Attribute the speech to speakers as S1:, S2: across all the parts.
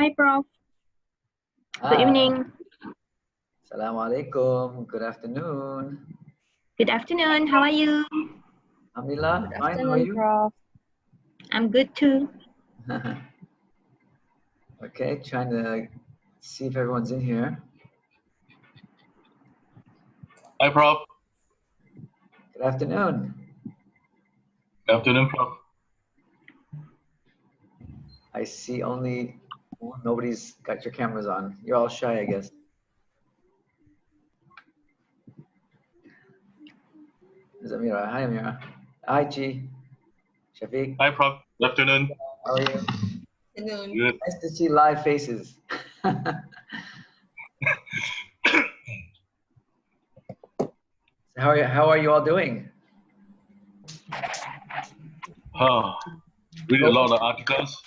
S1: Hi, Prof. Good
S2: Hi.
S1: evening.
S2: Assalamualaikum. Good afternoon.
S1: Good afternoon. How are you?
S2: Alhamdulillah.
S3: Good
S2: Fine. How are
S3: afternoon,
S2: you?
S3: Prof.
S1: I'm good too.
S2: Okay. Trying to see if everyone's in here.
S4: Hi, Prof.
S2: Good afternoon.
S4: Good afternoon, Prof.
S2: I see nobody's got your cameras on. You're all shy, I guess. Is Amira? Hi, Amira. Hi, Chi. Shafiq.
S4: Hi, Prof. Good afternoon.
S2: How are you?
S3: Afternoon.
S4: Good.
S2: Nice to see live faces. How are you all doing?
S4: Read a lot of articles.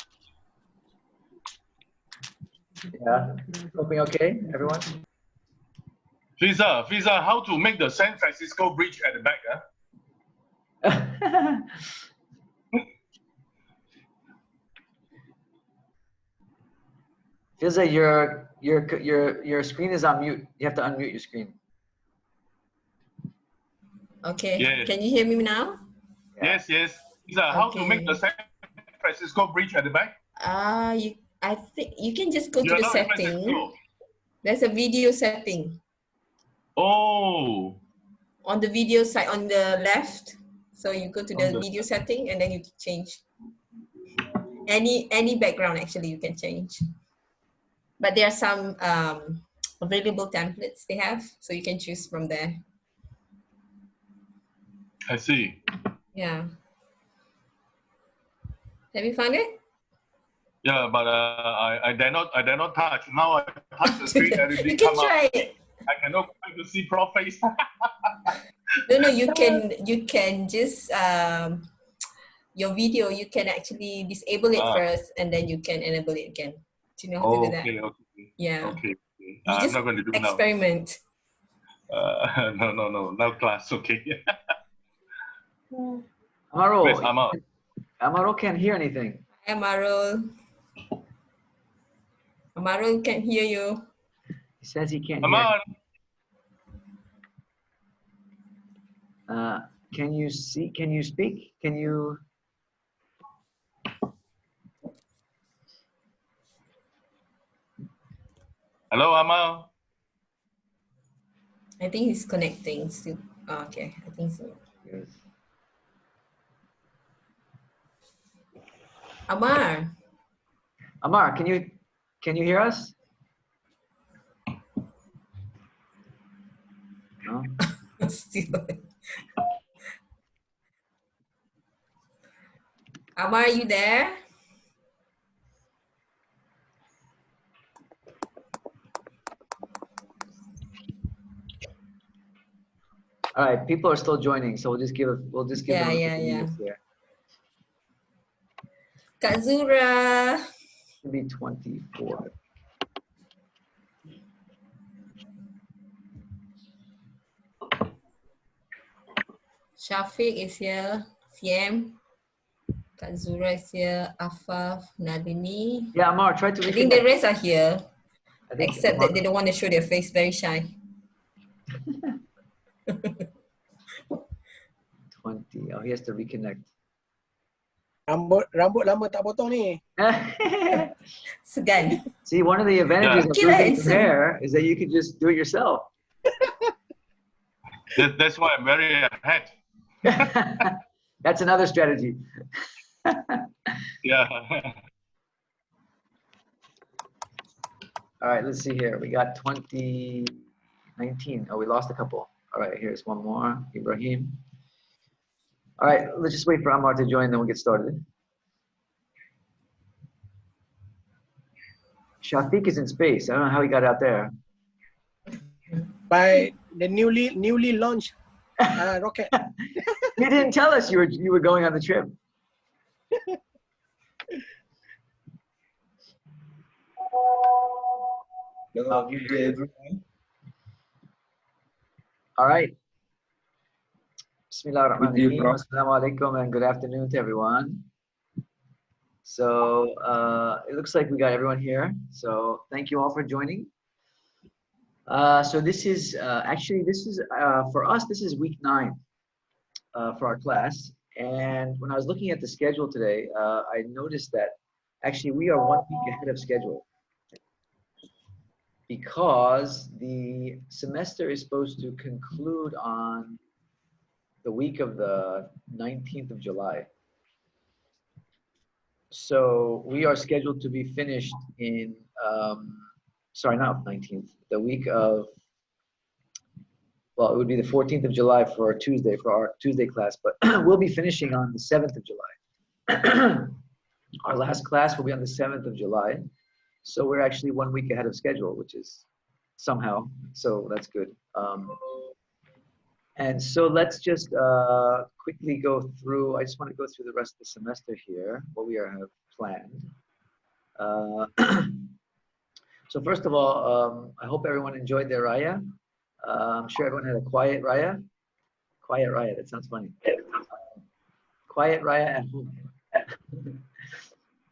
S2: Yeah. Hoping okay, everyone?
S4: Fiza, how to make the San Francisco Bridge at the back?
S2: Fiza, your screen is on mute. You have to unmute your screen.
S3: Okay.
S4: Yes.
S3: Can you hear me now?
S2: Yeah.
S4: Yes. Fiza, how to make the San Francisco Bridge at the back?
S3: I think you can just go to
S4: You're
S3: the
S4: not in
S3: setting.
S4: Francisco.
S3: There's a video setting
S4: Oh.
S3: on the video side on the left. So you go to
S4: On
S3: the
S4: the-
S3: video setting and then you change any background. Actually, you can change. But there are some available templates they have, so you can choose from there.
S4: I see.
S3: Yeah. Have you found it?
S4: Yeah, but I dare not touch. Now I touch the screen and it
S3: You
S4: didn't
S3: can
S4: come up.
S3: try it.
S4: I cannot try to see Prof face.
S3: No, you can just your video, you can actually disable it first and then you can enable it again. Do you know how to do that?
S4: Okay.
S3: Yeah.
S4: Okay.
S3: You
S4: I'm
S3: just
S4: not going to do now.
S3: experiment.
S4: No class. Okay.
S2: Amaro,
S4: Where's Amar?
S2: Amaro can't hear anything.
S3: Hi, Amarul. Amarul can't hear you.
S2: He says he can't
S4: Amar.
S2: hear. Can you see? Can you speak? Can you?
S4: Hello, Amar.
S3: I think he's connecting still. Oh, okay, I think so.
S2: Yes.
S3: Amar.
S2: Amar, can you hear us? No.
S3: Still. Amar, are you there?
S2: All right, people are still joining, so we'll just give them a few minutes here.
S3: Kak Zura.
S2: Should be 24.
S3: Shafiq is here. Siem. Kak Zura is here. Afaf, Nadini.
S2: Yeah, Amar, try to reconnect.
S3: I think the rest are here. Except
S2: Amar,
S3: that they don't want to show their face, very shy.
S2: 20. Oh, he has to reconnect.
S5: Rambut lama tak potong ni.
S3: Segan.
S2: See, one of the advantages of
S3: Okay lah,
S2: losing your hair is that you can just do it yourself.
S4: That's why I'm very ahead.
S2: That's another strategy.
S4: Yeah.
S2: All right, let's see here. We got 2019. Oh, we lost a couple. All right, here's one more. Ibrahim. All right, let's just wait for Ammar to join, then we'll get started. Shafiq is in space. I don't know how he got out there.
S5: By the newly launched rocket.
S2: You didn't tell us you were going on the trip.
S6: Hello, good day, everyone.
S2: All right. Bismillahirrahmanirrahim.
S6: Prof.
S2: Assalamu alaikum and good afternoon to everyone. So it looks like we got everyone here. So thank you all for joining. So this is actually, this is for us, this is week 9 for our class. And when I was looking at the schedule today, I noticed that actually we are 1 week ahead of schedule, because the semester is supposed to conclude on the week of the 19th of July. So we are scheduled to be finished in, sorry, not 19th, the week of, well, it would be the 14th of July for Tuesday, for our Tuesday class, but we'll be finishing on the 7th of July. Our last class will be on the 7th of July. So we're actually 1 week ahead of schedule, which is somehow, so that's good. And so let's just quickly go through, I just want to go through the rest of the semester here, what we have planned. So first of all, I hope everyone enjoyed their Raya. I'm sure everyone had a quiet Raya. Quiet Raya, that sounds funny. Quiet Raya at home.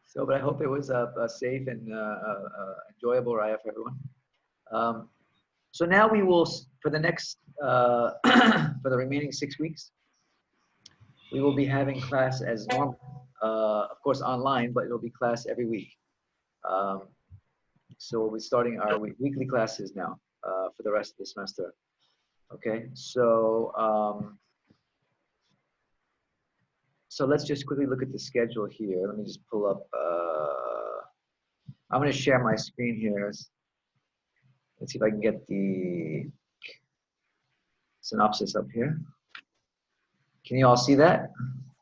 S2: So, but I hope it was a safe and enjoyable Raya for everyone. So now we will, for the next, for the remaining 6 weeks, we will be having class as normal, of course online, but it'll be class every week. So we'll be starting our weekly classes now for the rest of the semester. Okay, so so let's just quickly look at the schedule here. Let me just pull up. I'm going to share my screen here. Let's see if I can get the synopsis up here. Can you all see that?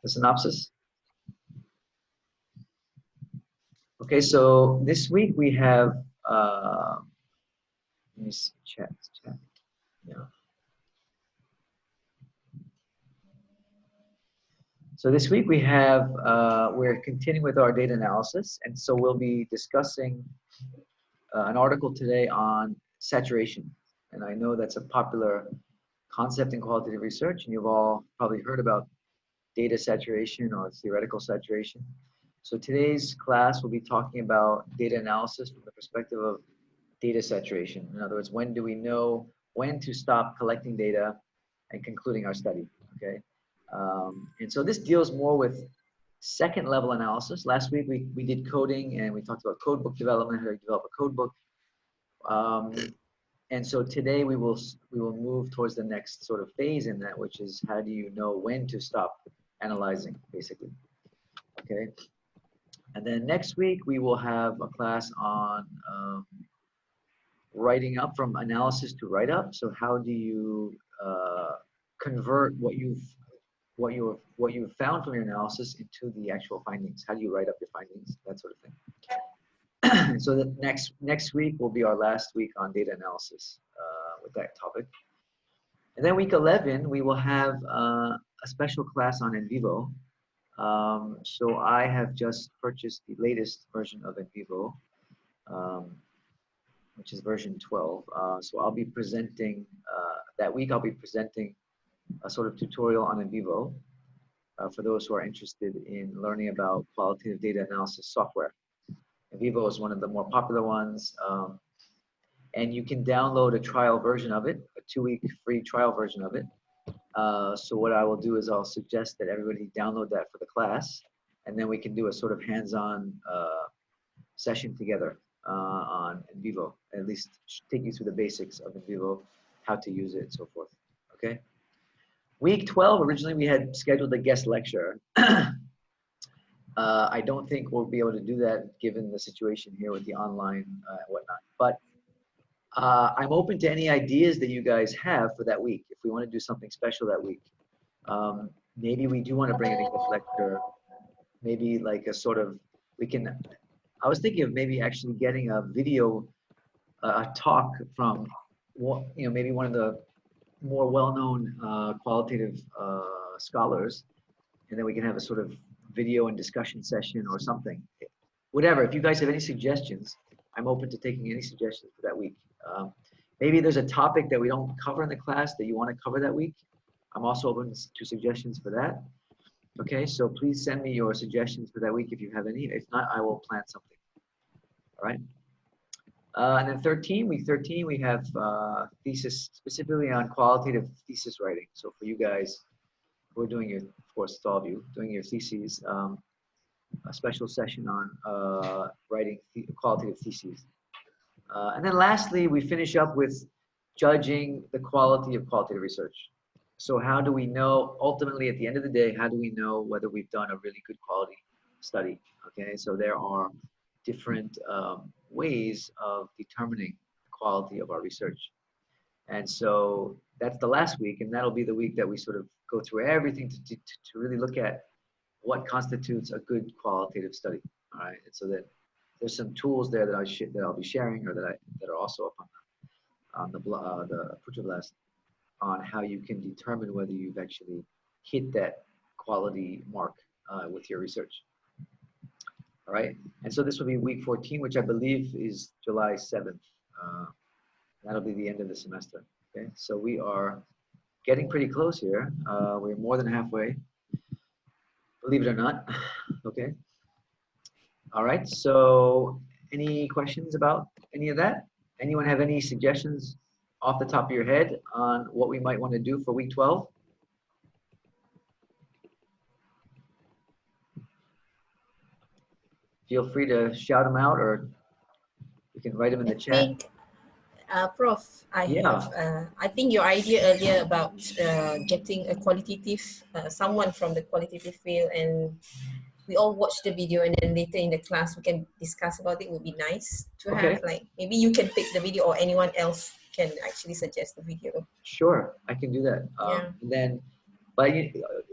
S2: The synopsis? Okay, so this week we have, let me see, chat. Yeah. So this week we have, we're continuing with our data analysis, and so we'll be discussing an article today on saturation. And I know that's a popular concept in qualitative research, and you've all probably heard about data saturation or theoretical saturation. So today's class will be talking about data analysis from the perspective of data saturation. In other words, when do we know when to stop collecting data and concluding our study, okay? And so this deals more with second level analysis. Last week we did coding and we talked about code book development, how to develop a code book. And so today we will move towards the next sort of phase in that, which is how do you know when to stop analyzing, basically, okay? And then next week we will have a class on writing up, from analysis to write up. So how do you convert what you've found from your analysis into the actual findings? How do you write up your findings? That sort of thing. So the next week will be our last week on data analysis with that topic. And then week 11, we will have a special class on NVivo. So I have just purchased the latest version of NVivo, which is version 12. So I'll be presenting, that week I'll be presenting a sort of tutorial on NVivo for those who are interested in learning about qualitative data analysis software. NVivo is one of the more popular ones, and you can download a trial version of it, a 2-week free trial version of it. So what I will do is I'll suggest that everybody download that for the class, and then we can do a sort of hands-on session together on NVivo, at least take you through the basics of NVivo, how to use it, and so forth, okay? Week 12, originally we had scheduled a guest lecture. I don't think we'll be able to do that given the situation here with the online and whatnot, but I'm open to any ideas that you guys have for that week. If we want to do something special that week, maybe we do want to bring in a guest lecture, maybe like a sort of, I was thinking of maybe actually getting a video, a talk from, maybe one of the more well-known qualitative scholars, and then we can have a sort of video and discussion session or something. Whatever, if you guys have any suggestions, I'm open to taking any suggestions for that week. Maybe there's a topic that we don't cover in the class that you want to cover that week. I'm also open to suggestions for that. Okay, so please send me your suggestions for that week if you have any. If not, I will plan something. All right. And then 13, week 13, we have thesis specifically on qualitative thesis writing. So for you guys who are doing your, of course, it's all of you, doing your theses, a special session on writing qualitative theses. And then lastly, we finish up with judging the quality of qualitative research. So how do we know, ultimately at the end of the day, how do we know whether we've done a really good quality study? Okay, so there are different ways of determining the quality of our research. And so that's the last week, and that'll be the week that we sort of go through everything to really look at what constitutes a good qualitative study. All right, and so that there's some tools there that I'll be sharing, or that are also up on the Puja Blast, on how you can determine whether you've actually hit that quality mark with your research. All right, and so this will be week 14, which I believe is July 7th. That'll be the end of the semester. Okay, so we are getting pretty close here. We're more than halfway, believe it or not. Okay. All right, so any questions about any of that? Anyone have any suggestions off the top of your head on what we might want to do for week 12? Feel free to shout them out, or you can write them in the chat.
S3: I think, Prof, I think your idea earlier about getting a qualitative, someone from the qualitative field, and we all watch the video, and then later in the class we can discuss about it, would be nice to
S2: Okay.
S3: have, like, maybe you can pick the video, or anyone else can actually suggest the video.
S2: Sure, I can do that.
S3: Yeah.
S2: And then, but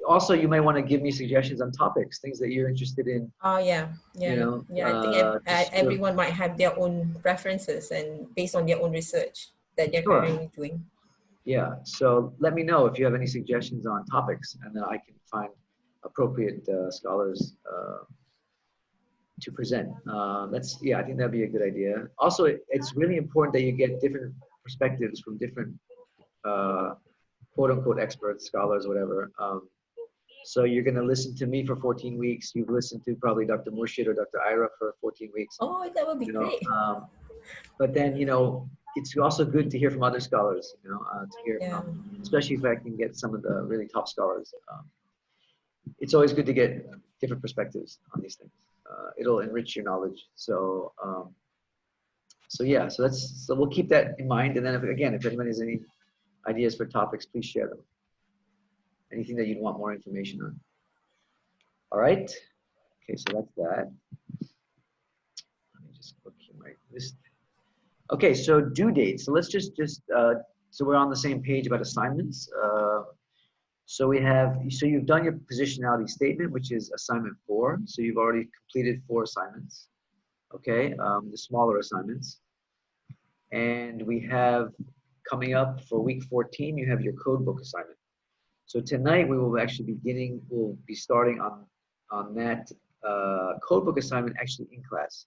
S2: also you may want to give me suggestions on topics, things that you're interested in.
S3: Oh yeah, yeah,
S2: You know,
S3: yeah. I think everyone might have their own preferences and based on their own research that they're
S2: Sure.
S3: currently doing.
S2: Yeah, so let me know if you have any suggestions on topics, and then I can find appropriate scholars to present. I think that'd be a good idea. Also, it's really important that you get different perspectives from different quote unquote experts, scholars, whatever. So you're going to listen to me for 14 weeks. You've listened to probably Dr. Murshid or Dr. Ira for 14 weeks.
S3: Oh, that would be great.
S2: But then, it's also good to hear from other scholars, to hear from, especially if I can get some of the really top scholars. It's always good to get different perspectives on these things. It'll enrich your knowledge. So we'll keep that in mind. And then if anyone has any ideas for topics, please share them. Anything that you'd want more information on. All right. Okay, so that's that. Let me just look here my list. Okay, so due dates. So let's just so we're on the same page about assignments. So you've done your positionality statement, which is assignment 4. So you've already completed 4 assignments. Okay, the smaller assignments. And we have coming up for week 14, you have your code book assignment. So tonight we will actually we'll be starting on that code book assignment actually in class.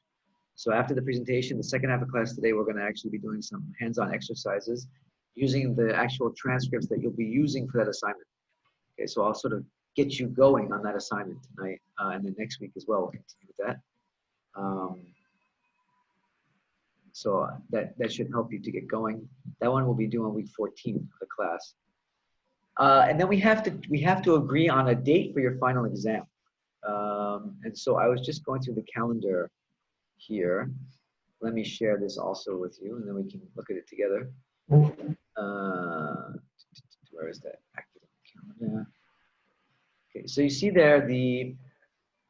S2: So after the presentation, the second half of class today, we're going to actually be doing some hands-on exercises using the actual transcripts that you'll be using for that assignment. Okay, so I'll sort of get you going on that assignment tonight, and then next week as well, we'll continue with that. So that should help you to get going. That one will be due on week 14 of the class. And then we have to agree on a date for your final exam. And so I was just going through the calendar here. Let me share this also with you, and then we can look at it together. Where is that academic calendar? Okay, so you see there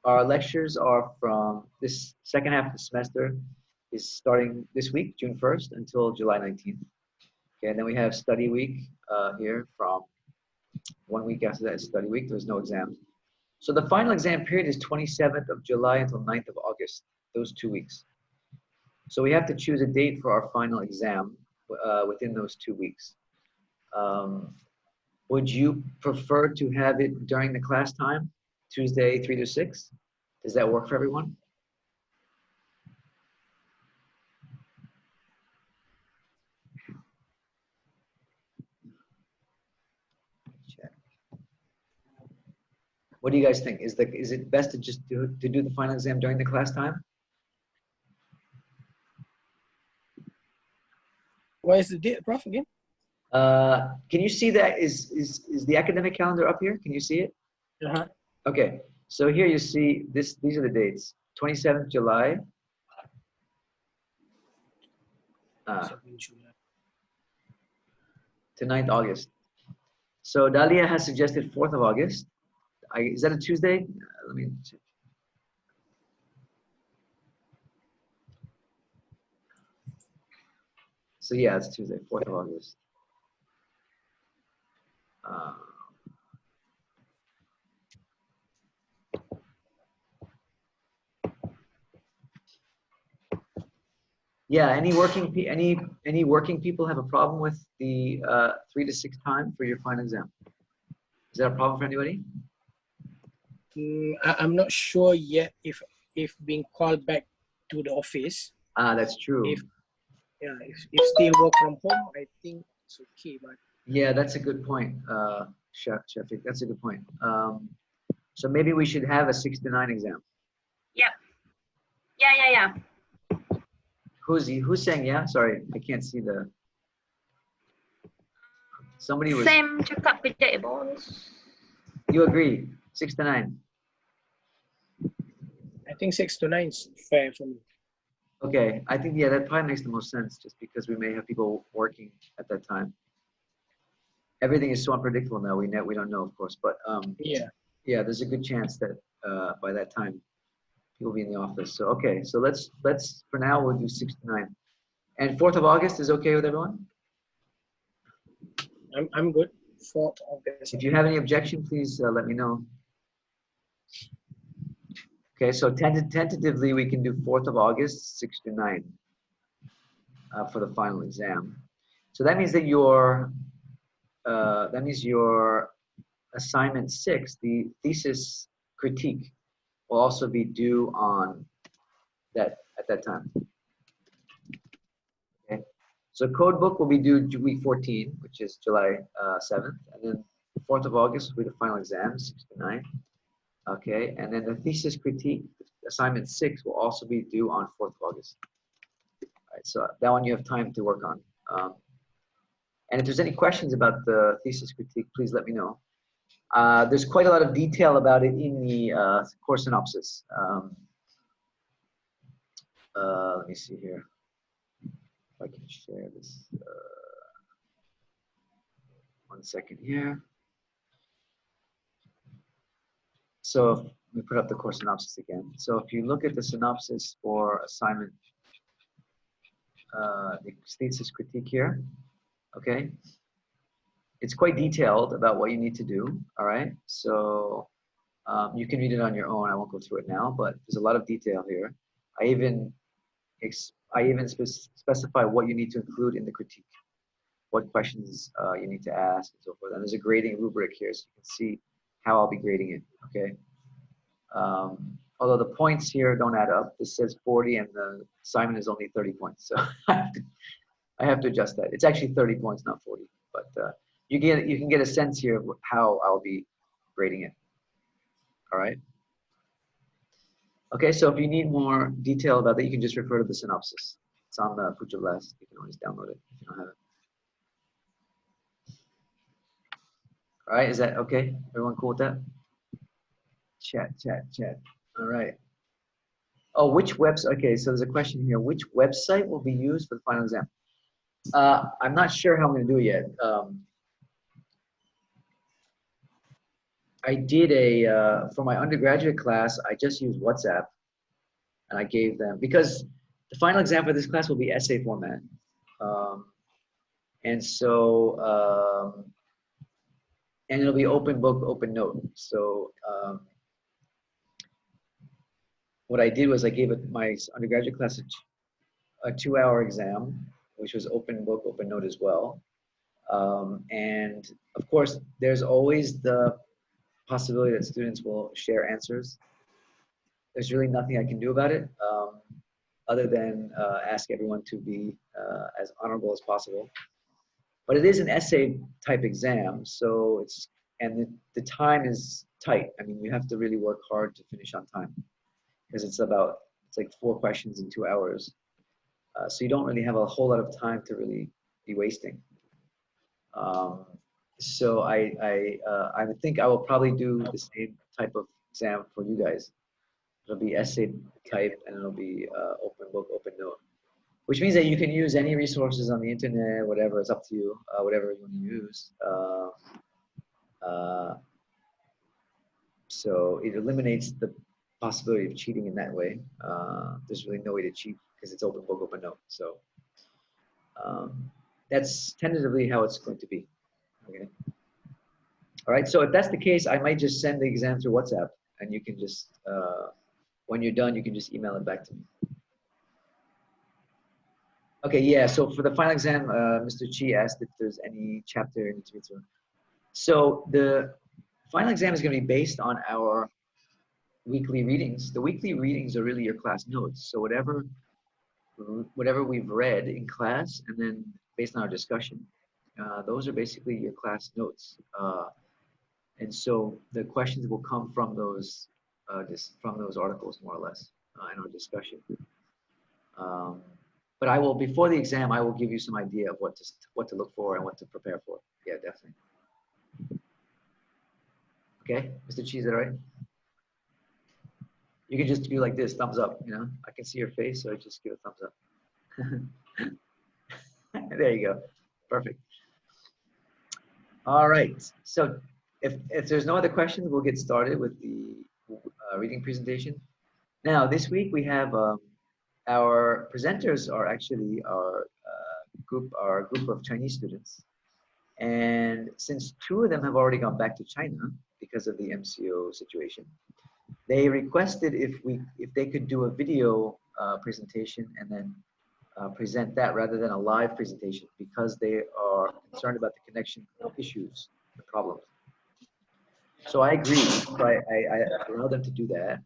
S2: our lectures are from this second half of the semester is starting this week, June 1st, until July 19th. Okay, and then we have study week here from 1 week after that is study week. There's no exams. So the final exam period is 27th of July until 9th of August, those 2 weeks. So we have to choose a date for our final exam within those 2 weeks. Would you prefer to have it during the class time, Tuesday 3 to 6? Does that work for everyone? Check. What do you guys think? Is it best to just do the final exam during the class time?
S5: What is the date, Prof, again?
S2: Can you see that? Is the academic calendar up here? Can you see it?
S5: Uh-huh.
S2: Okay. So here you see this. These are the dates: 27th July.
S5: 7 July.
S2: To 9th August. So Dalia has suggested 4th of August. Is that a Tuesday? Let me check. So yeah, it's Tuesday, 4th of August. Yeah, any working people have a problem with the 3 to 6 time for your final exam? Is that a problem for anybody?
S5: I'm not sure yet if being called back to the office.
S2: That's true.
S5: If still work from home, I think it's okay. But
S2: yeah, that's a good point, Shafiq. That's a good point. So maybe we should have a 6 to 9 exam.
S1: Yep. Yeah.
S2: Who's saying yeah? Sorry, I can't see the. Somebody was.
S1: Same cakap kejap bos.
S2: You agree? 6 to 9.
S5: I think 6 to 9 is fair for me.
S2: Okay, I think yeah, that probably makes the most sense, just because we may have people working at that time. Everything is so unpredictable now. We don't know, of course, but yeah, there's a good chance that by that time people will be in the office. So okay, so let's for now we'll do 6 to 9, and 4th of August is okay with everyone.
S5: I'm good. 4th of August.
S2: If you have any objection, please let me know. Okay, so tentatively we can do 4th of August, 6 to 9 for the final exam. So that means that your assignment 6, the thesis critique, will also be due on at that time. Okay, so code book will be due week 14, which is July 7th, and then 4th of August will be the final exam, 6 to 9. Okay, and then the thesis critique, assignment 6, will also be due on 4th of August. All right, so that one you have time to work on. And if there's any questions about the thesis critique, please let me know. There's quite a lot of detail about it in the course synopsis. Let me see here if I can share this. 1 second here. So we put up the course synopsis again. So if you look at the synopsis for assignment, the thesis critique here, okay, it's quite detailed about what you need to do. All right, so you can read it on your own. I won't go through it now, but there's a lot of detail here. I even specify what you need to include in the critique, what questions you need to ask, and so forth. And there's a grading rubric here, so you can see how I'll be grading it. Okay. Although the points here don't add up. This says 40, and the assignment is only 30 points, so I have to adjust that. It's actually 30 points, not 40. But you can get a sense here of how I'll be grading it. All right. Okay, so if you need more detail about that, you can just refer to the synopsis. It's on the Puja Blast. You can always download it if you don't have it. All right, is that okay? Everyone cool with that? Chat. All right. Oh, which website? Okay, so there's a question here. Which website will be used for the final exam? I'm not sure how I'm going to do it yet. I did for my undergraduate class, I just used WhatsApp, and I gave them, because the final exam for this class will be essay format. And so, and it'll be open book, open note. So what I did was I gave my undergraduate class a 2-hour exam, which was open book, open note as well. And of course, there's always the possibility that students will share answers. There's really nothing I can do about it, other than ask everyone to be as honorable as possible. But it is an essay type exam, so the time is tight. I mean, you have to really work hard to finish on time because it's like 4 questions in 2 hours. So you don't really have a whole lot of time to really be wasting. So I think I will probably do the same type of exam for you guys. It'll be essay type and it'll be open book, open note, which means that you can use any resources on the internet, whatever. It's up to you, whatever you want to use. So it eliminates the possibility of cheating in that way. There's really no way to cheat because it's open book, open note. So that's tentatively how it's going to be. Okay. All right. So if that's the case, I might just send the exam through WhatsApp, and you can just when you're done, you can just email it back to me. Okay. Yeah. So for the final exam, Mr. Chi asked if there's any chapter you need to read through. So the final exam is going to be based on our weekly readings. The weekly readings are really your class notes. So whatever we've read in class, and then based on our discussion, those are basically your class notes. And so the questions will come from those articles, more or less, in our discussion. But I will, before the exam, I will give you some idea of what to look for and what to prepare for. Yeah, definitely. Okay, Mr. Chi, is that all right? You can just do like this, thumbs up, you know? I can see your face, so I just give a thumbs up. There you go. Perfect. All right. So if there's no other questions, we'll get started with the reading presentation. Now, this week we have our presenters are actually our group of Chinese students. And since 2 of them have already gone back to China because of the MCO situation, they requested if they could do a video presentation and then present that rather than a live presentation because they are concerned about the connection issues, the problems. So I agreed. So I allowed them to do that.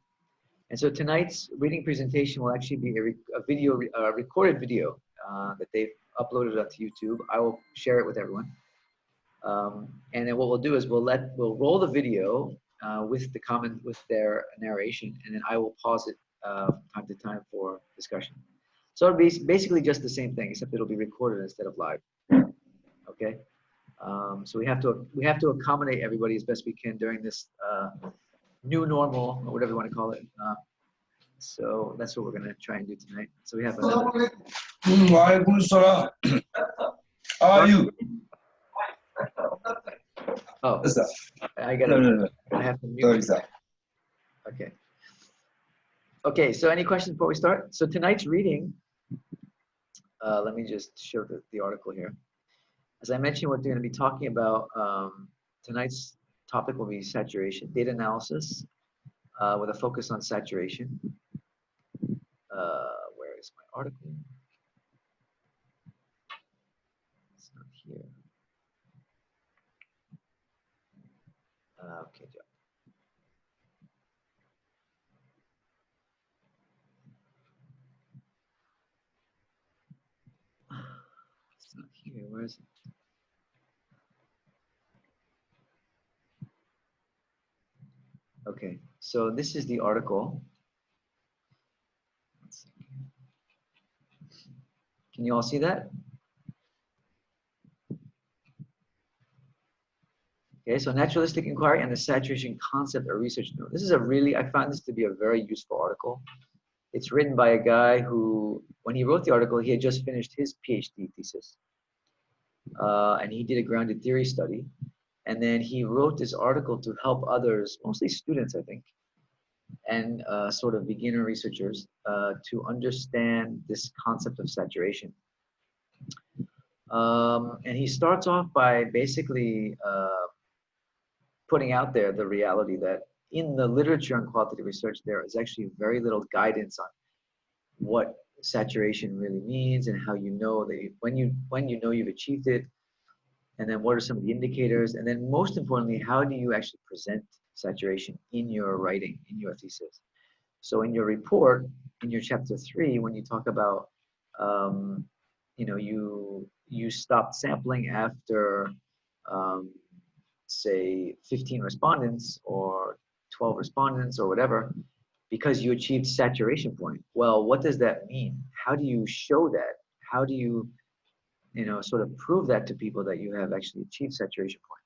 S2: And so tonight's reading presentation will actually be a recorded video that they've uploaded onto YouTube. I will share it with everyone. And then what we'll do is we'll roll the video with their narration, and then I will pause it from time to time for discussion. So it'll be basically just the same thing, except it'll be recorded instead of live. Okay. So we have to accommodate everybody as best we can during this new normal, or whatever you want to call it. So that's what we're going to try and do tonight. So we have another.
S6: Walaikum salam. How are you?
S2: Oh,
S6: Yes, sir.
S2: I got
S6: No.
S2: I have to mute.
S6: Sorry, sir.
S2: Okay. Okay. So any questions before we start? So tonight's reading. Let me just show the article here. As I mentioned, we're going to be talking about tonight's topic will be saturation, data analysis, with a focus on saturation. Where is my article? It's not here. Okay, Joe. It's not here. Where is it? Okay, so this is the article. Can you all see that? Okay, so naturalistic inquiry and the saturation concept or research note. This is I found this to be a very useful article. It's written by a guy who, when he wrote the article, he had just finished his PhD thesis. And he did a grounded theory study. And then he wrote this article to help others, mostly students, I think, and sort of beginner researchers to understand this concept of saturation. And he starts off by basically putting out there the reality that in the literature on qualitative research, there is actually very little guidance on what saturation really means and how you know that when you know you've achieved it, and then what are some of the indicators, and then most importantly, how do you actually present saturation in your writing, in your thesis. So in your report, in your chapter 3, when you talk about, you stopped sampling after say 15 respondents or 12 respondents or whatever, because you achieved saturation point. Well, what does that mean? How do you show that? How do you, sort of prove that to people that you have actually achieved saturation point?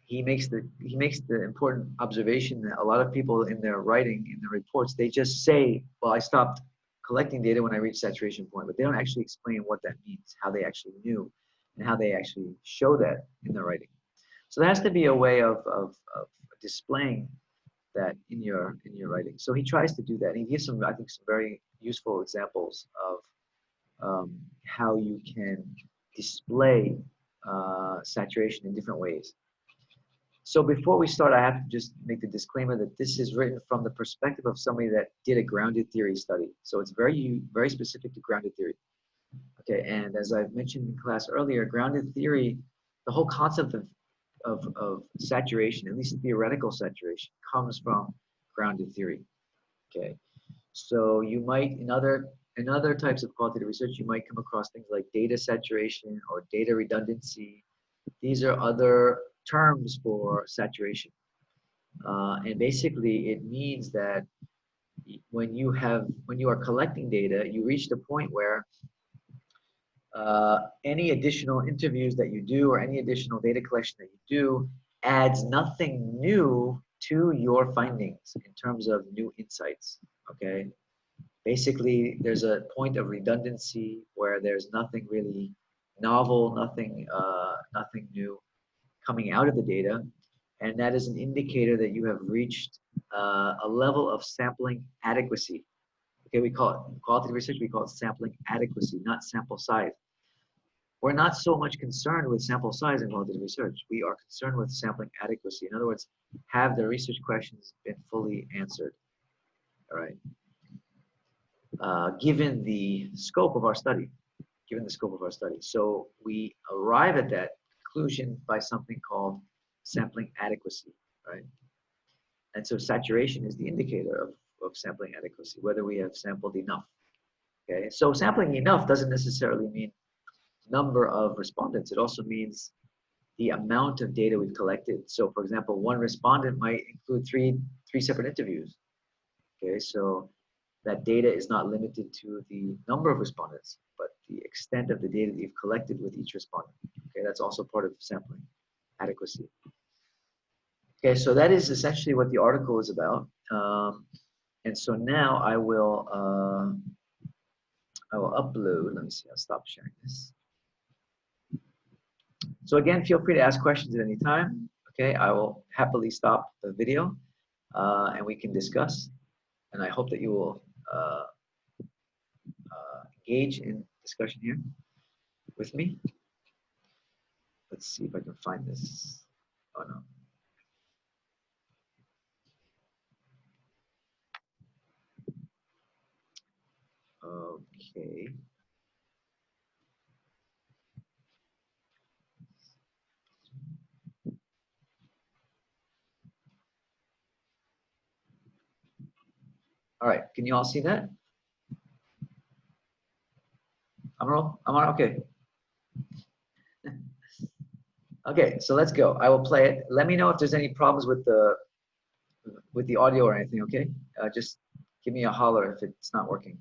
S2: He makes the important observation that a lot of people in their writing, in their reports, they just say, well, I stopped collecting data when I reached saturation point, but they don't actually explain what that means, how they actually knew, and how they actually show that in their writing. So there has to be a way of displaying that in your writing. So he tries to do that. And he gives some, I think, some very useful examples of how you can display saturation in different ways. So before we start, I have to just make the disclaimer that this is written from the perspective of somebody that did a grounded theory study. So it's very specific to grounded theory. Okay, and as I've mentioned in class earlier, grounded theory, the whole concept of saturation, at least theoretical saturation, comes from grounded theory. Okay, so you might, in other types of qualitative research, you might come across things like data saturation or data redundancy. These are other terms for saturation. And basically it means that when you are collecting data, you reach the point where any additional interviews that you do or any additional data collection that you do adds nothing new to your findings in terms of new insights, okay? Basically, there's a point of redundancy where there's nothing really novel, nothing new coming out of the data, and that is an indicator that you have reached a level of sampling adequacy. Okay, we call it, in qualitative research, we call it sampling adequacy, not sample size. We're not so much concerned with sample size in qualitative research. We are concerned with sampling adequacy. In other words, have the research questions been fully answered, all right? Given the scope of our study, So we arrive at that conclusion by something called sampling adequacy, right? And so saturation is the indicator of sampling adequacy, whether we have sampled enough, okay? So sampling enough doesn't necessarily mean number of respondents. It also means the amount of data we've collected. So for example, one respondent might include three separate interviews, okay? So that data is not limited to the number of respondents, but the extent of the data that you've collected with each respondent. Okay, that's also part of sampling adequacy. Okay, so that is essentially what the article is about. And so now I will upload. Let me see. I'll stop sharing this. So again, feel free to ask questions at any time. Okay, I will happily stop the video and we can discuss. And I hope that you will engage in discussion here with me. Let's see if I can find this. Oh no. Okay. All right, can you all see that? I'm on, okay. Okay, so let's go. I will play it. Let me know if there's any problems with the audio or anything, okay? Just give me a holler if it's not working.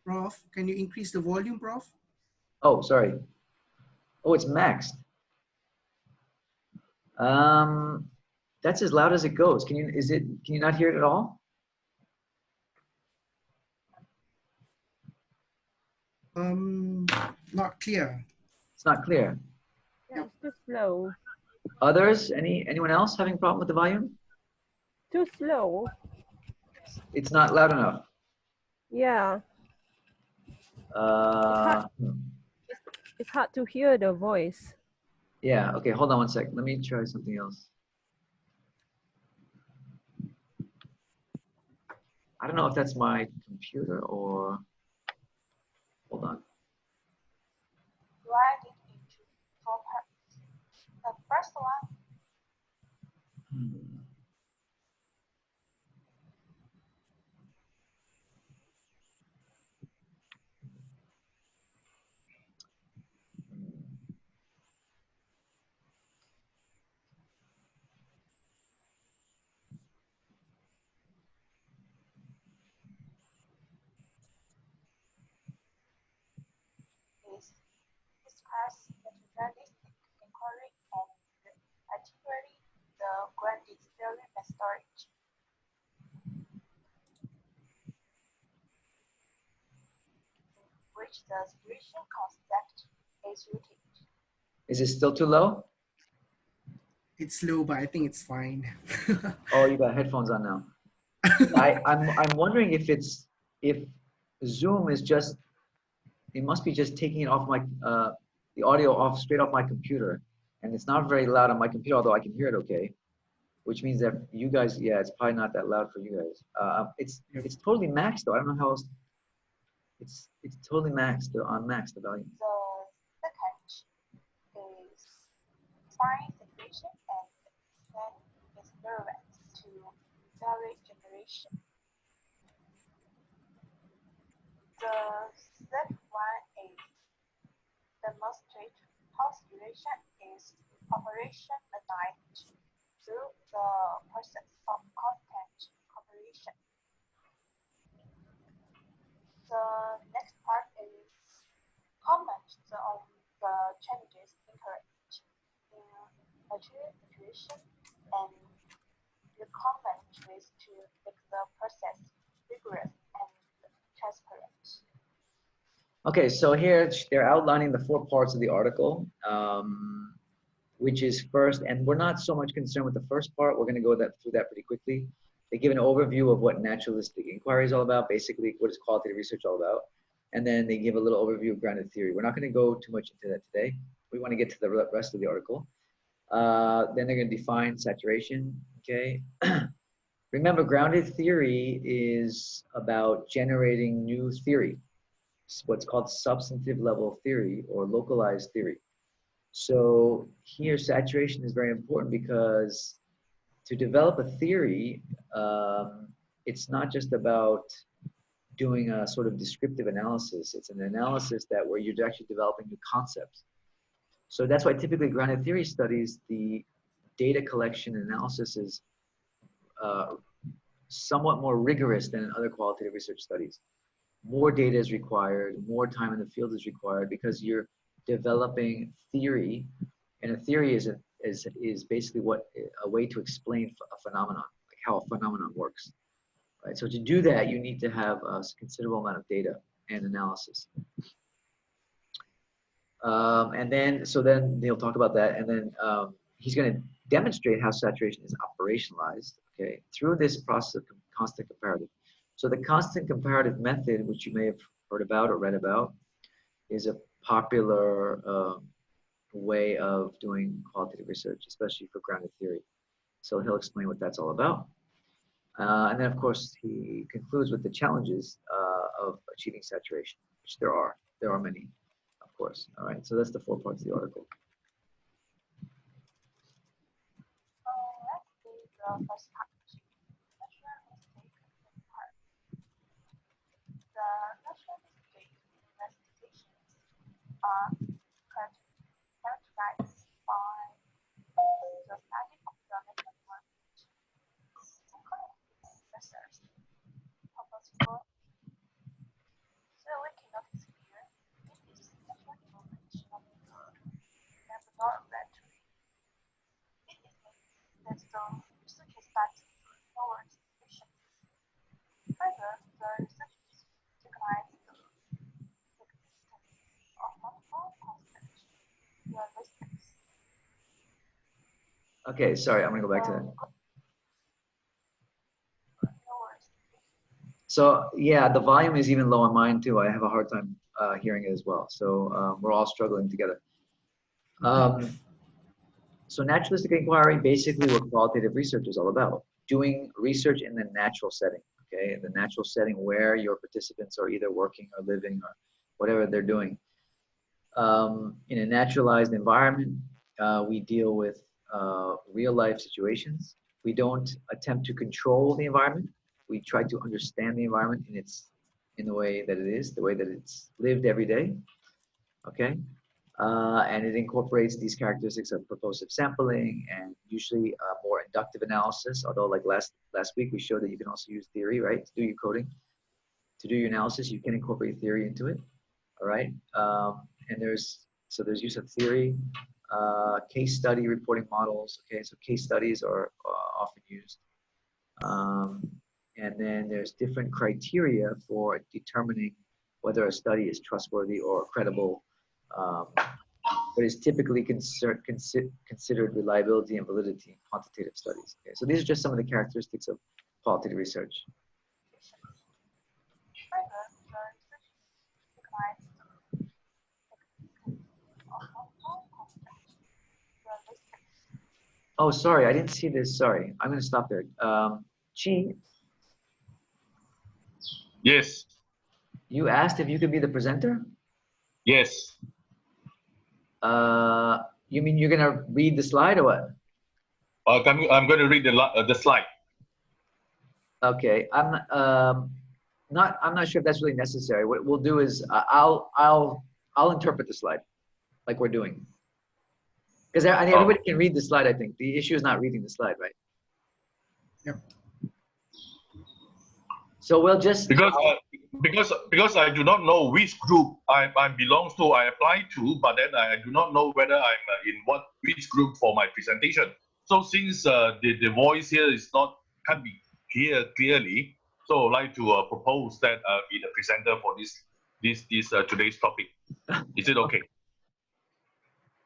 S7: Prof, can you increase the volume, Prof?
S2: Oh, sorry. Oh, it's maxed. That's as loud as it goes. Can you not hear it at all?
S7: Not clear.
S2: It's not clear.
S8: Yeah, it's too slow.
S2: Others? Anyone else having a problem with the volume?
S8: Too slow.
S2: It's not loud enough.
S8: Yeah,
S2: Hmm.
S8: it's hard to hear the voice.
S2: Yeah, okay, hold on one sec. Let me try something else. I don't know if that's my computer or, hold on.
S9: Divide it into 4 parts. The first one
S2: Hmm.
S9: is discuss materialistic inquiry and particularly the grounded theory methodology, in which the situation concept is rooted.
S2: Is it still too low?
S7: It's low, but I think it's fine.
S2: Oh, you got headphones on now. I'm wondering if Zoom is just, it must be just taking it off my the audio off straight off my computer, and it's not very loud on my computer, although I can hear it okay, which means that you guys, yeah, it's probably not that loud for you guys. It's totally maxed though. I don't know how else. It's totally maxed on max the volume.
S9: The second is find situation and extend its relevance to theory generation. The third one is demonstrate how situation is operationalized through the process of content comparison. The next part is comment on the changes encouraged in material situation and recommend ways to make the process rigorous and transparent.
S2: Okay, so here they're outlining the 4 parts of the article, which is first, and we're not so much concerned with the first part. We're going to go through that pretty quickly. They give an overview of what naturalistic inquiry is all about, basically what is qualitative research all about, and then they give a little overview of grounded theory. We're not going to go too much into that today. We want to get to the rest of the article. Then they're going to define saturation, okay? Remember, grounded theory is about generating new theory. It's what's called substantive level theory or localized theory. So here, saturation is very important because to develop a theory, it's not just about doing a sort of descriptive analysis. It's an analysis that where you're actually developing new concepts. So that's why typically grounded theory studies, the data collection and analysis is somewhat more rigorous than in other qualitative research studies. More data is required, more time in the field is required because you're developing theory, and a theory is basically a way to explain a phenomenon, like how a phenomenon works, right? So to do that, you need to have a considerable amount of data and analysis. And then they'll talk about that, and then he's going to demonstrate how saturation is operationalized, okay, through this process of constant comparative. So the constant comparative method, which you may have heard about or read about, is a popular way of doing qualitative research, especially for grounded theory. So he'll explain what that's all about. And then, of course, he concludes with the challenges of achieving saturation, which there are. There are many, of course. All right, so that's the 4 parts of the article.
S9: Let's see the first part. Naturalistic part. The naturalistic investigations are characterized by the study of the natural environment, research, purposeful. So we can notice here, it is natural environment, laboratory. It is that the research study
S2: Okay, sorry, I'm gonna go back to that.
S9: No worries.
S2: So yeah, the volume is even low on mine too. I have a hard time hearing it as well. So we're all struggling together. So naturalistic inquiry, basically what qualitative research is all about, doing research in the natural setting, okay? The natural setting where your participants are either working or living or whatever they're doing. In a naturalized environment, we deal with real life situations. We don't attempt to control the environment. We try to understand the environment in the way that it is, the way that it's lived every day, okay? And it incorporates these characteristics of purposive sampling and usually more inductive analysis, although like last week we showed that you can also use theory, right, to do your coding. To do your analysis, you can incorporate theory into it, all right? And there's use of theory, case study reporting models, okay? So case studies are often used. And then there's different criteria for determining whether a study is trustworthy or credible. But is typically considered reliability and validity in quantitative studies. Okay, so these are just some of the characteristics of qualitative research.
S9: Further, the research requires realistic.
S2: Oh, sorry, I didn't see this. Sorry, I'm going to stop there. Chi,
S4: Yes.
S2: you asked if you could be the presenter?
S4: Yes.
S2: You mean you're going to read the slide or what?
S4: I'm going to read the slide.
S2: Okay, I'm not sure if that's really necessary. What we'll do is I'll interpret the slide like we're doing. Because everybody can read the slide, I think. The issue is not reading the slide, right?
S7: Yep.
S2: So we'll just
S4: because I do not know which group I belongs to, I apply to, but then I do not know whether I'm in which group for my presentation. So since the voice here can't be hear clearly, so I'd like to propose that be the presenter for this today's topic. Is it okay?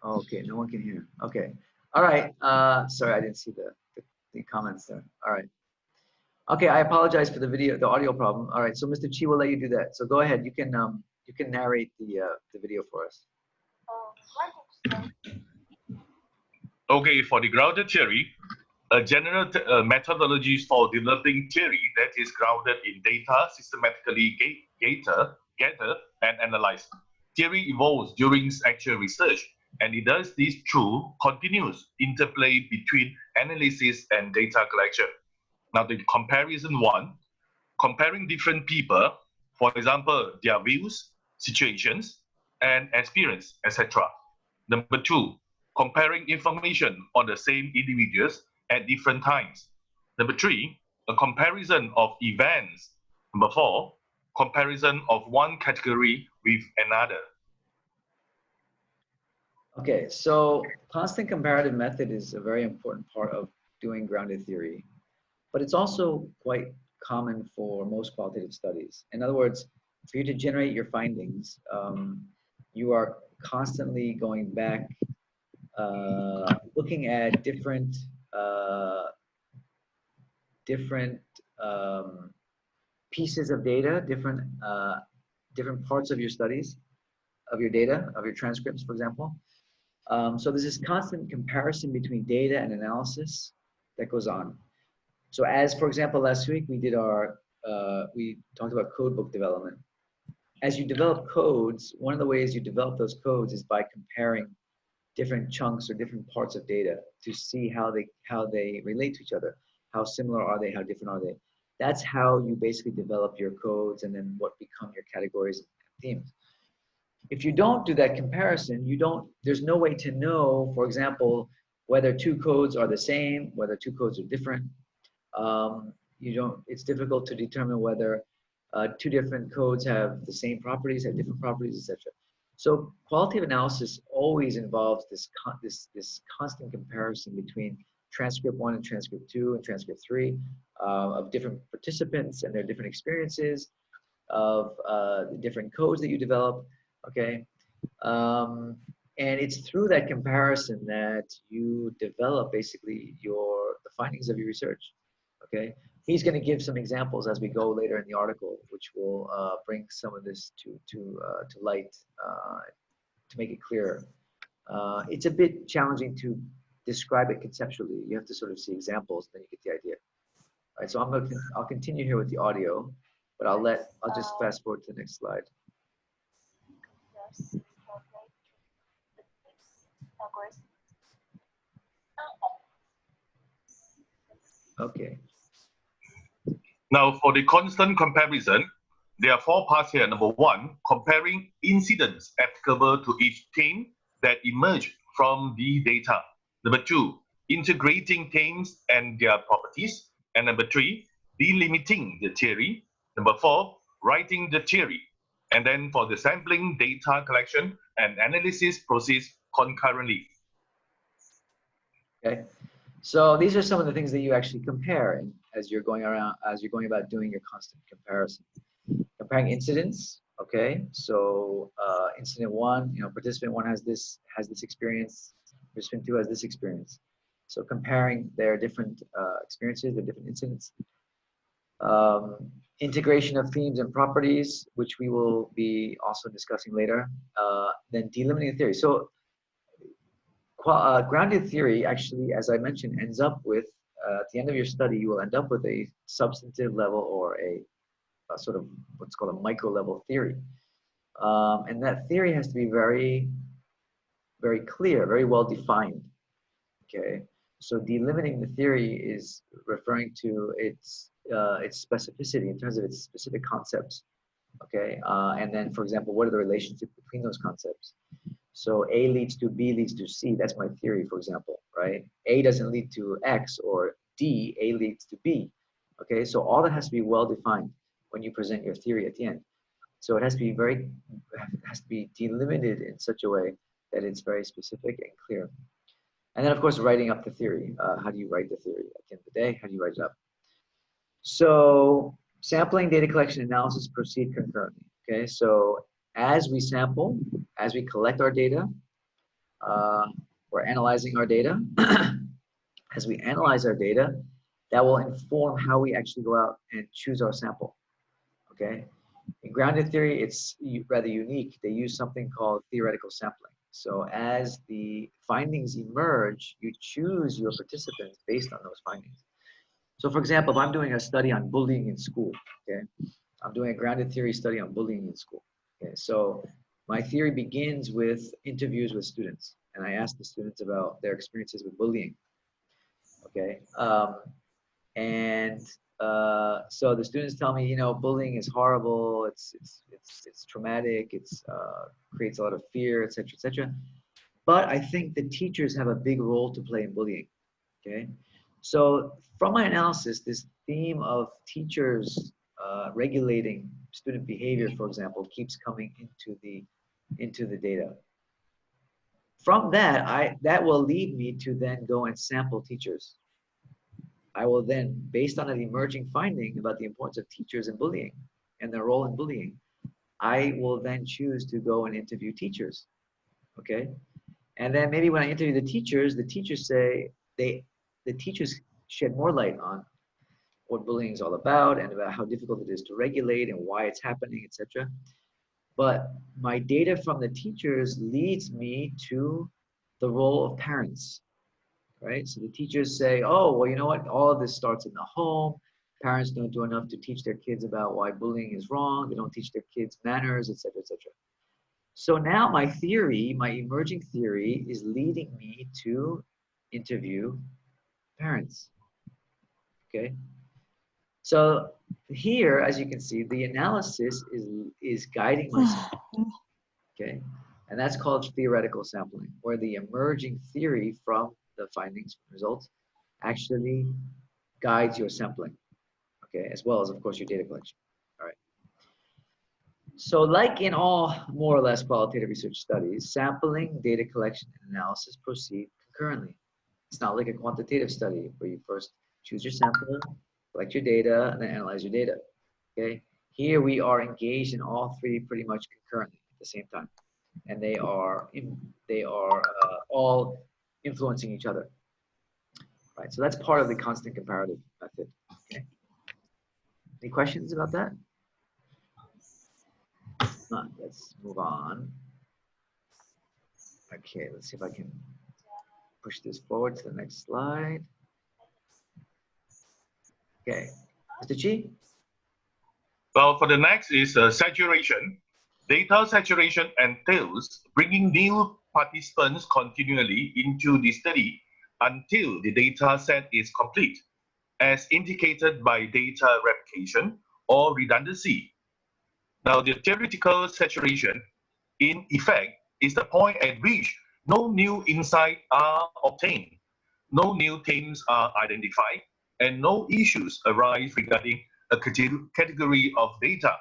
S2: Okay, no one can hear. Okay, all right. Sorry, I didn't see the comments there. All right. Okay, I apologize for the audio problem. All right, so Mr. Chi will let you do that. So go ahead. You can narrate the video for us.
S4: Okay, for the grounded theory, a general methodology for developing theory that is grounded in data systematically gather and analyze. Theory evolves during actual research, and it does this through continuous interplay between analysis and data collection. Now, the comparison one, comparing different people, for example, their views, situations, and experience, etc. Number two, comparing information on the same individuals at different times. Number three, a comparison of events. Number four, comparison of one category with another.
S2: Okay, so constant comparative method is a very important part of doing grounded theory, but it's also quite common for most qualitative studies. In other words, for you to generate your findings, you are constantly going back, looking at different pieces of data, different parts of your studies, of your data, of your transcripts, for example. So there's this constant comparison between data and analysis that goes on. So as, for example, last week we talked about code book development. As you develop codes, one of the ways you develop those codes is by comparing different chunks or different parts of data to see how they relate to each other. How similar are they? How different are they? That's how you basically develop your codes and then what become your categories and themes. If you don't do that comparison, there's no way to know, for example, whether two codes are the same, whether two codes are different. It's difficult to determine whether two different codes have the same properties, have different properties, etc. So qualitative analysis always involves this constant comparison between transcript 1 and transcript 2 and transcript 3 of different participants and their different experiences, of the different codes that you develop, okay? And it's through that comparison that you develop basically the findings of your research. Okay, he's going to give some examples as we go later in the article, which will bring some of this to light, to make it clearer. It's a bit challenging to describe it conceptually. You have to sort of see examples, then you get the idea. All right, so I'll continue here with the audio, but I'll just fast forward to the next slide.
S9: Yes, calculate the fixed algorithm.
S2: Okay.
S4: Now, for the constant comparison, there are 4 parts here. Number 1, comparing incidents applicable to each theme that emerge from the data. Number 2, integrating themes and their properties. And number 3, delimiting the theory. Number 4, writing the theory. And then for the sampling, data collection, and analysis proceeds concurrently.
S2: Okay. So these are some of the things that you actually compare as you're going about doing your constant comparison. Comparing incidents, okay? So incident 1, participant 1 has this experience, participant 2 has this experience. So comparing their different experiences, their different incidents. Integration of themes and properties, which we will be also discussing later. Then delimiting the theory. So grounded theory actually, as I mentioned, ends up with, at the end of your study, you will end up with a substantive level or a sort of what's called a micro level theory. And that theory has to be very, very clear, very well defined. Okay, so delimiting the theory is referring to its specificity in terms of its specific concepts. Okay, and then, for example, what are the relationships between those concepts? So A leads to B leads to C. That's my theory, for example, right? A doesn't lead to X or D. A leads to B. Okay, so all that has to be well defined when you present your theory at the end. So it has to be delimited in such a way that it's very specific and clear. And then, of course, writing up the theory. How do you write the theory at the end of the day? How do you write it up? So sampling, data collection, analysis proceed concurrently. Okay, so as we sample, as we collect our data, we're analyzing our data. As we analyze our data, that will inform how we actually go out and choose our sample. Okay, in grounded theory, it's rather unique. They use something called theoretical sampling. So as the findings emerge, you choose your participants based on those findings. So for example, if I'm doing a study on bullying in school, okay, I'm doing a grounded theory study on bullying in school. Okay, so my theory begins with interviews with students, and I ask the students about their experiences with bullying. Okay, so the students tell me, bullying is horrible. It's traumatic. It's creates a lot of fear, etc., etc. But I think the teachers have a big role to play in bullying. Okay, so from my analysis, this theme of teachers regulating student behavior, for example, keeps coming into the data. From that will lead me to then go and sample teachers. I will then, based on an emerging finding about the importance of teachers in bullying and their role in bullying, I will then choose to go and interview teachers. Okay, and then maybe when I interview the teachers say the teachers shed more light on what bullying is all about and about how difficult it is to regulate and why it's happening, etc. But my data from the teachers leads me to the role of parents, right? So the teachers say, oh, well, you know what? All of this starts in the home. Parents don't do enough to teach their kids about why bullying is wrong. They don't teach their kids manners, etc., etc. So now my theory, my emerging theory, is leading me to interview parents. Okay. So here, as you can see, the analysis is guiding myself. Okay, and that's called theoretical sampling, where the emerging theory from the findings, results, actually guides your sampling. Okay, as well as, of course, your data collection. All right. So like in all more or less qualitative research studies, sampling, data collection, and analysis proceed concurrently. It's not like a quantitative study where you first choose your sample, collect your data, and then analyze your data. Okay, here we are engaged in all three pretty much concurrently at the same time, and they they are all influencing each other. Right, so that's part of the constant comparative method. Okay. Any questions about that? Let's move on. Okay, let's see if I can push this forward to the next slide. Okay, Mr. Chi?
S4: Well, for the next is saturation. Data saturation entails bringing new participants continually into the study until the data set is complete, as indicated by data replication or redundancy. Now, the theoretical saturation, in effect, is the point at which no new insights are obtained, no new themes are identified, and no issues arise regarding a category of data.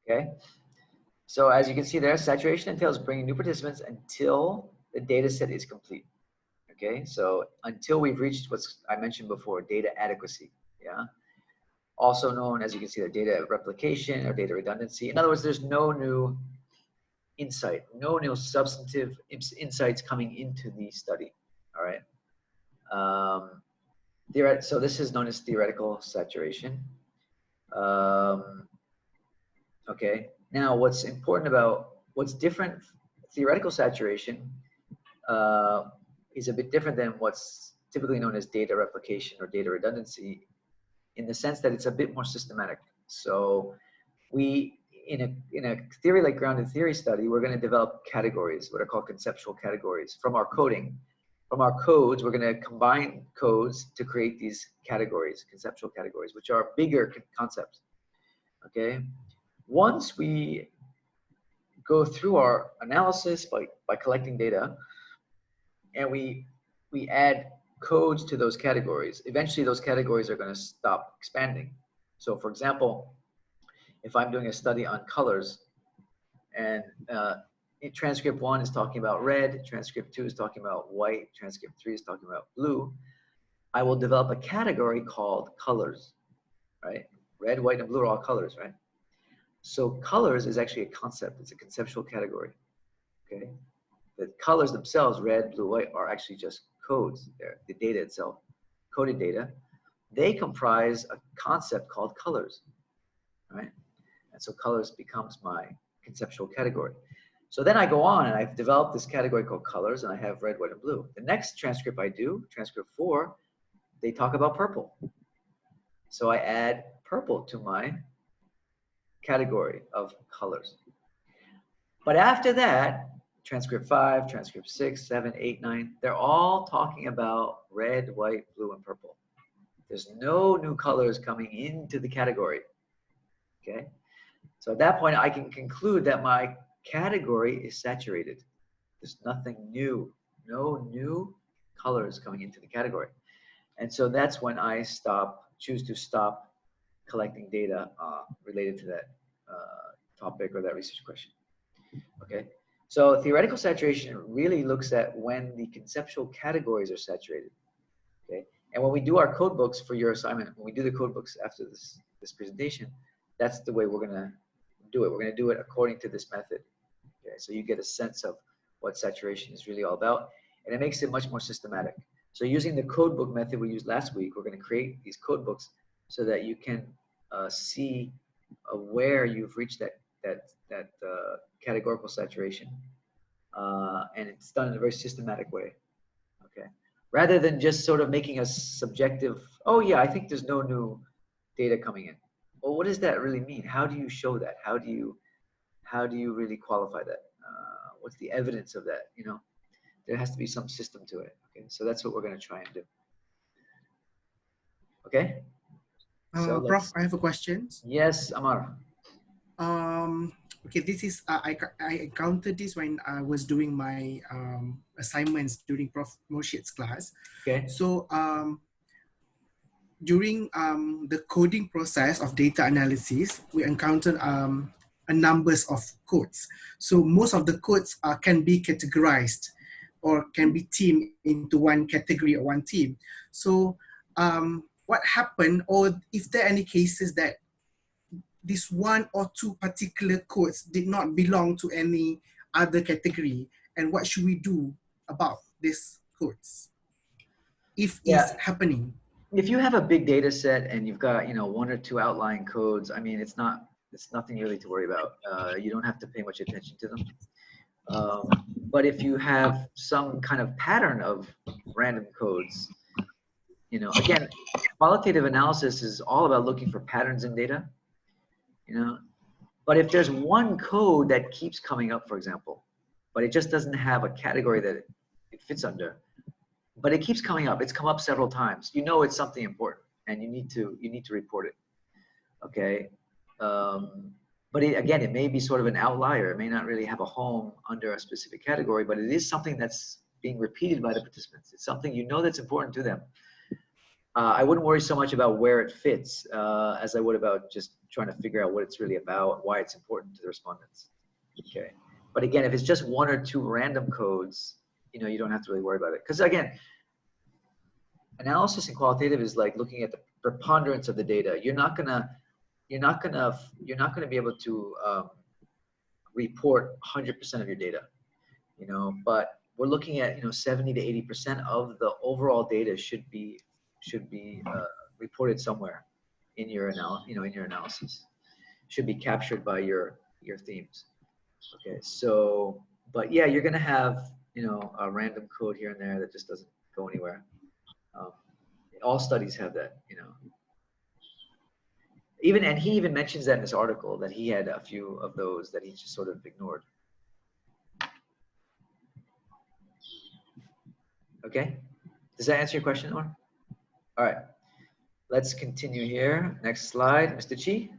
S2: Okay, so as you can see there, saturation entails bringing new participants until the data set is complete. Okay, so until we've reached what I mentioned before, data adequacy, yeah? Also known, as you can see, the data replication or data redundancy. In other words, there's no new insight, no new substantive insights coming into the study, all right? So this is known as theoretical saturation. Okay, now what's important about, what's different, theoretical saturation is a bit different than what's typically known as data replication or data redundancy, in the sense that it's a bit more systematic. So we, in a theory like grounded theory study, we're going to develop categories, what are called conceptual categories, from our coding. From our codes, we're going to combine codes to create these categories, conceptual categories, which are bigger concepts. Okay, once we go through our analysis by collecting data, and we add codes to those categories, eventually those categories are going to stop expanding. So for example, if I'm doing a study on colors, and transcript 1 is talking about red, transcript 2 is talking about white, transcript 3 is talking about blue, I will develop a category called colors, right? Red, white, and blue are all colors, right? So colors is actually a concept. It's a conceptual category, okay? The colors themselves, red, blue, white, are actually just codes. They're the data itself, coded data. They comprise a concept called colors, right? And so colors becomes my conceptual category. So then I go on and I've developed this category called colors, and I have red, white, and blue. The next transcript I do, transcript 4, they talk about purple. So I add purple to my category of colors. But after that, transcript 5, transcript 6, 7, 8, 9, they're all talking about red, white, blue, and purple. There's no new colors coming into the category, okay? So at that point, I can conclude that my category is saturated. There's nothing new, no new colors coming into the category. And so that's when I choose to stop collecting data related to that topic or that research question. Okay, so theoretical saturation really looks at when the conceptual categories are saturated. Okay, and when we do our code books for your assignment, when we do the code books after this presentation, that's the way we're gonna do it. We're gonna do it according to this method. Okay, so you get a sense of what saturation is really all about, and it makes it much more systematic. So using the code book method we used last week, we're gonna create these code books so that you can see where you've reached that categorical saturation, and it's done in a very systematic way. Okay, rather than just sort of making a subjective, oh yeah, I think there's no new data coming in. Well, what does that really mean? How do you show that? How do you really qualify that? What's the evidence of that? You know, there has to be some system to it. Okay, so that's what we're going to try and do. Okay. So
S7: Prof, I have a question.
S2: Yes, Amar.
S7: Okay, this is I encountered this when I was doing my assignments during Prof Murshid's class.
S2: Okay.
S7: So during the coding process of data analysis, we encountered a numbers of codes. So most of the codes can be categorized or can be teamed into one category or one team. So what happened, or if there are any cases that this one or two particular codes did not belong to any other category, and what should we do about these codes if
S2: Yeah.
S7: it's happening?
S2: If you have a big data set and you've got, you know, 1 or 2 outlying codes, I mean, it's nothing really to worry about. You don't have to pay much attention to them. But if you have some kind of pattern of random codes, you know, again, qualitative analysis is all about looking for patterns in data, you know. But if there's one code that keeps coming up, for example, but it just doesn't have a category that it fits under, but it keeps coming up, it's come up several times, you know it's something important and you need to report it, okay? But again, it may be sort of an outlier. It may not really have a home under a specific category, but it is something that's being repeated by the participants. It's something you know that's important to them. I wouldn't worry so much about where it fits as I would about just trying to figure out what it's really about, why it's important to the respondents. Okay. But again, if it's just 1 or 2 random codes, you know, you don't have to really worry about it. Because again, analysis and qualitative is like looking at the preponderance of the data. You're not gonna be able to report 100% of your data, you know. But we're looking at, you know, 70 to 80% of the overall data should be reported somewhere in your analysis. Should be captured by your themes. Okay, so but yeah, you're gonna have, you know, a random code here and there that just doesn't go anywhere. All studies have that, you know. And he even mentions that in this article that he had a few of those that he just sort of ignored. Okay, does that answer your question, Or? All right, let's continue here. Next slide, Mr. Chi.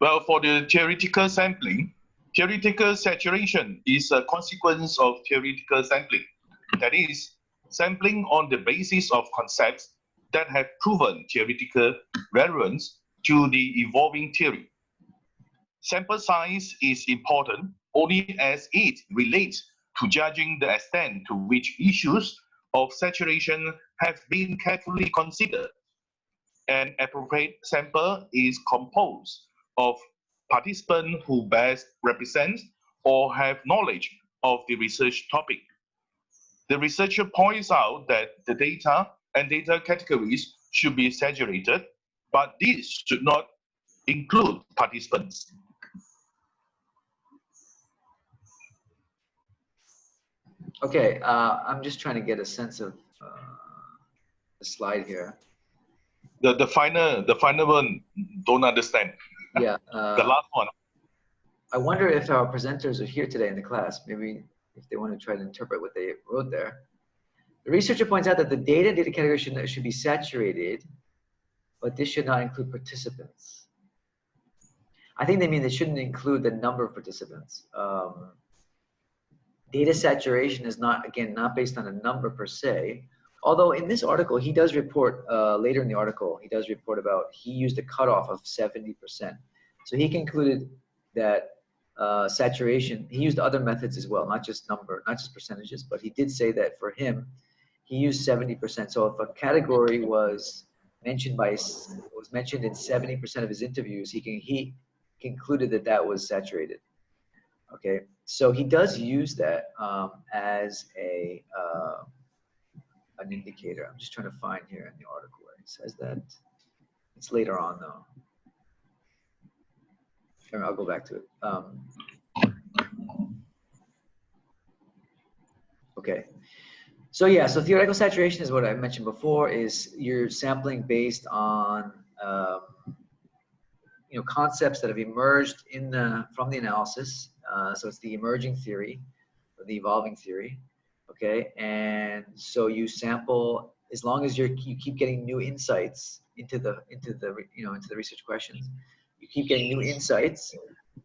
S4: Well, for the theoretical sampling, theoretical saturation is a consequence of theoretical sampling. That is, sampling on the basis of concepts that have proven theoretical relevance to the evolving theory. Sample size is important only as it relates to judging the extent to which issues of saturation have been carefully considered. An appropriate sample is composed of participants who best represent or have knowledge of the research topic. The researcher points out that the data and data categories should be saturated, but this should not include participants.
S2: Okay, I'm just trying to get a sense of the slide here.
S4: The final one, don't understand.
S2: Yeah.
S4: The last one.
S2: I wonder if our presenters are here today in the class, maybe if they want to try to interpret what they wrote there. The researcher points out that the data category should be saturated, but this should not include participants. I think they mean they shouldn't include the number of participants. Data saturation is not based on a number per se, although in this article, he does report, later in the article, he does report about, he used a cutoff of 70%. So he concluded that saturation, he used other methods as well, not just percentages, but he did say that for him, he used 70%. So if a category was mentioned in 70% of his interviews, he concluded that that was saturated. Okay, so he does use that as an indicator. I'm just trying to find here in the article where he says that. It's later on though. I'll go back to it. Okay. So yeah, so theoretical saturation is what I mentioned before, is you're sampling based on you know, concepts that have emerged from the analysis. So it's the emerging theory, or the evolving theory, okay? And so you sample as long as you keep getting new insights into the research questions. You keep getting new insights,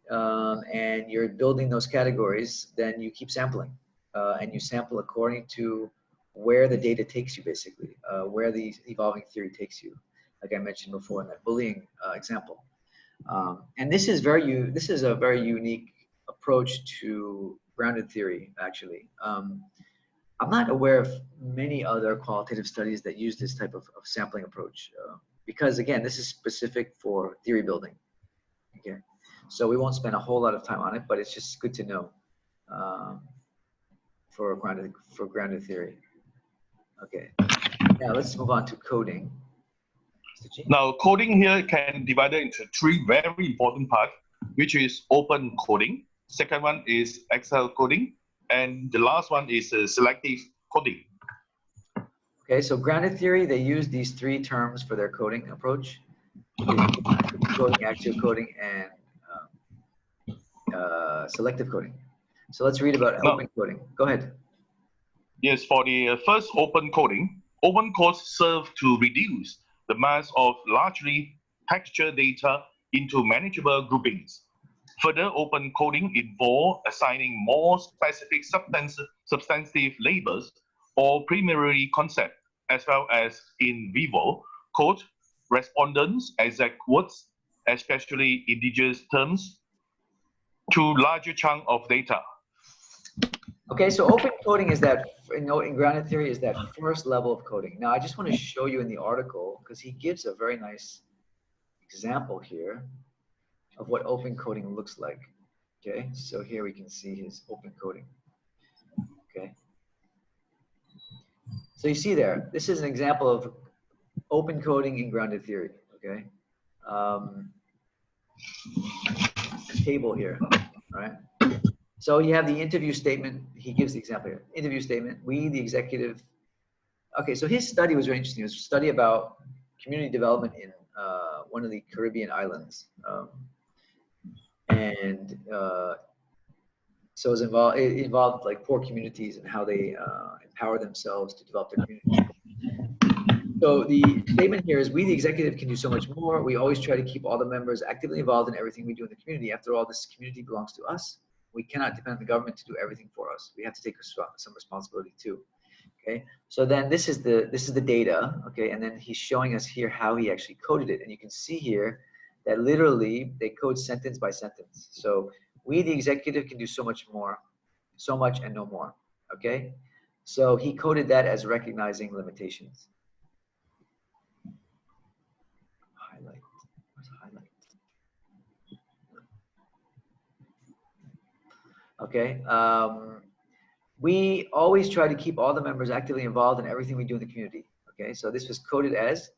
S2: and you're building those categories. Then you keep sampling, and you sample according to where the data takes you, basically, where the evolving theory takes you, like I mentioned before in that bullying example. And this is a very unique approach to grounded theory, actually. I'm not aware of many other qualitative studies that use this type of sampling approach, because again, this is specific for theory building. Okay, so we won't spend a whole lot of time on it, but it's just good to know. for grounded theory. Okay. Now let's move on to coding.
S4: Now, coding here can be divided into three very important parts, which is open coding. Second one is Excel coding, and the last one is selective coding.
S2: Okay, so grounded theory, they use these three terms for their coding approach: coding, active coding, and selective coding. So let's read about open coding. Go ahead.
S4: Yes, for the first open coding codes serve to reduce the mass of largely textured data into manageable groupings. Further, open coding involves assigning more specific substantive labels or primary concepts, as well as in vivo code, respondents, exact words, especially integer terms, to larger chunk of data.
S2: Okay, so open coding is that, in grounded theory, is that first level of coding. Now, I just want to show you in the article, because he gives a very nice example here of what open coding looks like. Okay, so here we can see his open coding. Okay, so you see there, this is an example of open coding in grounded theory. Okay, table here, right? So you have the interview statement. He gives the example here. Interview statement. We, the executive. Okay, so his study was very interesting. It was a study about community development in one of the Caribbean islands, so it involved like poor communities and how they empower themselves to develop their community. So the statement here is, we, the executive, can do so much more. We always try to keep all the members actively involved in everything we do in the community. After all, this community belongs to us. We cannot depend on the government to do everything for us. We have to take some responsibility too. Okay, so then this is the data. Okay, and then he's showing us here how he actually coded it, and you can see here that literally they code sentence by sentence. So we, the executive, can do so much more, so much and no more. Okay, so he coded that as recognizing limitations. Highlight. Where's highlight? Okay. We always try to keep all the members actively involved in everything we do in the community. Okay, so this was coded as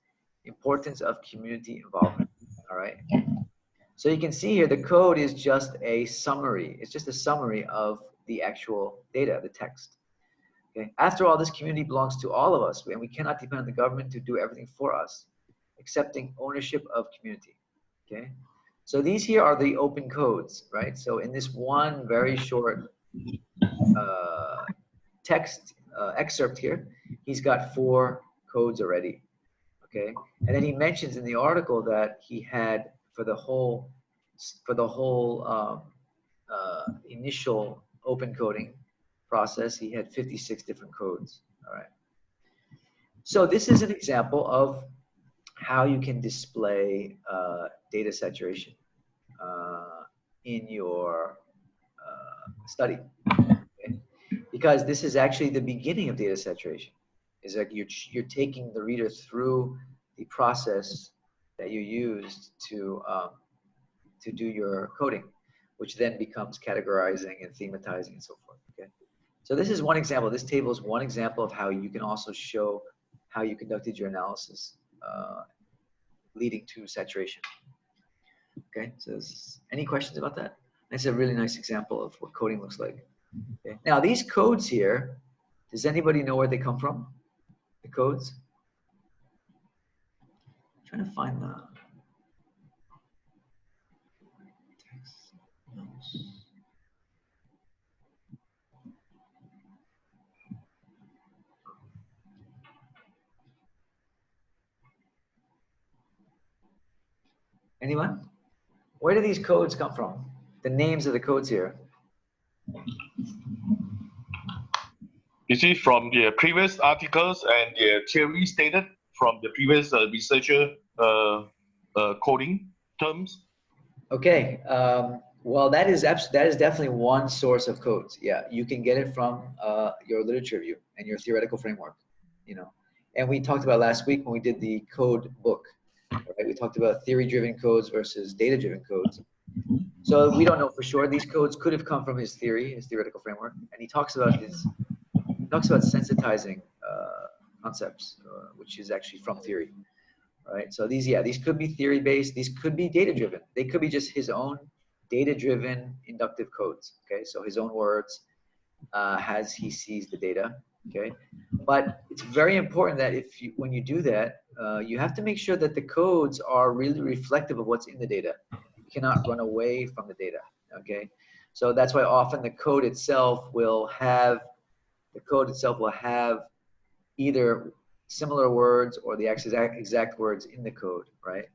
S2: importance of community involvement. All right. So you can see here the code is just a summary. It's just a summary of the actual data, the text. Okay. After all, this community belongs to all of us, and we cannot depend on the government to do everything for us, accepting ownership of community. Okay. So these here are the open codes, right? So in this one very short text excerpt here, he's got 4 codes already. Okay, and then he mentions in the article that he had for the whole initial open coding process, he had 56 different codes. All right. So this is an example of how you can display data saturation in your study. Okay? Because this is actually the beginning of data saturation. Is that you're taking the reader through the process that you used to do your coding, which then becomes categorizing and thematizing and so forth. Okay, so this is one example. This table is one example of how you can also show how you conducted your analysis, leading to saturation. Okay, so any questions about that? That's a really nice example of what coding looks like. Okay. Now these codes here, does anybody know where they come from? The codes? I'm trying to find the text notes. Anyone? Where do these codes come from? The names of the codes here.
S4: You see, from the previous articles and the theory stated from the previous researcher coding terms.
S2: Okay. Well, that is definitely one source of codes. Yeah, you can get it from your literature review and your theoretical framework. You know, and we talked about last week when we did the code book. Right? We talked about theory-driven codes versus data-driven codes. So we don't know for sure. These codes could have come from his theory, his theoretical framework, and he talks about sensitizing concepts, which is actually from theory, right? So these could be theory based. These could be data driven. They could be just his own data driven inductive codes. Okay, so his own words as he sees the data. Okay, but it's very important that when you do that, you have to make sure that the codes are really reflective of what's in the data. You cannot run away from the data. Okay, so that's why often the code itself will have either similar words or the exact words in the code, right?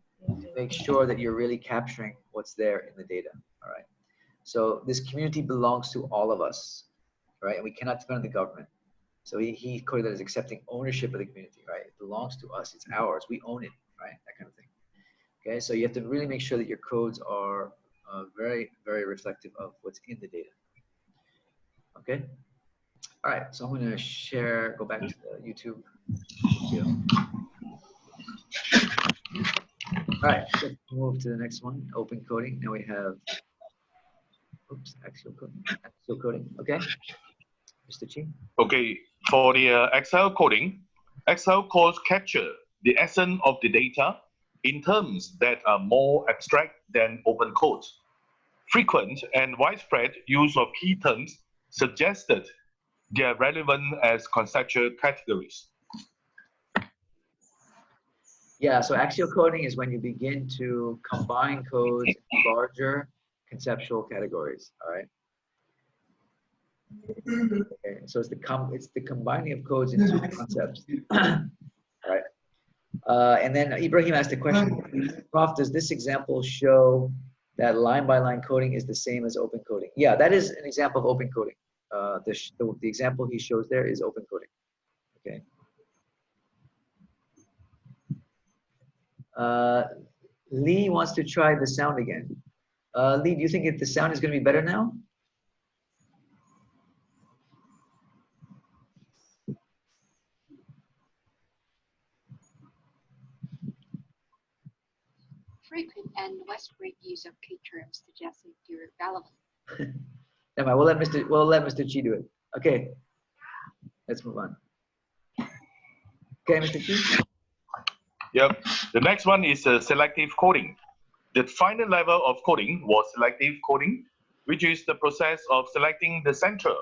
S2: Make sure that you're really capturing what's there in the data. All right. So this community belongs to all of us, right? And we cannot depend on the government. So he coded that as accepting ownership of the community, right? It belongs to us, it's ours, we own it, right? That kind of thing. Okay, so you have to really make sure that your codes are very, very reflective of what's in the data. Okay, all right, so I'm gonna go back to the YouTube video. All right, let's move to the next one, open coding. Now we have, axial coding, okay? Mr. Chi?
S4: Okay, for the Excel coding, Excel codes capture the essence of the data in terms that are more abstract than open codes. Frequent and widespread use of key terms suggested they are relevant as conceptual categories.
S2: Yeah, so axial coding is when you begin to combine codes into larger conceptual categories, all right? Okay, so it's the combining of codes into concepts, all right? And then Ibrahim asked a question, Prof, does this example show that line-by-line coding is the same as open coding? Yeah, that is an example of open coding. The example he shows there is open coding, okay? Lee wants to try the sound again. Lee, do you think the sound is going to be better now?
S9: Frequent and widespread use of key terms suggesting they're relevant.
S2: Never mind, we'll let Mr. Chi do it. Okay, let's move on. Okay, Mr. Chi.
S4: Yep. The next one is selective coding. The final level of coding was selective coding, which is the process of selecting the center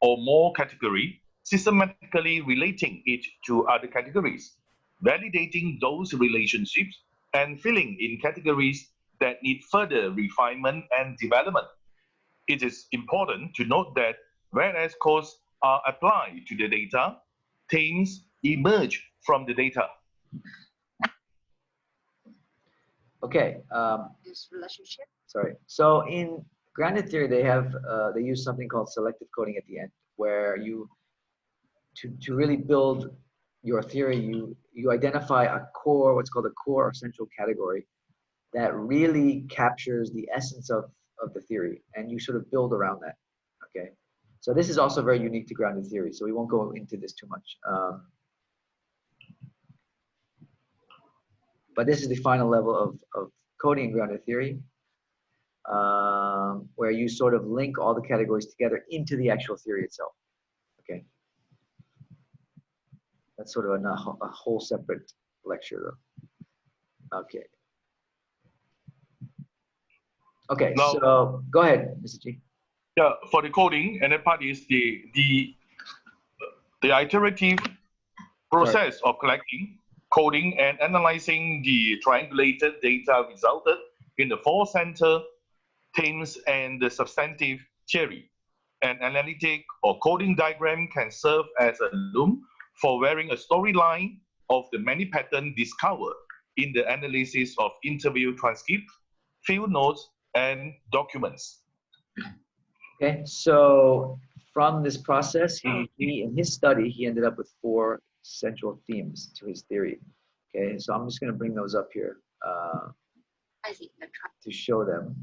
S4: or more category, systematically relating it to other categories, validating those relationships, and filling in categories that need further refinement and development. It is important to note that whereas codes are applied to the data, themes emerge from the data.
S2: Okay.
S9: This relationship.
S2: Sorry. So in grounded theory, they use something called selective coding at the end, where to really build your theory, you identify what's called a core or central category that really captures the essence of the theory, and you sort of build around that. Okay. So this is also very unique to grounded theory, so we won't go into this too much. But this is the final level of coding in grounded theory, where you sort of link all the categories together into the actual theory itself. Okay. That's sort of a whole separate lecture, though. Okay. Okay,
S4: now,
S2: so go ahead, Mr. G.
S4: Yeah, for the coding, another part is the iterative process of collecting, coding, and analyzing the triangulated data resulted in the four center, themes, and the substantive theory. An analytic or coding diagram can serve as a loom for wearing a storyline of the many patterns discovered in the analysis of interview transcripts, field notes, and documents.
S2: Okay, so from this process, he in his study, he ended up with 4 central themes to his theory. Okay, so I'm just going to bring those up here to show them.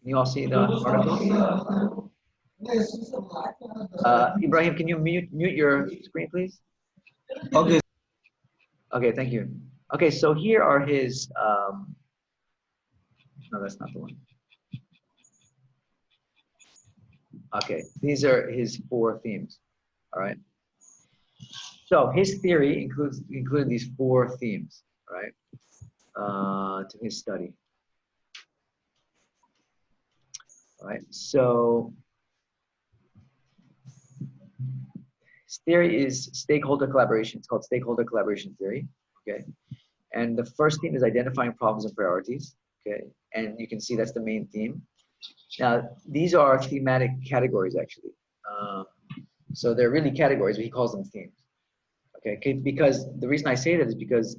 S2: you all see the article? Ibrahim, can you mute your screen, please?
S6: Okay.
S2: Okay, thank you. Okay, so here are his, no, that's not the one. Okay, these are his 4 themes, all right? So his theory included these 4 themes, all right, to his study. All right, so his theory is stakeholder collaboration. It's called stakeholder collaboration theory, okay? And the first theme is identifying problems and priorities, okay? And you can see that's the main theme. Now, these are thematic categories, actually. So they're really categories, but he calls them themes, okay? Because the reason I say that is because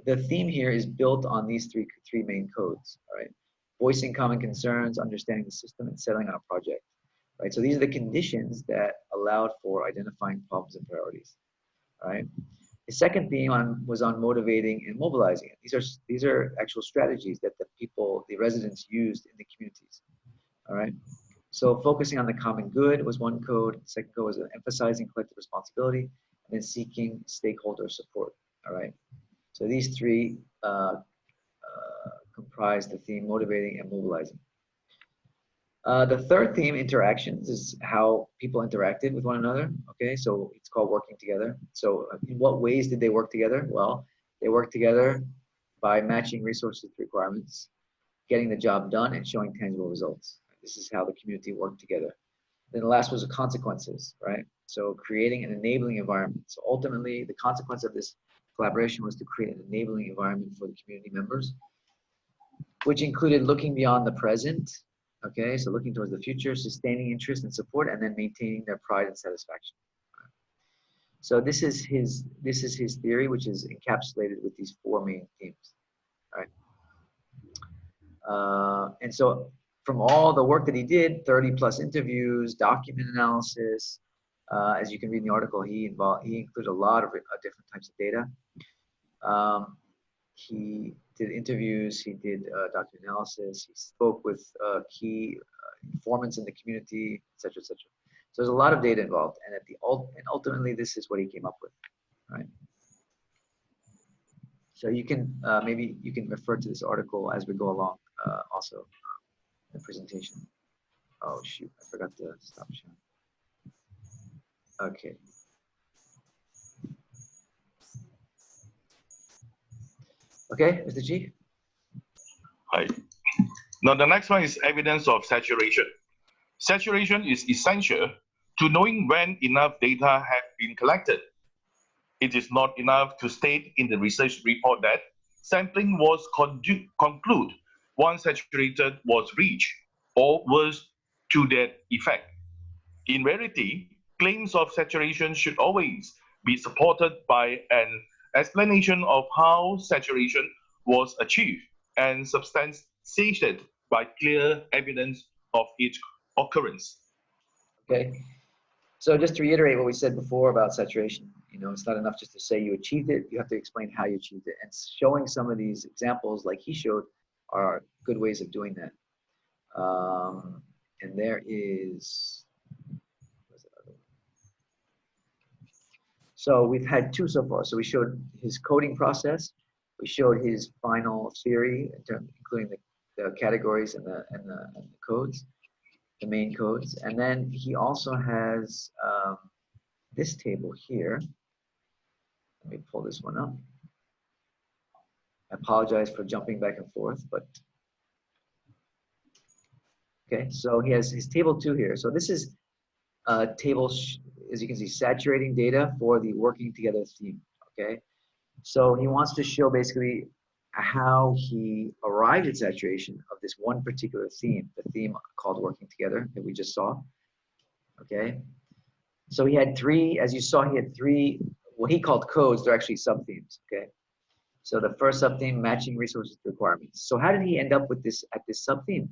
S2: the theme here is built on these three main codes, all right? Voicing common concerns, understanding the system, and settling on a project, right? So these are the conditions that allowed for identifying problems and priorities, all right? The second theme was on motivating and mobilizing it. These are actual strategies that the people, the residents used in the communities, all right? So focusing on the common good was one code. The second code was emphasizing collective responsibility, and then seeking stakeholder support, all right? So these 3 comprise the theme motivating and mobilizing. The third theme, interactions, is how people interacted with one another, okay? So it's called working together. So in what ways did they work together? Well, they worked together by matching resources to requirements, getting the job done, and showing tangible results. This is how the community worked together. Then the last was the consequences, right? So creating an enabling environment. So ultimately, the consequence of this collaboration was to create an enabling environment for the community members, which included looking beyond the present, okay? So looking towards the future, sustaining interest and support, and then maintaining their pride and satisfaction. So this is his theory, which is encapsulated with these 4 main themes, right? And so from all the work that he did, 30+ interviews, document analysis, as you can read in the article, he included a lot of different types of data. He did interviews, he did document analysis, he spoke with key informants in the community, et cetera, et cetera. So there's a lot of data involved, and ultimately this is what he came up with, right? So you can maybe you can refer to this article as we go along, also the presentation. Oh shoot, I forgot to stop sharing. Okay. Okay, Mr. G.
S4: Hi. Now the next one is evidence of saturation. Saturation is essential to knowing when enough data have been collected. It is not enough to state in the research report that sampling was concluded once saturated was reached, or worse, to that effect. In reality, claims of saturation should always be supported by an explanation of how saturation was achieved and substantiated by clear evidence of its occurrence.
S2: Okay. So just to reiterate what we said before about saturation, it's not enough just to say you achieved it. You have to explain how you achieved it. And showing some of these examples like he showed are good ways of doing that. And there is, so we've had 2 so far. So we showed his coding process. We showed his final theory, including the categories and the codes, the main codes. And then he also has this table here. Let me pull this one up. I apologize for jumping back and forth, but okay. So he has his table 2 here. So this is a table, as you can see, saturating data for the working together theme. Okay. So he wants to show basically how he arrived at saturation of this one particular theme, the theme called working together that we just saw. Okay. So he had 3, as you saw, he had 3, what he called codes. They're actually sub-themes. Okay. So the first sub-theme, matching resources to requirements. So how did he end up with this at this sub-theme?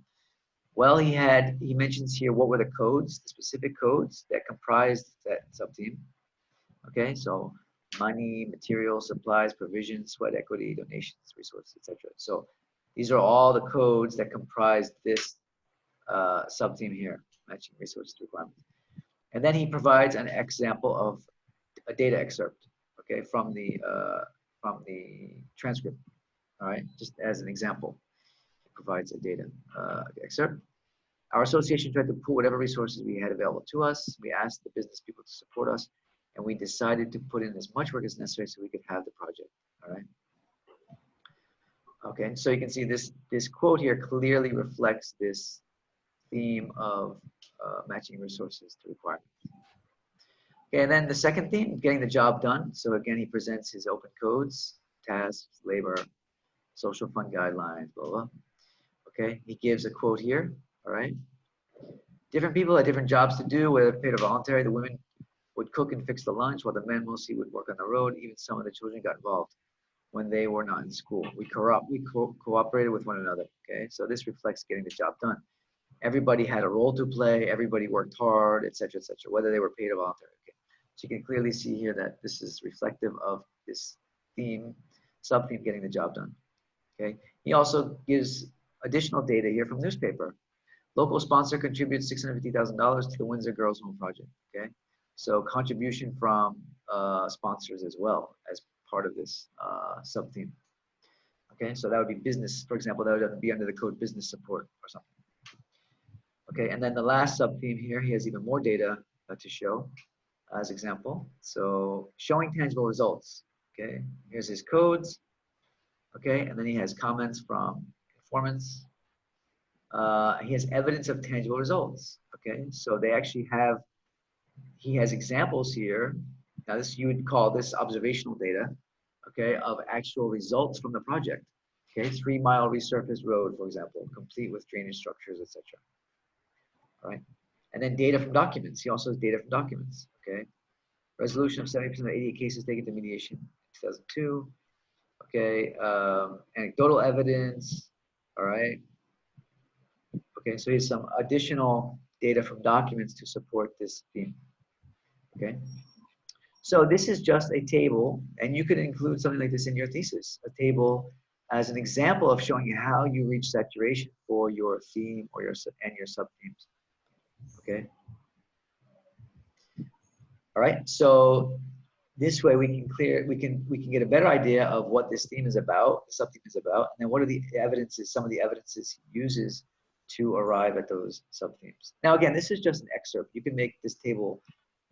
S2: Well, he mentions here what were the codes, the specific codes that comprised that sub-theme. Okay, so money, materials, supplies, provisions, sweat equity, donations, resources, etc. So these are all the codes that comprise this sub-theme here, matching resources to requirements. And then he provides an example of a data excerpt, okay, from the transcript. All right, just as an example, it provides a data excerpt. Our association tried to pool whatever resources we had available to us. We asked the business people to support us, and we decided to put in as much work as necessary so we could have the project. All right. Okay, so you can see this quote here clearly reflects this theme of matching resources to requirements. Okay, and then the second theme, getting the job done. So again, he presents his open codes, tasks, labor, social fund guidelines, blah, blah. Okay, he gives a quote here, all right? Different people had different jobs to do, whether paid or voluntary. The women would cook and fix the lunch, while the men mostly would work on the road. Even some of the children got involved when they were not in school. We cooperated with one another, okay? So this reflects getting the job done. Everybody had a role to play, everybody worked hard, et cetera, whether they were paid or voluntary, okay? So you can clearly see here that this is reflective of this theme, sub-theme, getting the job done, okay? He also gives additional data here from newspaper. Local sponsor contributes $650,000 to the Windsor Girls Home Project, okay? So contribution from sponsors as well as part of this sub-theme, okay? So that would be business, for example, that would be under the code business support or something. Okay, and then the last sub-theme here, he has even more data to show as example. So showing tangible results, okay? Here's his codes, okay? And then he has comments from informants. He has evidence of tangible results, okay? So they actually have, he has examples here. Now this, you would call this observational data, okay, of actual results from the project. Okay, 3-mile resurfaced road, for example, complete with drainage structures, etc. Right? And then data from documents. He also has data from documents, okay? Resolution of 70% of 88 cases taken to mediation in 2002. Okay, anecdotal evidence, all right? Okay, so here's some additional data from documents to support this theme, okay? So this is just a table, and you could include something like this in your thesis, a table as an example of showing you how you reach saturation for your theme or your sub-themes. Okay. All right. So this way we can get a better idea of what this theme is about, the sub-theme is about, and then what are the evidences, some of the evidences he uses to arrive at those sub-themes. Now again, this is just an excerpt. You can make this table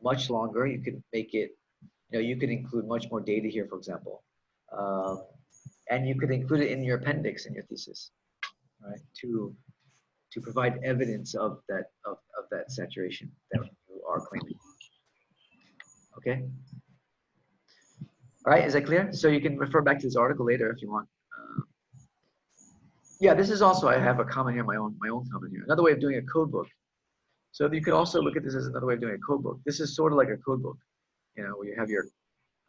S2: much longer. You can make it, you know, you could include much more data here, for example, and you could include it in your appendix in your thesis, right? To provide evidence of that saturation that you are claiming. Okay. All right, is that clear? So you can refer back to this article later if you want. Yeah, this is also, I have a comment here, my own comment here. Another way of doing a code book. So you could also look at this as another way of doing a code book. This is sort of like a code book, you know, where you have your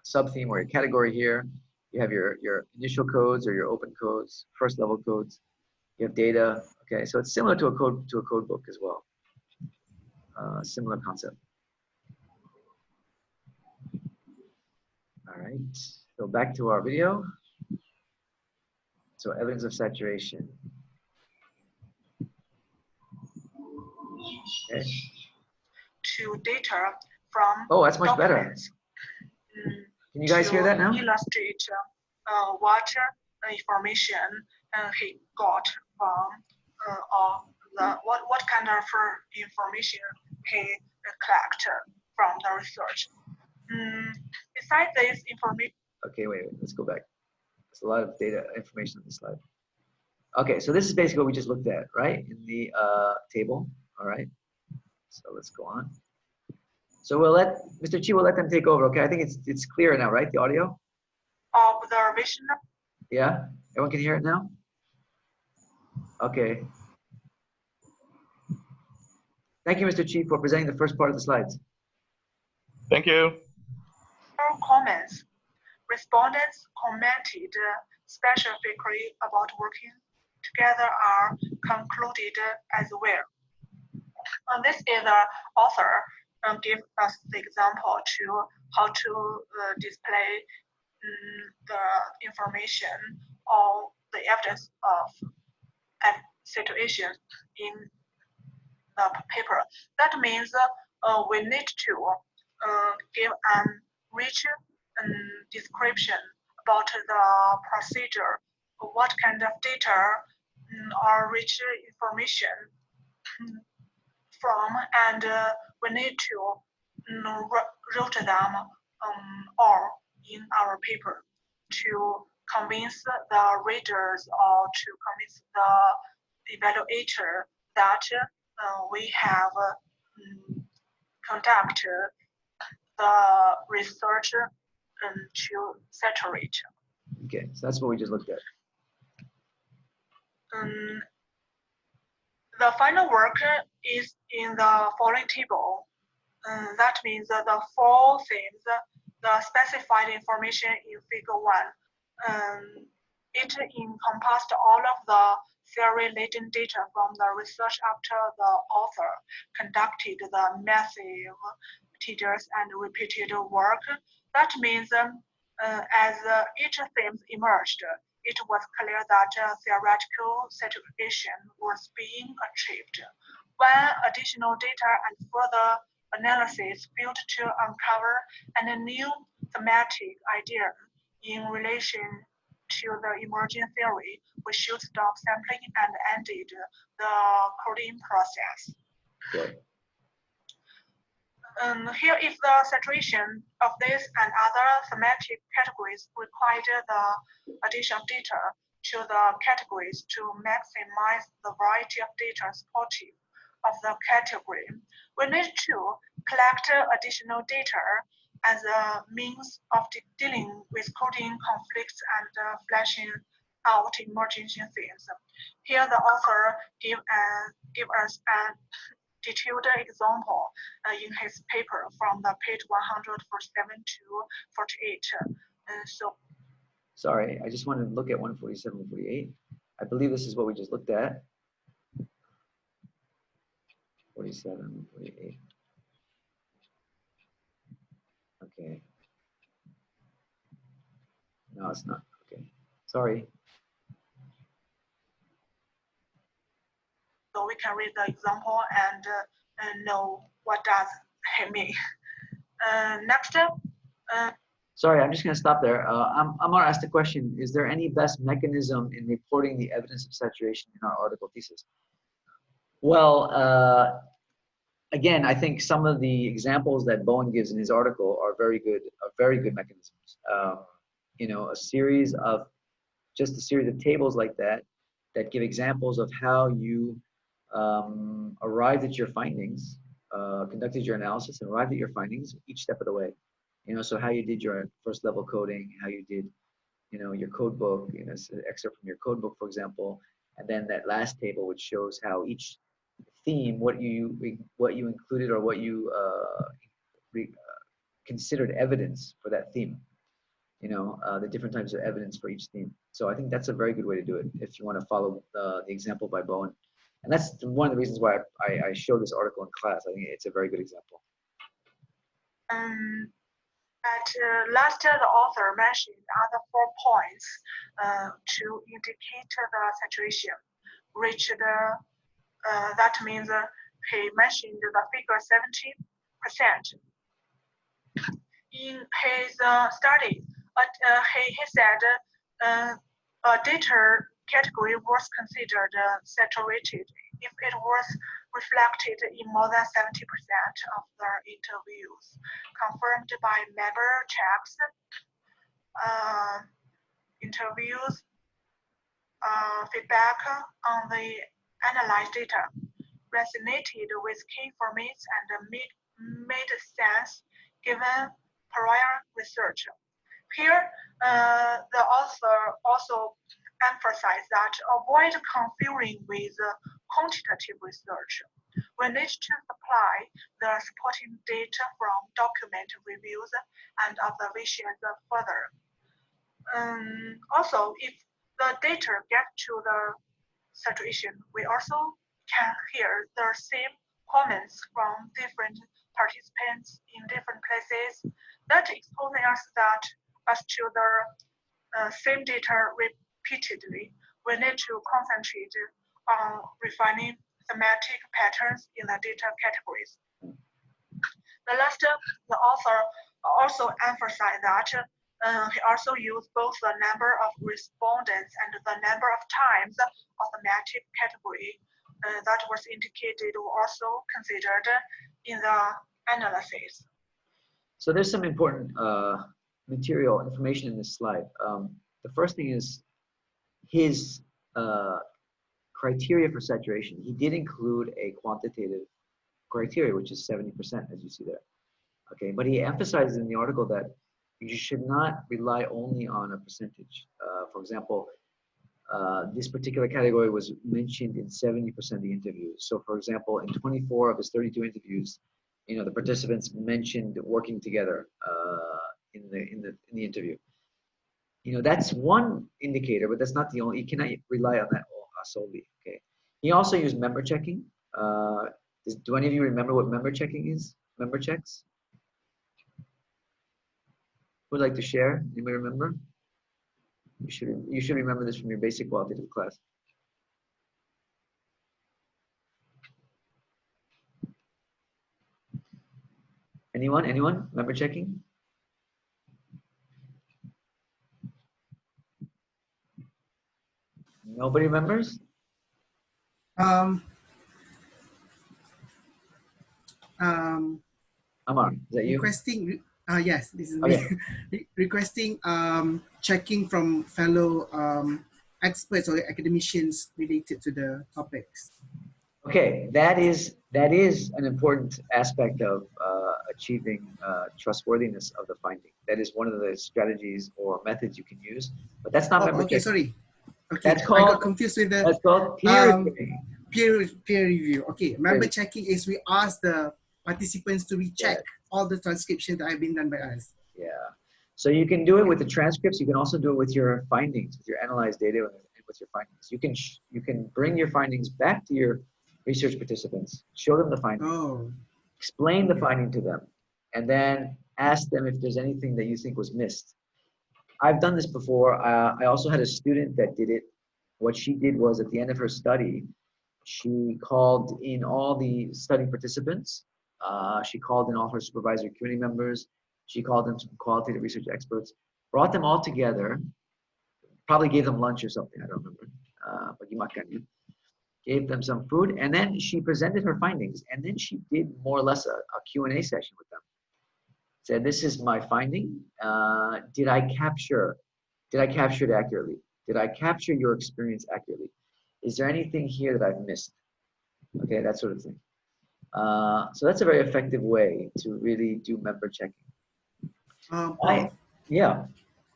S2: sub-theme or your category here. You have your initial codes or your open codes, first level codes. You have data. Okay, so it's similar to a code book as well. Similar concept. All right, so back to our video. So evidence of saturation. Okay.
S9: To data from
S2: oh, that's much better. Can you guys hear that now?
S9: Illustrate what information he got from or what kind of information he collected from the research. Besides this information.
S2: Okay, wait, let's go back. There's a lot of data information on this slide. Okay, so this is basically what we just looked at, right? In the table, all right? So let's go on. So we'll let, Mr. Chi, we'll let them take over, okay? I think it's clear now, right, the audio?
S9: Observation.
S2: Yeah, everyone can hear it now? Okay. Thank you, Mr. Chi, for presenting the first part of the slides.
S4: Thank you.
S9: Comments. Respondents commented specifically about working together are concluded as well. This is the author give us the example to how to display the information or the evidence of a situation in the paper. That means we need to give an rich description about the procedure, what kind of data or rich information from, and we need to write them all in our paper to convince the readers or to convince the evaluator that we have conduct the research to saturate.
S2: Okay, so that's what we just looked at.
S9: The final work is in the following table. That means the four themes, the specified information in figure 1. It encompassed all of the theory latent data from the research after the author conducted the massive, tedious, and repeated work. That means as each theme emerged, it was clear that theoretical saturation was being achieved. When additional data and further analysis failed to uncover a new thematic idea in relation to the emerging theory, we should stop sampling and ended the coding process.
S2: Okay.
S9: Here is the saturation of this and other thematic categories required the addition of data to the categories to maximize the variety of data supportive of the category. We need to collect additional data as a means of dealing with coding conflicts and fleshing out emerging themes. Here the author give us an detailed example in his paper from the page 147 to 48.
S2: Sorry, I just wanted to look at 147, 48. I believe this is what we just looked at. 47, 48. Okay. No, it's not. Okay. Sorry.
S9: So we can read the example and know what does it mean. Next.
S2: Sorry, I'm just going to stop there. I'm going to ask the question, is there any best mechanism in reporting the evidence of saturation in our article thesis? Well, again, I think some of the examples that Bowen gives in his article are very good mechanisms. You know, a series of tables like that give examples of how you arrived at your findings, conducted your analysis and arrived at your findings each step of the way. You know, so how you did your first level coding, how you did, you know, your code book, you know, an excerpt from your code book, for example, and then that last table which shows how each theme, what you included or what you considered evidence for that theme. You know, the different types of evidence for each theme. So I think that's a very good way to do it if you want to follow the example by Bowen. And that's one of the reasons why I show this article in class. I think it's a very good example.
S9: At last, the author mentioned other 4 points to indicate the saturation reached. That means he mentioned the figure 70%. In his study, he said a data category was considered saturated if it was reflected in more than 70% of the interviews, confirmed by member checks, interviews, feedback on the analyzed data, resonated with key information and made sense given prior research. Here, the author also emphasized that avoid confusing with quantitative research. We need to supply the supporting data from document reviews and observations further. Also, if the data get to the saturation, we also can hear the same comments from different participants in different places that exposing us to the same data repeatedly. We need to concentrate on refining thematic patterns in the data categories. The last, the author also emphasized that he also used both the number of respondents and the number of times of the thematic category that was indicated were also considered in the analysis.
S2: So there's some important material information in this slide. The first thing is his criteria for saturation. He did include a quantitative criteria, which is 70%, as you see there. Okay, but he emphasizes in the article that you should not rely only on a percentage. For example, this particular category was mentioned in 70% of the interviews. So for example, in 24 of his 32 interviews, you know, the participants mentioned working together in the interview. You know, that's one indicator, but that's not the only. You cannot rely on that solely. Okay. He also used member checking. Do any of you remember what member checking is? Member checks. Who would like to share? Anybody remember? You should remember this from your basic qualitative class. Anyone? Anyone? Member checking? Nobody remembers? Amar, is that you?
S7: Requesting, yes, this is
S2: Okay.
S7: me. Requesting checking from fellow experts or academicians related to the topics.
S2: Okay, that is an important aspect of achieving trustworthiness of the finding. That is one of the strategies or methods you can use, but that's not member
S7: okay,
S2: checking.
S7: sorry. Okay,
S2: That's called,
S7: I got confused with the
S2: that's called peer reviewing.
S7: peer review. Okay, member checking is we ask the participants to recheck all the transcription that have been done by us.
S2: Yeah. So you can do it with the transcripts. You can also do it with your findings, with your analyzed data, and with your findings. You can bring your findings back to your research participants, show them the finding, explain the finding to them, and then ask them if there's anything that you think was missed. I've done this before. I also had a student that did it. What she did was at the end of her study, she called in all the study participants. She called in all her supervisory committee members. She called in some qualitative research experts, brought them all together, probably gave them lunch or something, I don't remember. Gave them some food, and then she presented her findings, and then she did more or less a Q&A session with them. Said, this is my finding. Did I capture it accurately? Did I capture your experience accurately? Is there anything here that I've missed? Okay, that sort of thing. So that's a very effective way to really do member checking. Yeah.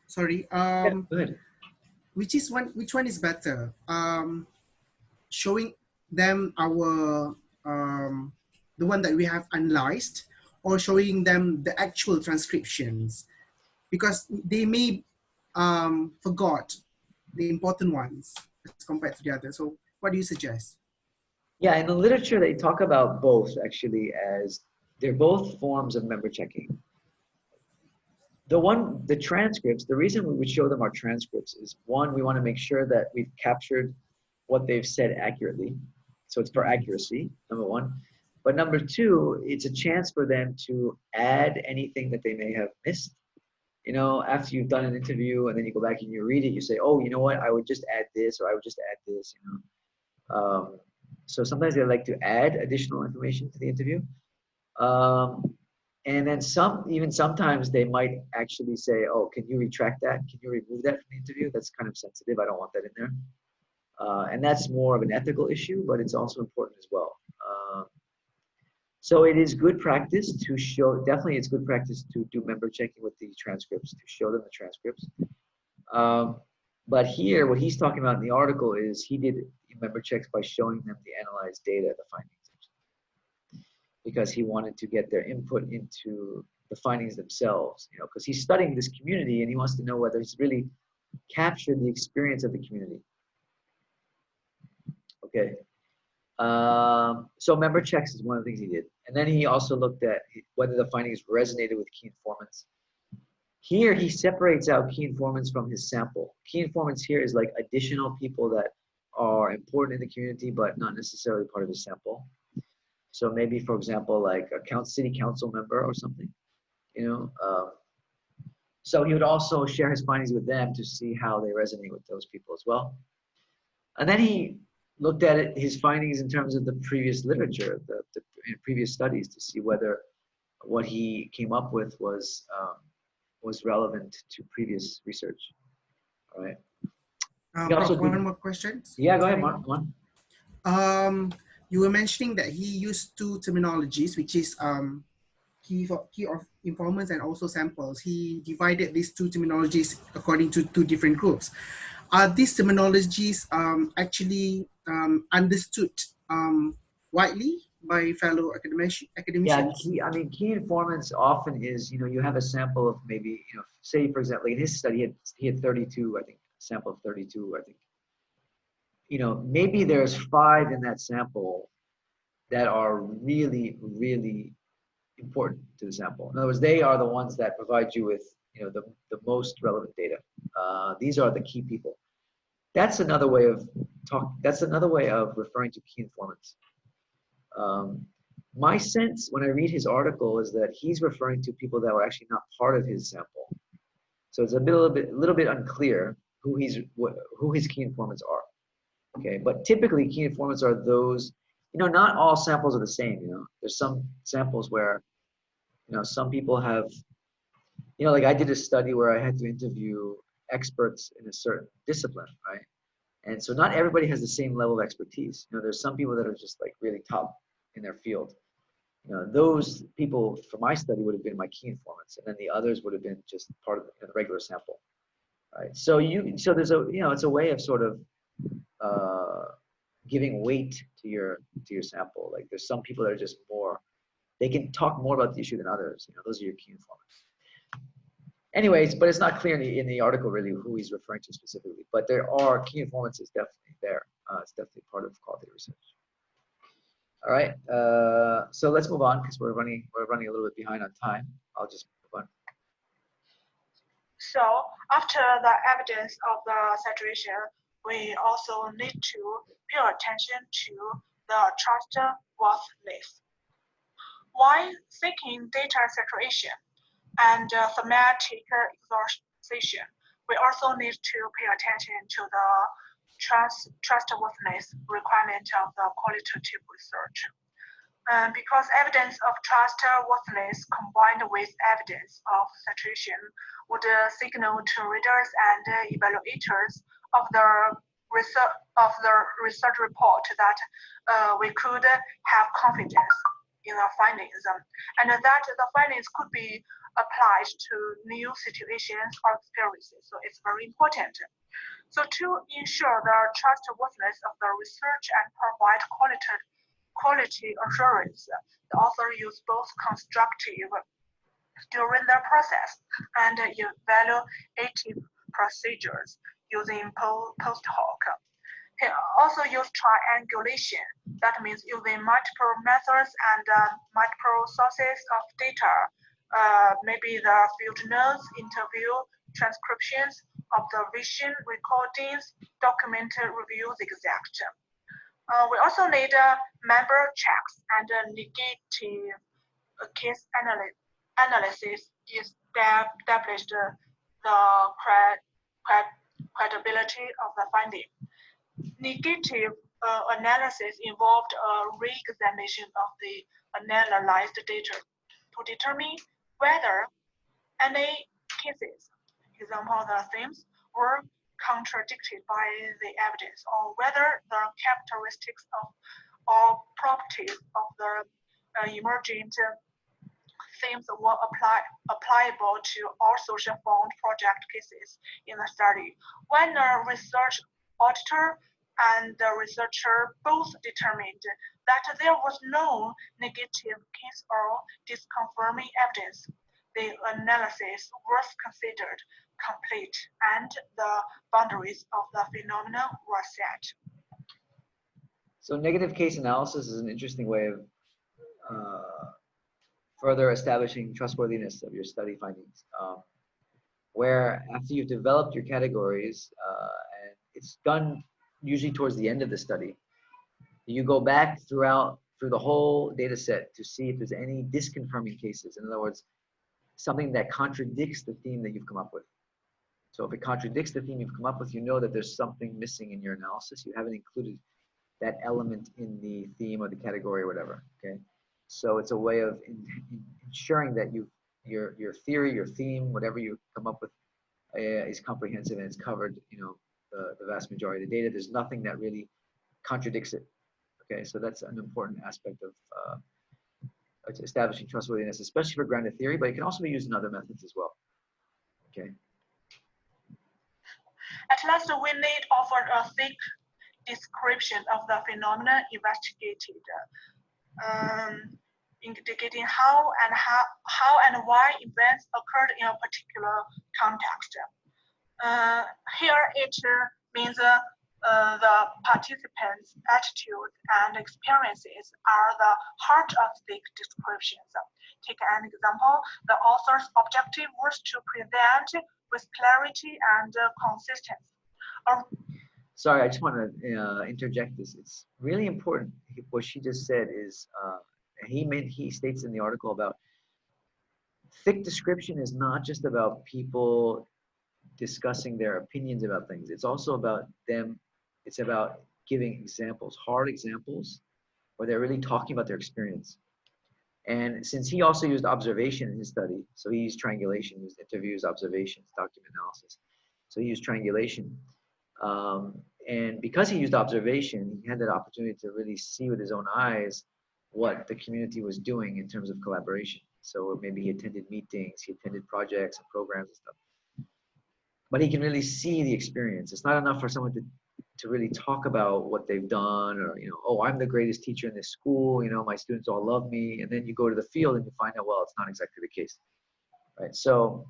S7: Sorry.
S2: Yeah, go ahead.
S7: Which one is better? Showing them our the one that we have analyzed, or showing them the actual transcriptions, because they may forgot the important ones as compared to the others. So what do you suggest?
S2: Yeah, in the literature they talk about both actually, as they're both forms of member checking. The transcripts, the reason we would show them our transcripts is, one, we want to make sure that we've captured what they've said accurately. So it's for accuracy, number one. But number two, it's a chance for them to add anything that they may have missed. You know, after you've done an interview and then you go back and you read it, you say, oh, you know what, I would just add this, or I would just add this, you know. So sometimes they like to add additional information to the interview. And then sometimes they might actually say, oh, can you retract that? Can you remove that from the interview? That's kind of sensitive. I don't want that in there. And that's more of an ethical issue, but it's also important as well. So it is good practice to show, definitely it's good practice to do member checking with the transcripts, to show them the transcripts. But here, what he's talking about in the article is he did member checks by showing them the analyzed data, the findings, because he wanted to get their input into the findings themselves, you know, because he's studying this community and he wants to know whether it's really captured the experience of the community. Okay. So member checks is one of the things he did. And then he also looked at whether the findings resonated with key informants. Here he separates out key informants from his sample. Key informants here is like additional people that are important in the community, but not necessarily part of the sample. So maybe, for example, like a city council member or something, you know. So he would also share his findings with them to see how they resonate with those people as well. And then he looked at it, his findings in terms of the previous literature, the previous studies, to see whether what he came up with was relevant to previous research. All right. He also
S7: Prof, one more question.
S2: Yeah, go ahead, Mark. One.
S7: You were mentioning that he used two terminologies, which is key of informants and also samples. He divided these two terminologies according to two different groups. Are these terminologies actually understood widely by fellow academicians?
S2: Yeah, key informants often is, you have a sample of maybe, say for example, in his study, he had 32, I think, sample of 32, I think. Maybe there's 5 in that sample that are really, really important to the sample. In other words, they are the ones that provide you with, the most relevant data. These are the key people. That's another way of referring to key informants. My sense when I read his article is that he's referring to people that were actually not part of his sample. So it's a little bit unclear who his key informants are. Okay, but typically key informants are those, not all samples are the same. There's some samples where, some people have, like I did a study where I had to interview experts in a certain discipline, right? And so not everybody has the same level of expertise. There's some people that are just like really top in their field. Those people for my study would have been my key informants, and then the others would have been just part of the regular sample, right? So there's it's a way of sort of giving weight to your sample. Like there's some people that are just they can talk more about the issue than others. Those are your key informants. Anyways, but it's not clear in the article really who he's referring to specifically. But there are key informants is definitely there. It's definitely part of qualitative research. All right, so let's move on because we're running a little bit behind on time. I'll just move on.
S9: So after the evidence of the saturation, we also need to pay attention to the trustworthiness. While seeking data saturation and thematic exhaustion, we also need to pay attention to the trustworthiness requirement of the qualitative research. Because evidence of trustworthiness combined with evidence of saturation would signal to readers and evaluators of the research report that we could have confidence in our findings, and that the findings could be applied to new situations or experiences. So it's very important. So to ensure the trustworthiness of the research and provide quality assurance, the author used both constructive during the process and evaluative procedures using post hoc. He also used triangulation. That means using multiple methods and multiple sources of data. Maybe the field notes, interview, transcriptions, observation, recordings, document reviews, exact. We also need member checks and negative case analysis established the credibility of the finding. Negative analysis involved a re-examination of the analyzed data to determine whether any cases, example the themes, were contradicted by the evidence, or whether the characteristics or properties of the emergent themes were applicable to all social fund project cases in the study. When a research auditor and the researcher both determined that there was no negative case or disconfirming evidence, the analysis was considered complete and the boundaries of the phenomenon were set.
S2: So negative case analysis is an interesting way of further establishing trustworthiness of your study findings, where after you've developed your categories and it's done usually towards the end of the study. You go back through the whole data set to see if there's any disconfirming cases. In other words, something that contradicts the theme that you've come up with. So if it contradicts the theme you've come up with, you know that there's something missing in your analysis. You haven't included that element in the theme or the category or whatever, okay? So it's a way of ensuring that your theory, your theme, whatever you come up with is comprehensive and it's covered, the vast majority of the data. There's nothing that really contradicts it, okay? So that's an important aspect of establishing trustworthiness, especially for grounded theory, but it can also be used in other methods as well, okay?
S9: At last, we need offer a thick description of the phenomena investigated, indicating how and why events occurred in a particular context. Here it means the participants' attitudes and experiences are the heart of the descriptions. Take an example. The author's objective was to present with clarity and consistency.
S2: Sorry, I just want to interject this. It's really important. What she just said is, he states in the article about thick description is not just about people discussing their opinions about things. It's also about them. It's about giving examples, hard examples, where they're really talking about their experience. And since he also used observation in his study, so he used triangulation, he used interviews, observations, document analysis. So he used triangulation. And because he used observation, he had that opportunity to really see with his own eyes what the community was doing in terms of collaboration. So maybe he attended meetings, he attended projects and programs and stuff. But he can really see the experience. It's not enough for someone to really talk about what they've done, or, oh, I'm the greatest teacher in this school, my students all love me. And then you go to the field and you find out, well, it's not exactly the case, right? So,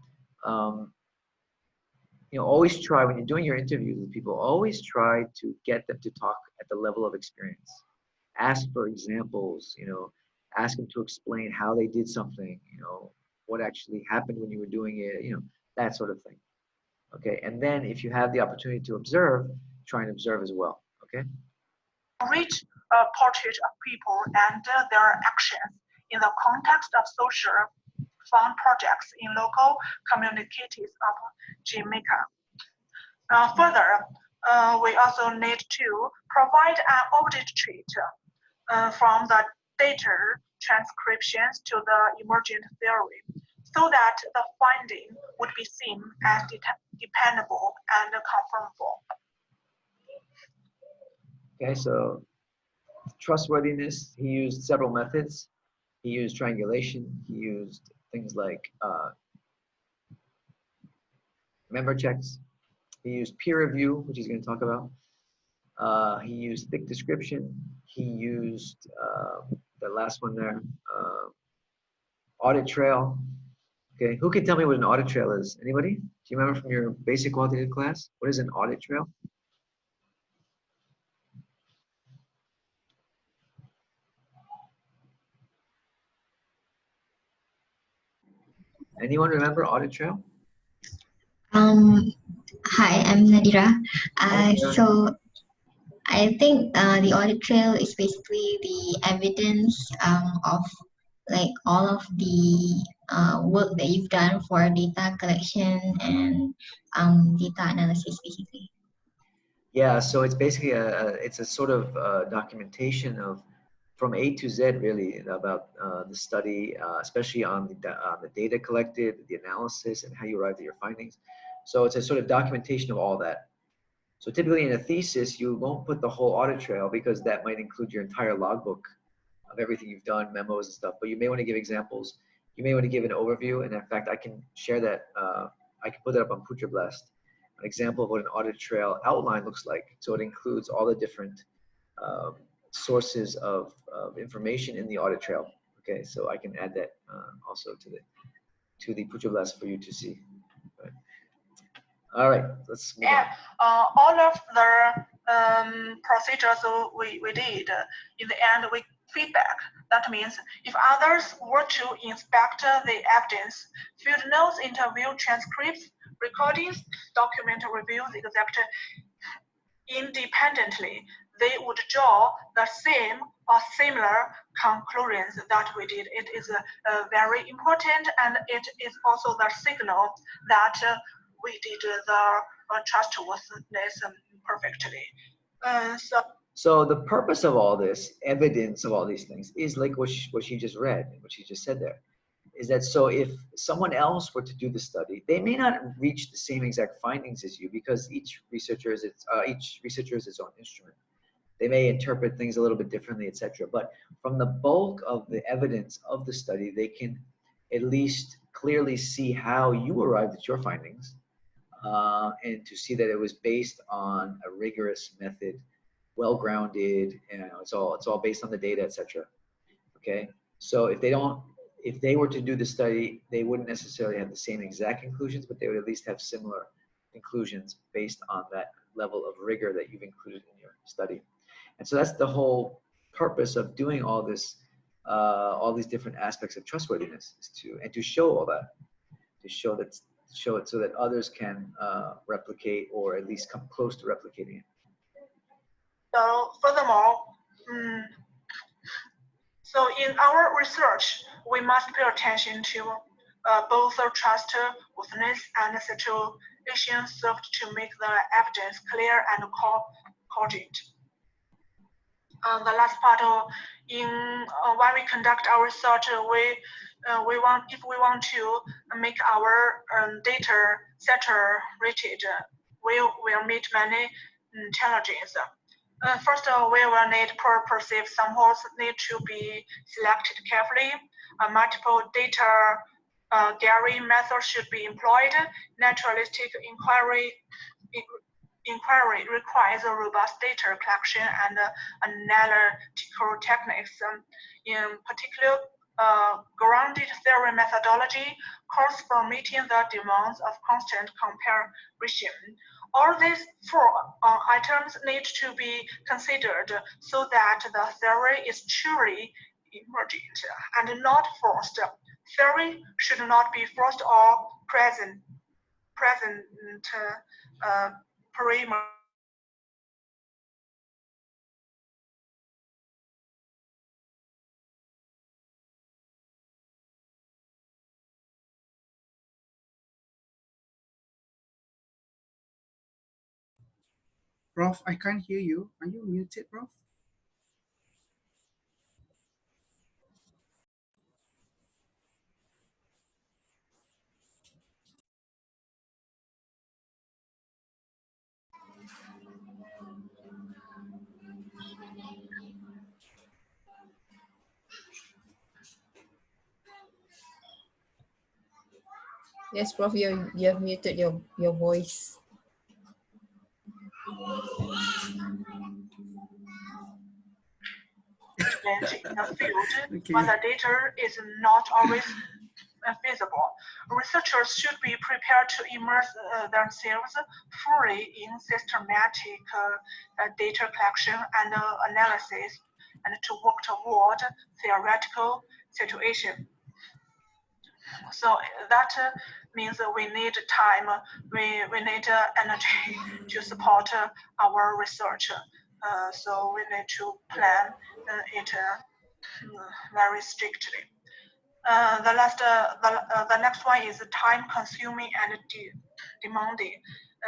S2: always try, when you're doing your interviews with people, always try to get them to talk at the level of experience. Ask for examples, ask them to explain how they did something, what actually happened when you were doing it, that sort of thing. Okay, and then if you have the opportunity to observe, try and observe as well, okay?
S9: Read a portrait of people and their actions in the context of social fund projects in local communities of Jamaica. Further, we also need to provide an audit trail from the data transcriptions to the emergent theory, so that the finding would be seen as dependable and confirmable.
S2: Okay, so trustworthiness, he used several methods. He used triangulation. He used things like member checks. He used peer review, which he's going to talk about. He used thick description. He used the last one there, audit trail. Okay, who can tell me what an audit trail is? Anybody? Do you remember from your basic quantitative class? What is an audit trail? Anyone remember audit trail?
S10: Hi, I'm Nadira. So I think the audit trail is basically the evidence of like all of the work that you've done for data collection and data analysis, basically.
S2: Yeah, so it's basically it's a sort of documentation of from A to Z, really, about the study, especially on the data collected, the analysis, and how you arrived at your findings. So it's a sort of documentation of all that. So typically in a thesis, you won't put the whole audit trail because that might include your entire logbook of everything you've done, memos and stuff. But you may want to give examples. You may want to give an overview. And in fact, I can share that. I can put that up on Putra Blast, an example of what an audit trail outline looks like. So it includes all the different sources of information in the audit trail. Okay, so I can add that also to the Putra Blast for you to see. Right. All right, let's move on.
S9: All of the procedures we did, in the end, we feedback. That means if others were to inspect the evidence, field notes, interview transcripts, recordings, document reviews, independently, they would draw the same or similar conclusions that we did. It is very important, and it is also the signal that we did the trustworthiness perfectly.
S2: So the purpose of all this, evidence of all these things, is like what she just read, what she just said there, is that so if someone else were to do the study, they may not reach the same exact findings as you, because each researcher is its own instrument. They may interpret things a little bit differently, etc. But from the bulk of the evidence of the study, they can at least clearly see how you arrived at your findings, and to see that it was based on a rigorous method, well-grounded, it's all based on the data, etc. Okay, so if they were to do the study, they wouldn't necessarily have the same exact conclusions, but they would at least have similar conclusions based on that level of rigor that you've included in your study. And so that's the whole purpose of doing all this, all these different aspects of trustworthiness, is to show all that, to show it so that others can replicate, or at least come close to replicating it.
S9: So furthermore, so in our research, we must pay attention to both trustworthiness and situation served to make the evidence clear and cogent. The last part, when we conduct our research, if we want to make our data saturated, we will meet many challenges. First, we will need purposive samples need to be selected carefully. Multiple data gathering methods should be employed. Naturalistic inquiry requires a robust data collection and analytical techniques. In particular, grounded theory methodology calls for meeting the demands of constant comparison. All these four items need to be considered so that the theory is truly emergent and not forced. Theory should not be forced or present primer.
S7: Prof, I can't hear you. Are you muted, Prof?
S3: Yes, Prof, you have muted your voice.
S9: In the field, but the data is not always feasible. Researchers should be prepared to immerse themselves fully in systematic data collection and analysis, and to work toward theoretical situation. So that means we need time, we need energy to support our research. So we need to plan it very strictly. The next one is time consuming and demanding.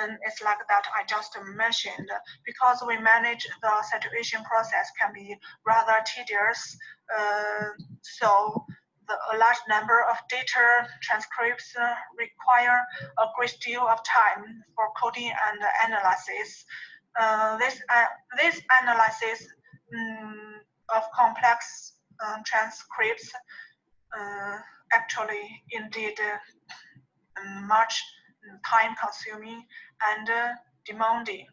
S9: And it's like that I just mentioned, because we manage the situation process can be rather tedious. So a large number of data transcripts require a great deal of time for coding and analysis. This analysis of complex transcripts actually indeed much time consuming and demanding.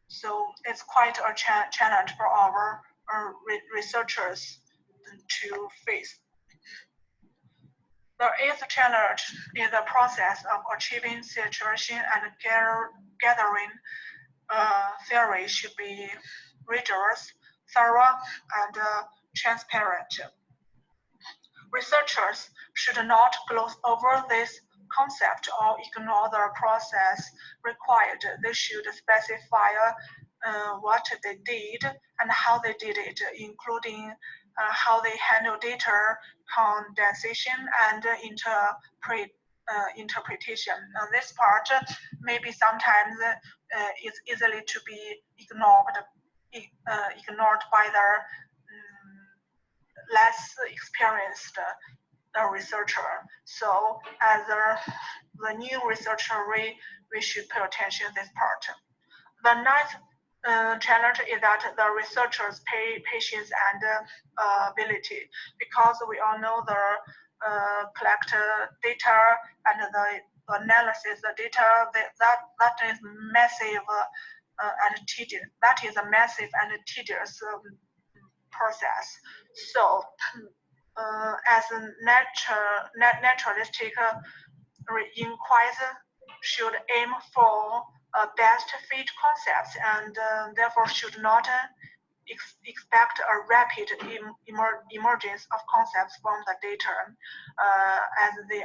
S9: So it's quite a challenge for our researchers to face. There is a challenge in the process of achieving saturation, and gathering theory should be rigorous, thorough, and transparent. Researchers should not gloss over this concept or ignore the process required. They should specify what they did and how they did it, including how they handle data condensation and interpretation. This part maybe sometimes is easily to be ignored by the less experienced researcher. So as the new researcher, we should pay attention to this part. The ninth challenge is that the researchers pay patience and ability, because we all know the collect data and the analysis the data that is massive and tedious. That is a massive and tedious process. So as a naturalistic inquiry should aim for best fit concepts and therefore should not expect a rapid emergence of concepts from the data as they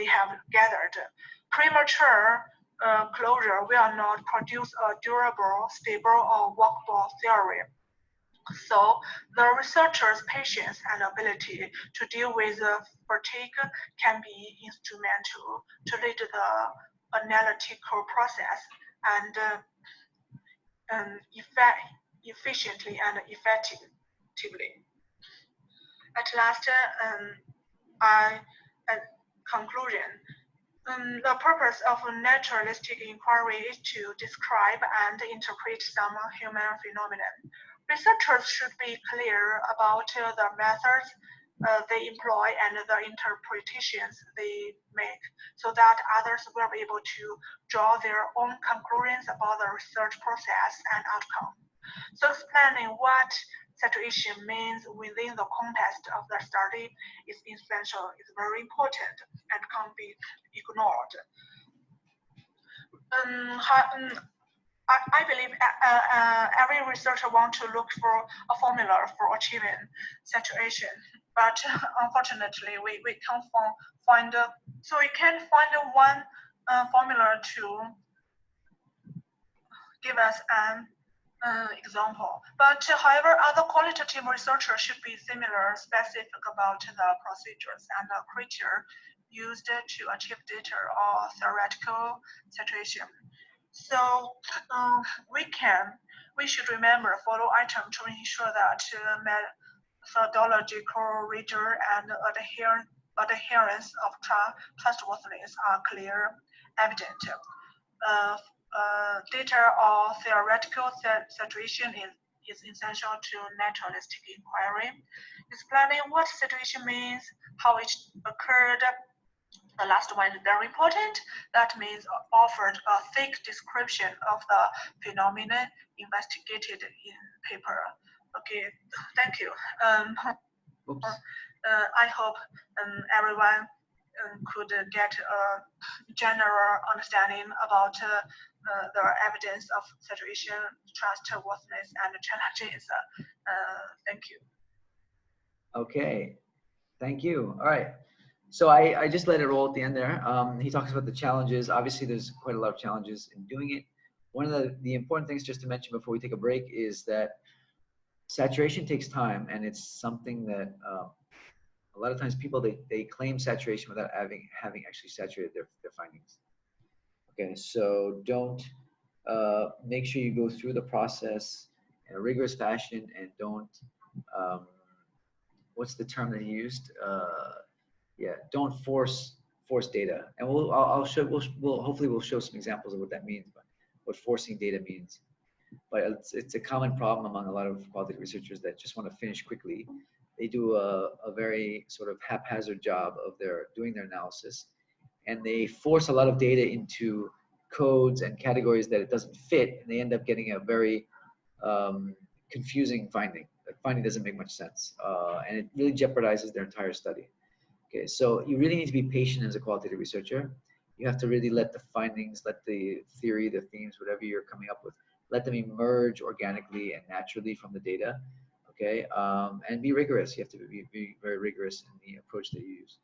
S9: have gathered. Premature closure will not produce a durable, stable, or workable theory. So the researcher's patience and ability to deal with fatigue can be instrumental to lead the analytical process and efficiently and effectively. At last, conclusion. The purpose of naturalistic inquiry is to describe and interpret some human phenomenon. Researchers should be clear about the methods they employ and the interpretations they make, so that others will be able to draw their own conclusions about the research process and outcome. So explaining what situation means within the context of the study is essential, is very important, and can't be ignored. I believe every researcher wants to look for a formula for achieving saturation, but unfortunately, we can't find so we can't find one formula to give us an example. But however, other qualitative researchers should be similar, specific about the procedures and the criteria used to achieve data or theoretical saturation. So we should remember follow item to ensure that methodological rigor and adherence of trustworthiness are clear, evident. Data or theoretical saturation is essential to naturalistic inquiry. Explaining what situation means, how it occurred. The last one is very important. That means offered a thick description of the phenomenon investigated in paper. Okay, thank you. I hope everyone could get a general understanding about the evidence of saturation, trustworthiness, and challenges. Thank you.
S2: Okay, thank you. All right. So I just let it roll at the end there. He talks about the challenges. Obviously, there's quite a lot of challenges in doing it. One of the important things just to mention before we take a break is that saturation takes time, and it's something that a lot of times people, they claim saturation without having actually saturated their findings. Okay, so don't make sure you go through the process in a rigorous fashion, and don't, what's the term that he used? Yeah, don't force data. And hopefully we'll show some examples of what that means, what forcing data means. But it's a common problem among a lot of qualitative researchers that just want to finish quickly. They do a very sort of haphazard job of doing their analysis, and they force a lot of data into codes and categories that it doesn't fit, and they end up getting a very confusing finding. The finding doesn't make much sense, and it really jeopardizes their entire study. Okay, so you really need to be patient as a qualitative researcher. You have to really let the findings, let the theory, the themes, whatever you're coming up with, let them emerge organically and naturally from the data. Okay, and be rigorous. You have to be very rigorous in the approach that you use.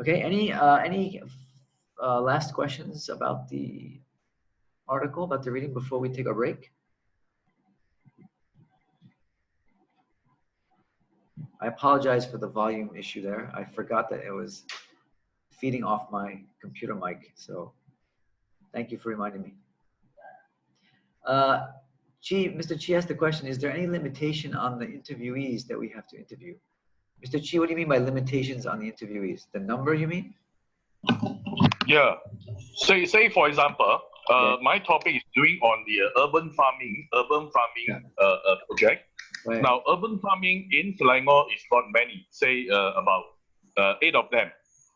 S2: Okay, any last questions about the article, about the reading before we take a break? I apologize for the volume issue there. I forgot that it was feeding off my computer mic, so thank you for reminding me. Mr. Chi asked the question, is there any limitation on the interviewees that we have to interview? Mr. Chi, what do you mean by limitations on the interviewees? The number, you mean?
S4: Yeah. Say for example, my topic is doing on the urban farming project.
S2: Right.
S4: Now, urban farming in Selangor is not many, say about 8 of them.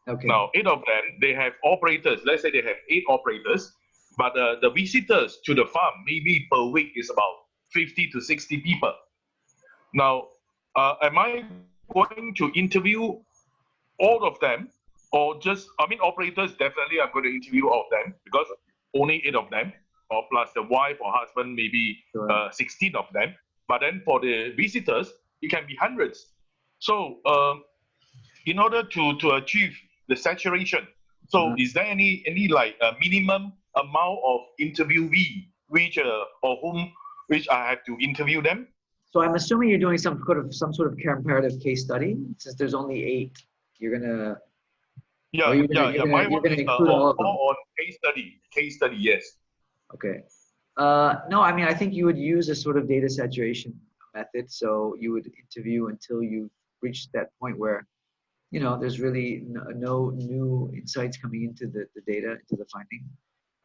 S2: Okay.
S4: Now, 8 of them, they have operators. Let's say they have 8 operators, but the visitors to the farm, maybe per week is about 50 to 60 people. Now, am I going to interview all of them, or just, I mean, operators, definitely I'm going to interview all of them because only 8 of them, or plus the wife or husband, maybe 16 of them. But then for the visitors, it can be hundreds. So in order to achieve the saturation, so is there any like minimum amount of interviewee which I have to interview them?
S2: So I'm assuming you're doing some sort of comparative case study. Since there's only 8, you're gonna
S4: Mine one is
S2: include all of them.
S4: on case study, yes.
S2: Okay. No, I mean, I think you would use a sort of data saturation method. So you would interview until you reach that point where, you know, there's really no new insights coming into the data, into the finding.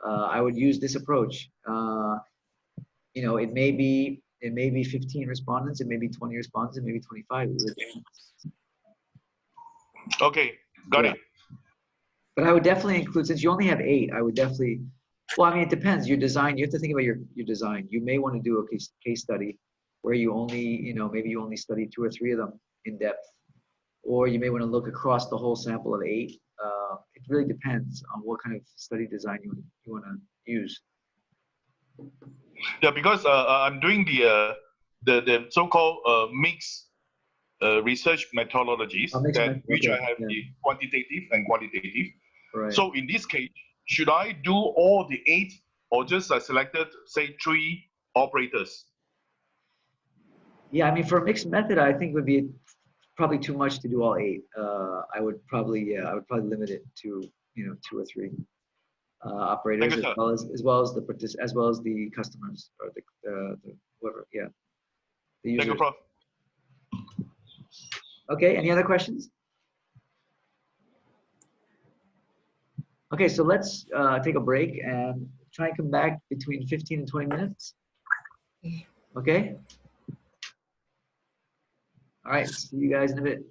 S2: I would use this approach. You know, it may be 15 respondents, it may be 20 respondents, it may be 25.
S4: Okay, got it.
S2: But I would definitely include, since you only have 8, I would definitely, well, I mean, it depends. Your design, you have to think about your design. You may want to do a case study where you only, you know, maybe you only study 2 or 3 of them in depth, or you may want to look across the whole sample of 8. It really depends on what kind of study design you want to use.
S4: Yeah, because I'm doing the so-called mixed research methodologies, which I have the quantitative and qualitative.
S2: Right.
S4: So in this case, should I do all the 8 or just selected, say, 3 operators?
S2: Yeah, I mean, for a mixed method, I think would be probably too much to do all 8. I would probably limit it to, you know, 2 or 3 operators, as well as the customers or the whoever. Yeah, the users.
S4: Thank you, Prof.
S2: Okay. Any other questions? Okay, so let's take a break and try and come back between 15 and 20 minutes. Okay. All right. See you guys in a bit.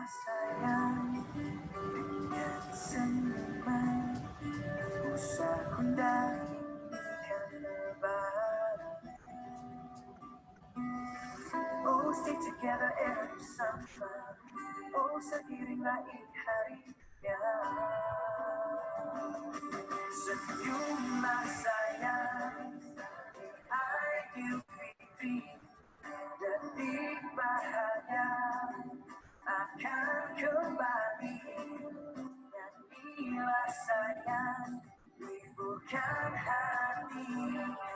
S11: Sayang dan senyuman usah kundangkan lebaran. Oh, stay together every summer. Oh, seiringlah ini harinya. Senyumlah sayang, Aidil Fitri, detik bahagia akan kembali. Nyanyilah sayang, liburkan hati,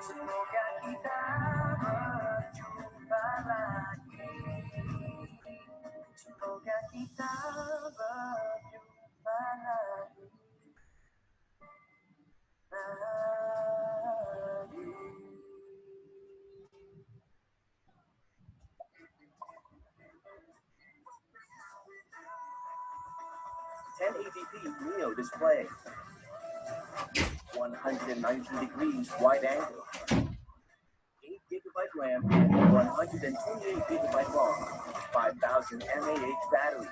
S11: semoga kita berjumpa lagi. Semoga kita berjumpa lagi. 1080p Neo display, 119 degrees wide angle, 8GB RAM, 128GB long, 5000 mAh battery.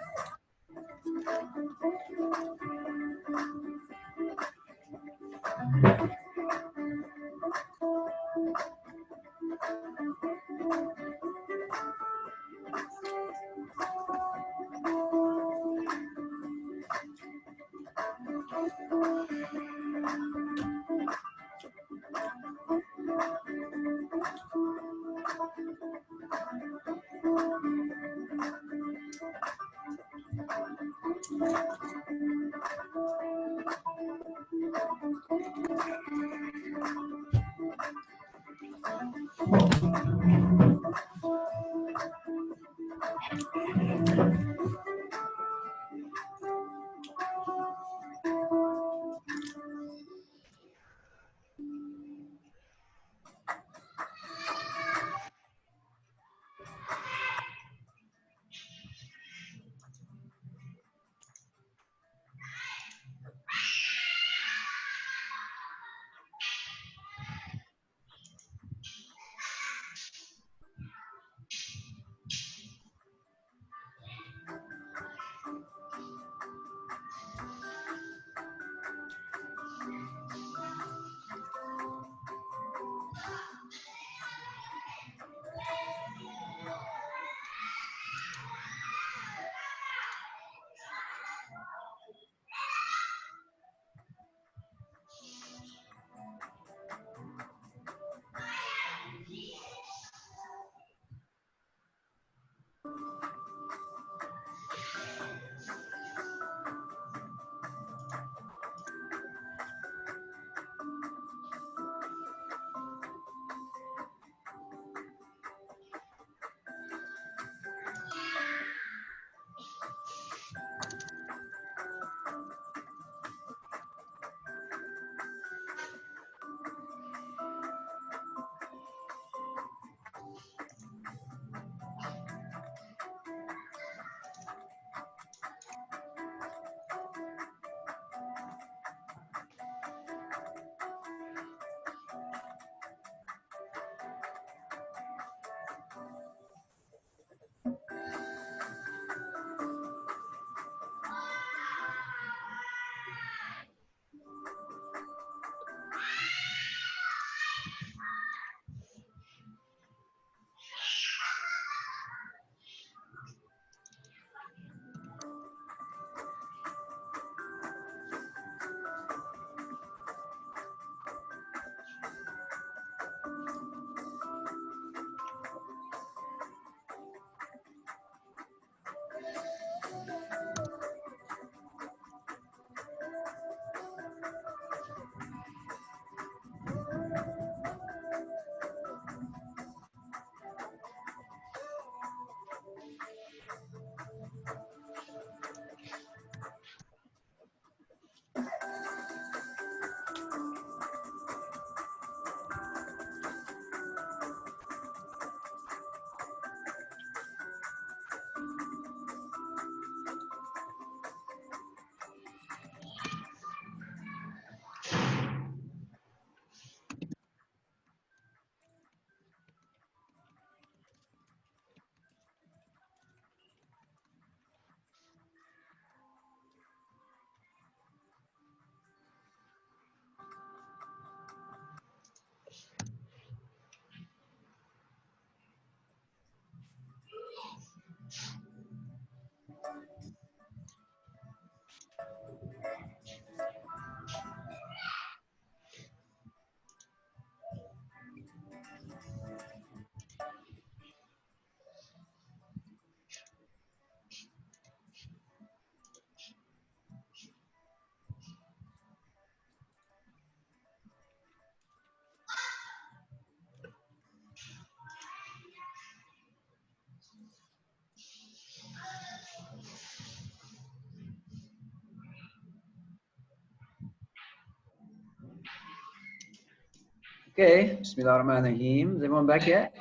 S2: Okay, Bismillahirrahmanirrahim. Is everyone back yet?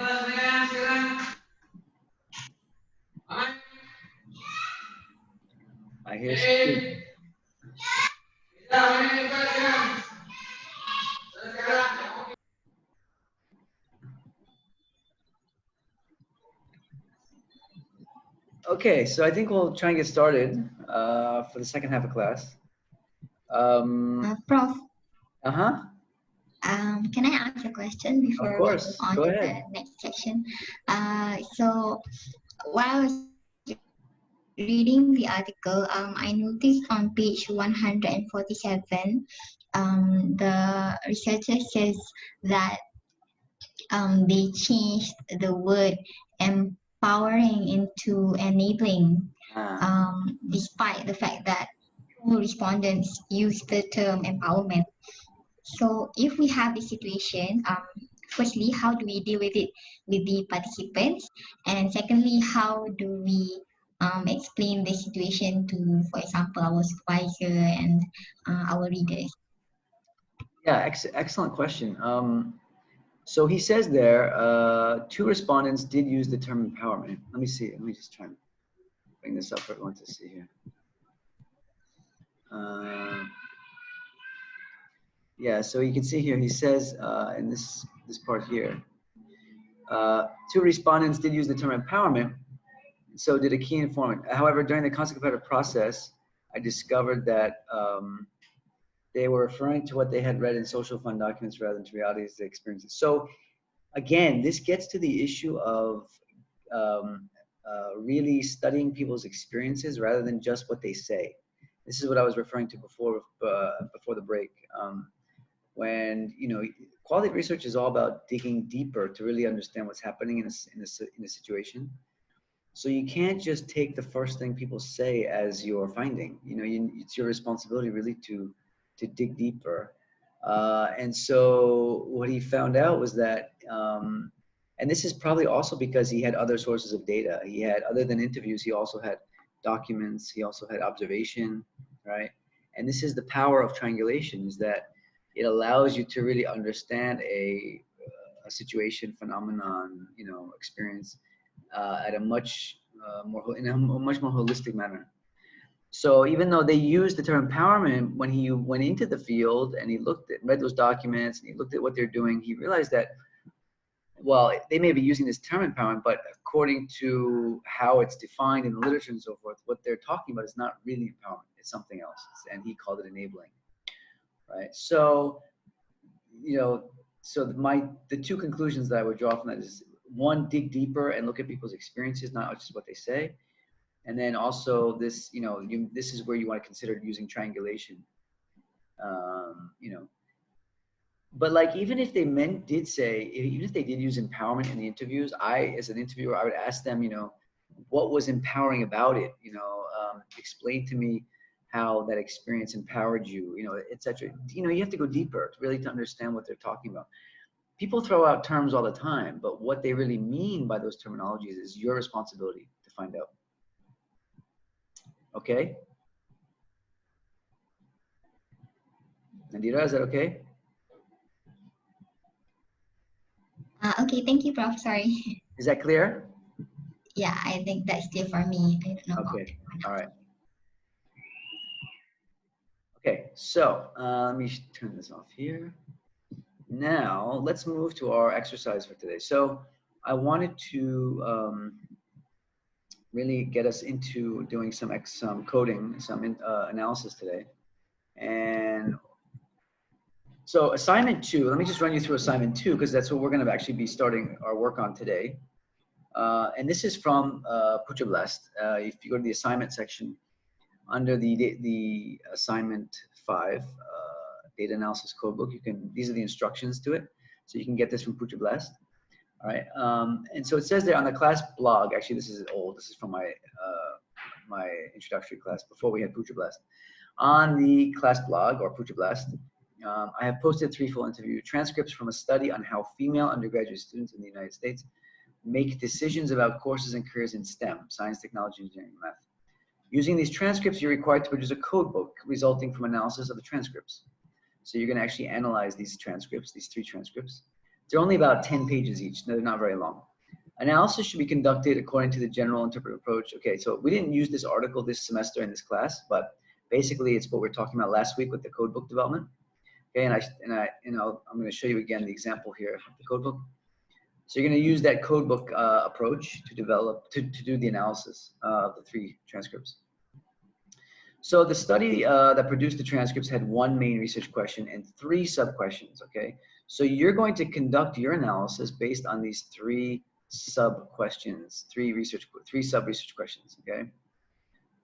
S2: I hear some. Okay, so I think we'll try and get started for the second half of class.
S10: Prof,
S2: Uh-huh.
S10: can I ask a question before
S2: Of
S10: we
S2: course.
S10: move on
S2: Go
S10: to
S2: ahead.
S10: the next section? So while I was reading the article, I noticed on page 147, the researcher says that they changed the word empowering into enabling, despite the fact that two respondents used the term empowerment. So if we have this situation, firstly, how do we deal with it with the participants? And secondly, how do we explain the situation to, for example, our supervisor and our readers?
S2: Yeah, excellent question. So he says there, two respondents did use the term empowerment. Let me see. Let me just try and bring this up for everyone to see here. Yeah, so you can see here, he says in this part here, two respondents did use the term empowerment, so did a key informant. However, during the constant competitive process, I discovered that they were referring to what they had read in social fund documents rather than to realities they experiences. So again, this gets to the issue of really studying people's experiences rather than just what they say. This is what I was referring to before the break. When quality research is all about digging deeper to really understand what's happening in a situation. So you can't just take the first thing people say as your finding. It's your responsibility really to dig deeper. And so what he found out was that, and this is probably also because he had other sources of data. He had, other than interviews, he also had documents. He also had observation, right? And this is the power of triangulation, is that it allows you to really understand a situation, phenomenon, experience at a much in a much more holistic manner. So even though they used the term empowerment, when he went into the field and he read those documents and he looked at what they're doing, he realized that, well, they may be using this term empowerment, but according to how it's defined in the literature and so forth, what they're talking about is not really empowerment. It's something else, and he called it enabling, right? So, the two conclusions that I would draw from that is, one, dig deeper and look at people's experiences, not just what they say. And then also this, this is where you want to consider using triangulation. But like, even if they did use empowerment in the interviews, as an interviewer, I would ask them, what was empowering about it? Explain to me how that experience empowered you, etc. You have to go deeper to understand what they're talking about. People throw out terms all the time, but what they really mean by those terminologies is your responsibility to find out. Okay? Nadira, is that okay?
S10: Okay, thank you, Prof. Sorry.
S2: Is that clear?
S10: Yeah, I think that's clear for me. I don't know.
S2: Okay, all right. Okay, so let me turn this off here. Now, let's move to our exercise for today. So I wanted to really get us into doing some coding, some analysis today. And so assignment 2, let me just run you through assignment 2, because that's what we're going to actually be starting our work on today. And this is from Pucha Blast. If you go to the assignment section, under the assignment 5, data analysis codebook, these are the instructions to it. So you can get this from Pucha Blast. All right. And so it says there on the class blog, actually this is old, this is from my my introductory class before we had Pucha Blast. On the class blog, or Pucha Blast, I have posted 3 full interview transcripts from a study on how female undergraduate students in the United States make decisions about courses and careers in STEM, science, technology, engineering, and math. Using these transcripts, you're required to produce a code book resulting from analysis of the transcripts. So you're going to actually analyze these transcripts, these 3 transcripts. They're only about 10 pages each. They're not very long. Analysis should be conducted according to the general interpretive approach. Okay, so we didn't use this article this semester in this class, but basically it's what we were talking about last week with the codebook development. Okay, I'm going to show you again the example here of the codebook. So you're going to use that codebook approach to develop, to do the analysis of the 3 transcripts. So the study that produced the transcripts had 1 main research question and 3 sub-questions, okay? So you're going to conduct your analysis based on these 3 sub-questions, 3 sub-research questions, okay?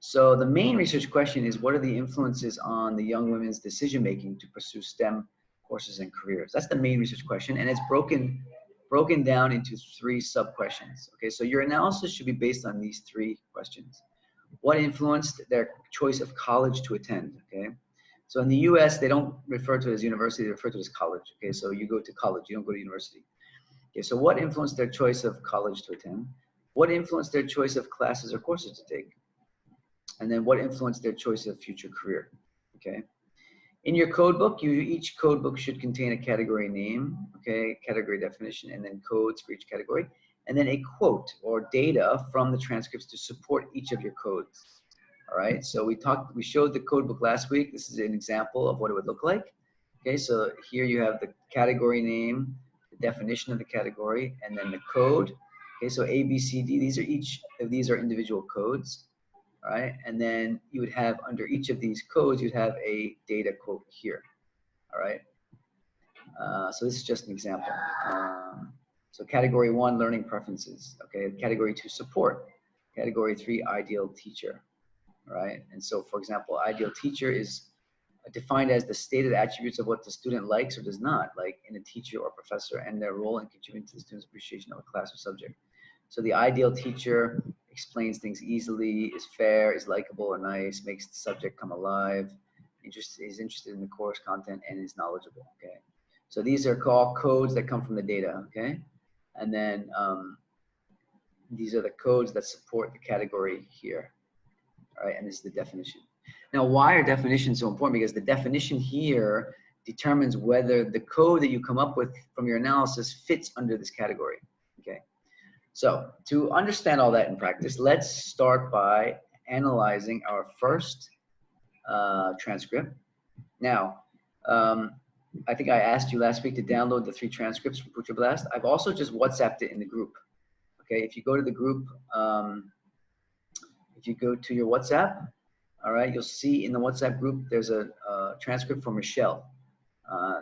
S2: So the main research question is, what are the influences on the young women's decision-making to pursue STEM courses and careers? That's the main research question, and it's broken down into 3 sub-questions, okay? So your analysis should be based on these 3 questions. What influenced their choice of college to attend, okay? So in the US, they don't refer to it as university, they refer to it as college, okay? So you go to college, you don't go to university. Okay, so what influenced their choice of college to attend? What influenced their choice of classes or courses to take? And then what influenced their choice of future career, okay? In your code book, each code book should contain a category name, okay, category definition, and then codes for each category, and then a quote or data from the transcripts to support each of your codes. All right, so we showed the code book last week. This is an example of what it would look like. Okay, so here you have the category name, the definition of the category, and then the code. Okay, so A, B, C, D, each of these are individual codes. All right, and then you would have under each of these codes, you'd have a data quote here. All right, so this is just an example. So category 1, learning preferences. Okay, category 2, support. Category 3, ideal teacher. All right, and so for example, ideal teacher is defined as the stated attributes of what the student likes or does not like in a teacher or professor and their role in contributing to the student's appreciation of a class or subject. So the ideal teacher explains things easily, is fair, is likable or nice, makes the subject come alive, is interested in the course content, and is knowledgeable, okay? So these are called codes that come from the data, okay? And then these are the codes that support the category here, all right? And this is the definition. Now, why are definitions so important? Because the definition here determines whether the code that you come up with from your analysis fits under this category, okay? So to understand all that in practice, let's start by analyzing our first transcript. Now, I think I asked you last week to download the 3 transcripts from Putra Blast. I've also just WhatsApped it in the group. Okay, if you go to the group, if you go to your WhatsApp, all right, you'll see in the WhatsApp group, there's a transcript from Michelle.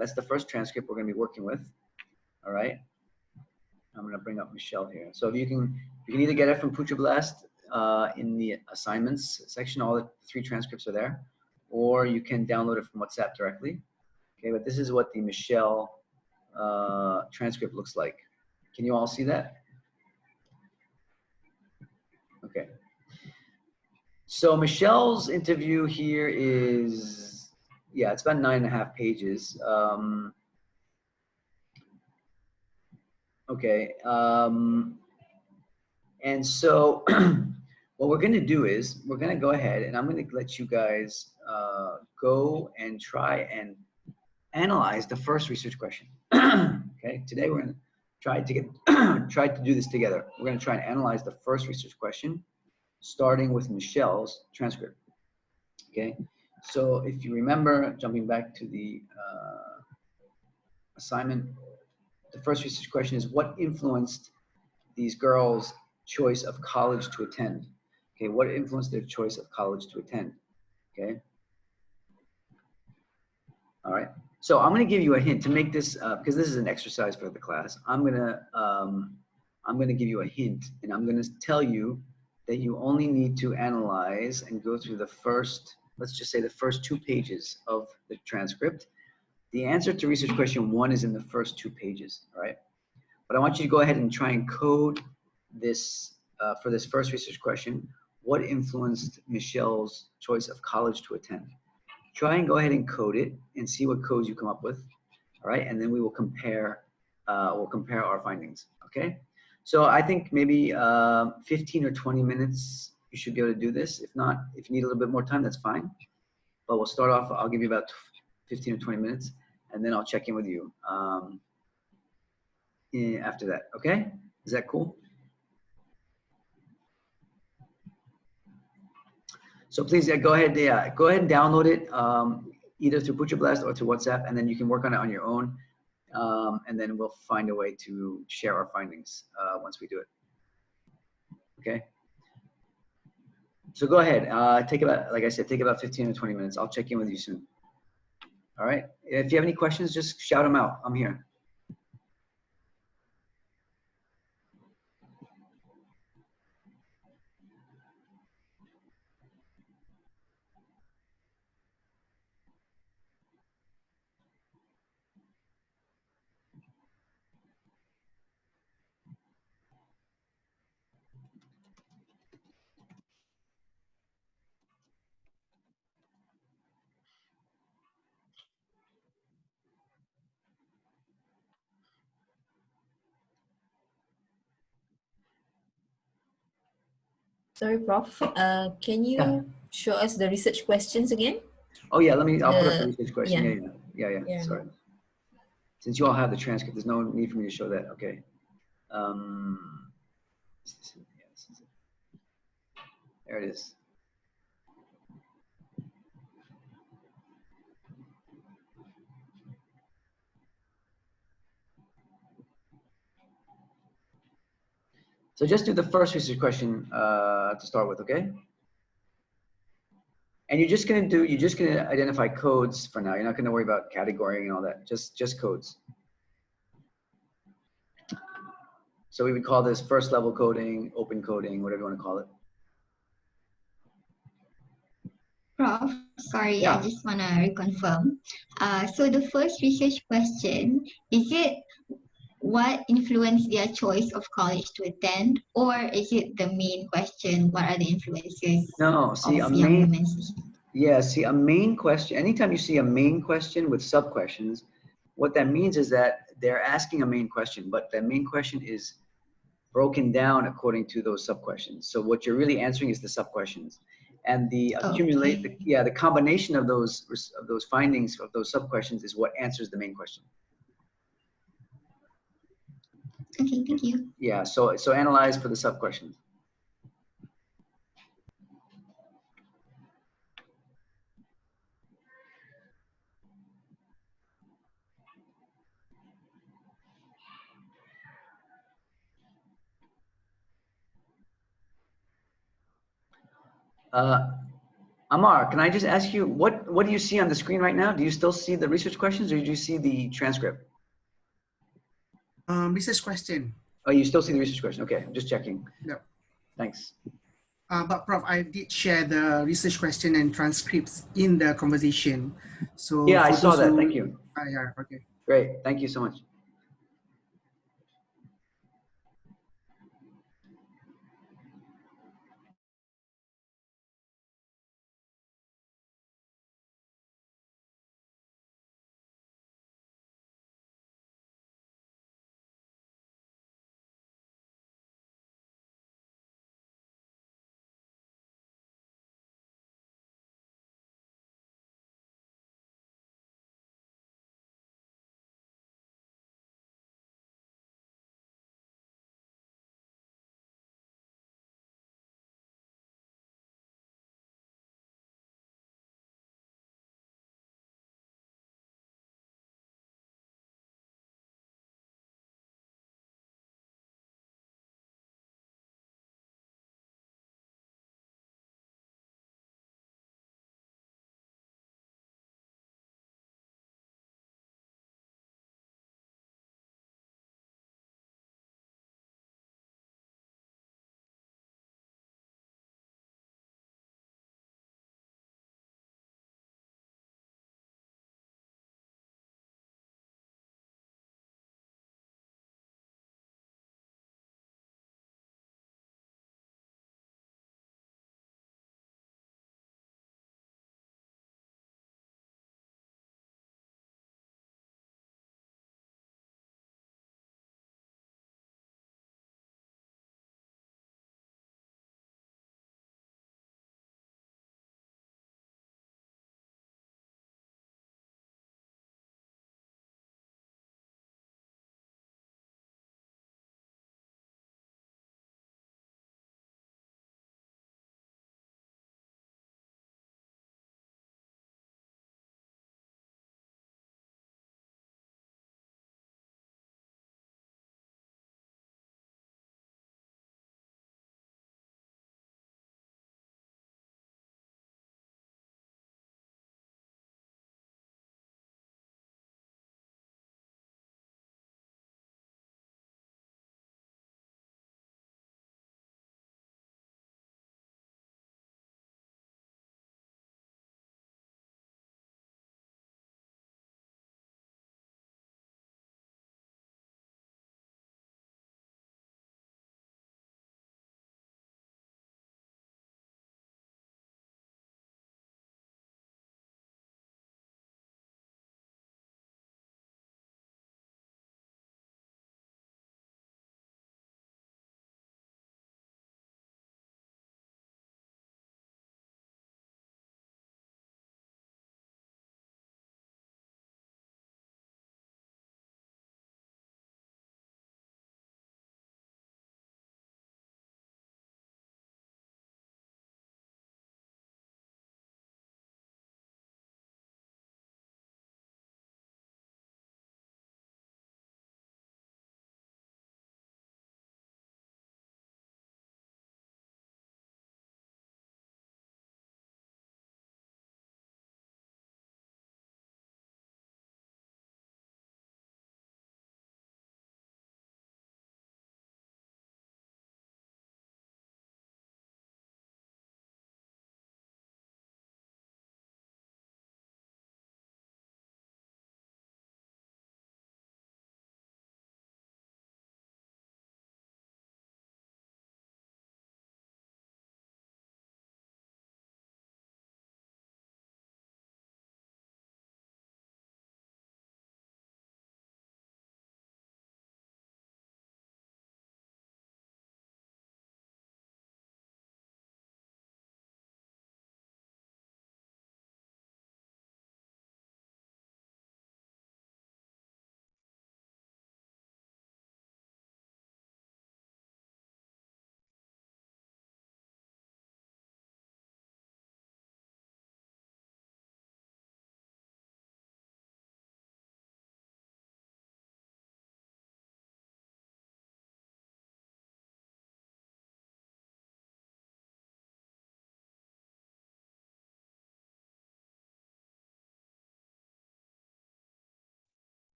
S2: That's the first transcript we're gonna be working with, all right? I'm gonna bring up Michelle here. So if you can either get it from Putra Blast in the assignments section, all the 3 transcripts are there, or you can download it from WhatsApp directly. Okay, but this is what the Michelle transcript looks like. Can you all see that? Okay. So Michelle's interview here is, yeah, it's about 9.5 pages. Okay, and so what we're gonna do is we're gonna go ahead and I'm gonna let you guys go and try and analyze the first research question. Okay, today we're gonna try to do this together. We're gonna try and analyze the first research question, starting with Michelle's transcript. Okay, so if you remember, jumping back to the assignment, the first research question is, what influenced these girls' choice of college to attend? Okay, what influenced their choice of college to attend? Okay. All right. So I'm going to give you a hint to make this, because this is an exercise for the class. I'm going to give you a hint, and I'm going to tell you that you only need to analyze and go through the first, let's just say the first 2 pages of the transcript. The answer to research question 1 is in the first 2 pages, all right? But I want you to go ahead and try and code this, for this first research question, what influenced Michelle's choice of college to attend? Try and go ahead and code it and see what codes you come up with, all right? And then we will compare, our findings, okay? So I think maybe 15 or 20 minutes, you should be able to do this. If not, if you need a little bit more time, that's fine. But we'll start off, I'll give you about 15 or 20 minutes, and then I'll check in with you after that. Okay? Is that cool? So please go ahead. Yeah, go ahead and download it either through Pucha Blast or through WhatsApp, and then you can work on it on your own. And then we'll find a way to share our findings once we do it. Okay. So go ahead. Take about, like I said, take about 15 or 20 minutes. I'll check in with you soon. All right. If you have any questions, just shout them out. I'm here.
S3: Sorry, Prof. Can you show us the research questions again?
S2: Oh yeah, I'll put up the research question.
S3: Yeah.
S2: Yeah. Sorry. Since you all have the transcript, there's no need for me to show that. Okay. There it is. So just do the first research question to start with, okay? And you're just gonna identify codes for now. You're not gonna worry about categorying and all that. Just codes. So we would call this first level coding, open coding, whatever you want to call it.
S10: Prof, sorry,
S2: Yeah.
S10: I just want to reconfirm. So the first research question, is it what influenced their choice of college to attend, or is it the main question, what are the influences
S2: No, see,
S10: of young women's?
S2: Yeah, see, a main question, anytime you see a main question with sub-questions, what that means is that they're asking a main question, but the main question is broken down according to those sub-questions. So what you're really answering is the sub-questions. And the the combination of those findings of those sub-questions is what answers the main question.
S10: Okay, thank you.
S2: Yeah, so analyze for the sub-questions. Amar, can I just ask you, what do you see on the screen right now? Do you still see the research questions, or do you see the transcript?
S7: Research question.
S2: Oh, you still see the research question. Okay, I'm just checking.
S7: Yep.
S2: Thanks.
S7: But Prof, I did share the research question and transcripts in the conversation. So
S2: yeah, I saw that. Thank you.
S7: Yeah, okay.
S2: Great. Thank you so much.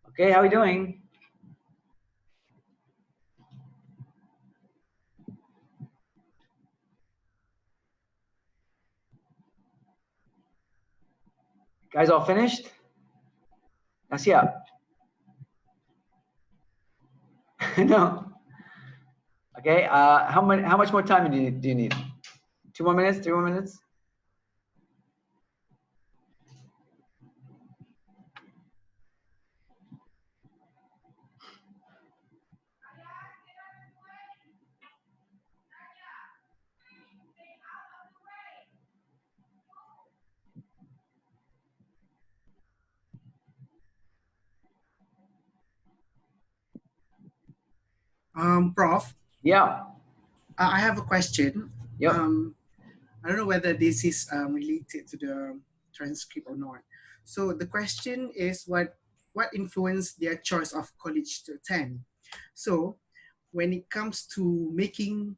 S2: Okay, how are we doing? Guys all finished? Asia? No. Okay, how much more time do you need? 2 more minutes, 3 more minutes?
S7: Prof.
S2: Yeah.
S7: I have a question.
S2: Yep.
S7: I don't know whether this is related to the transcript or not. So the question is what influenced their choice of college to attend? So when it comes to making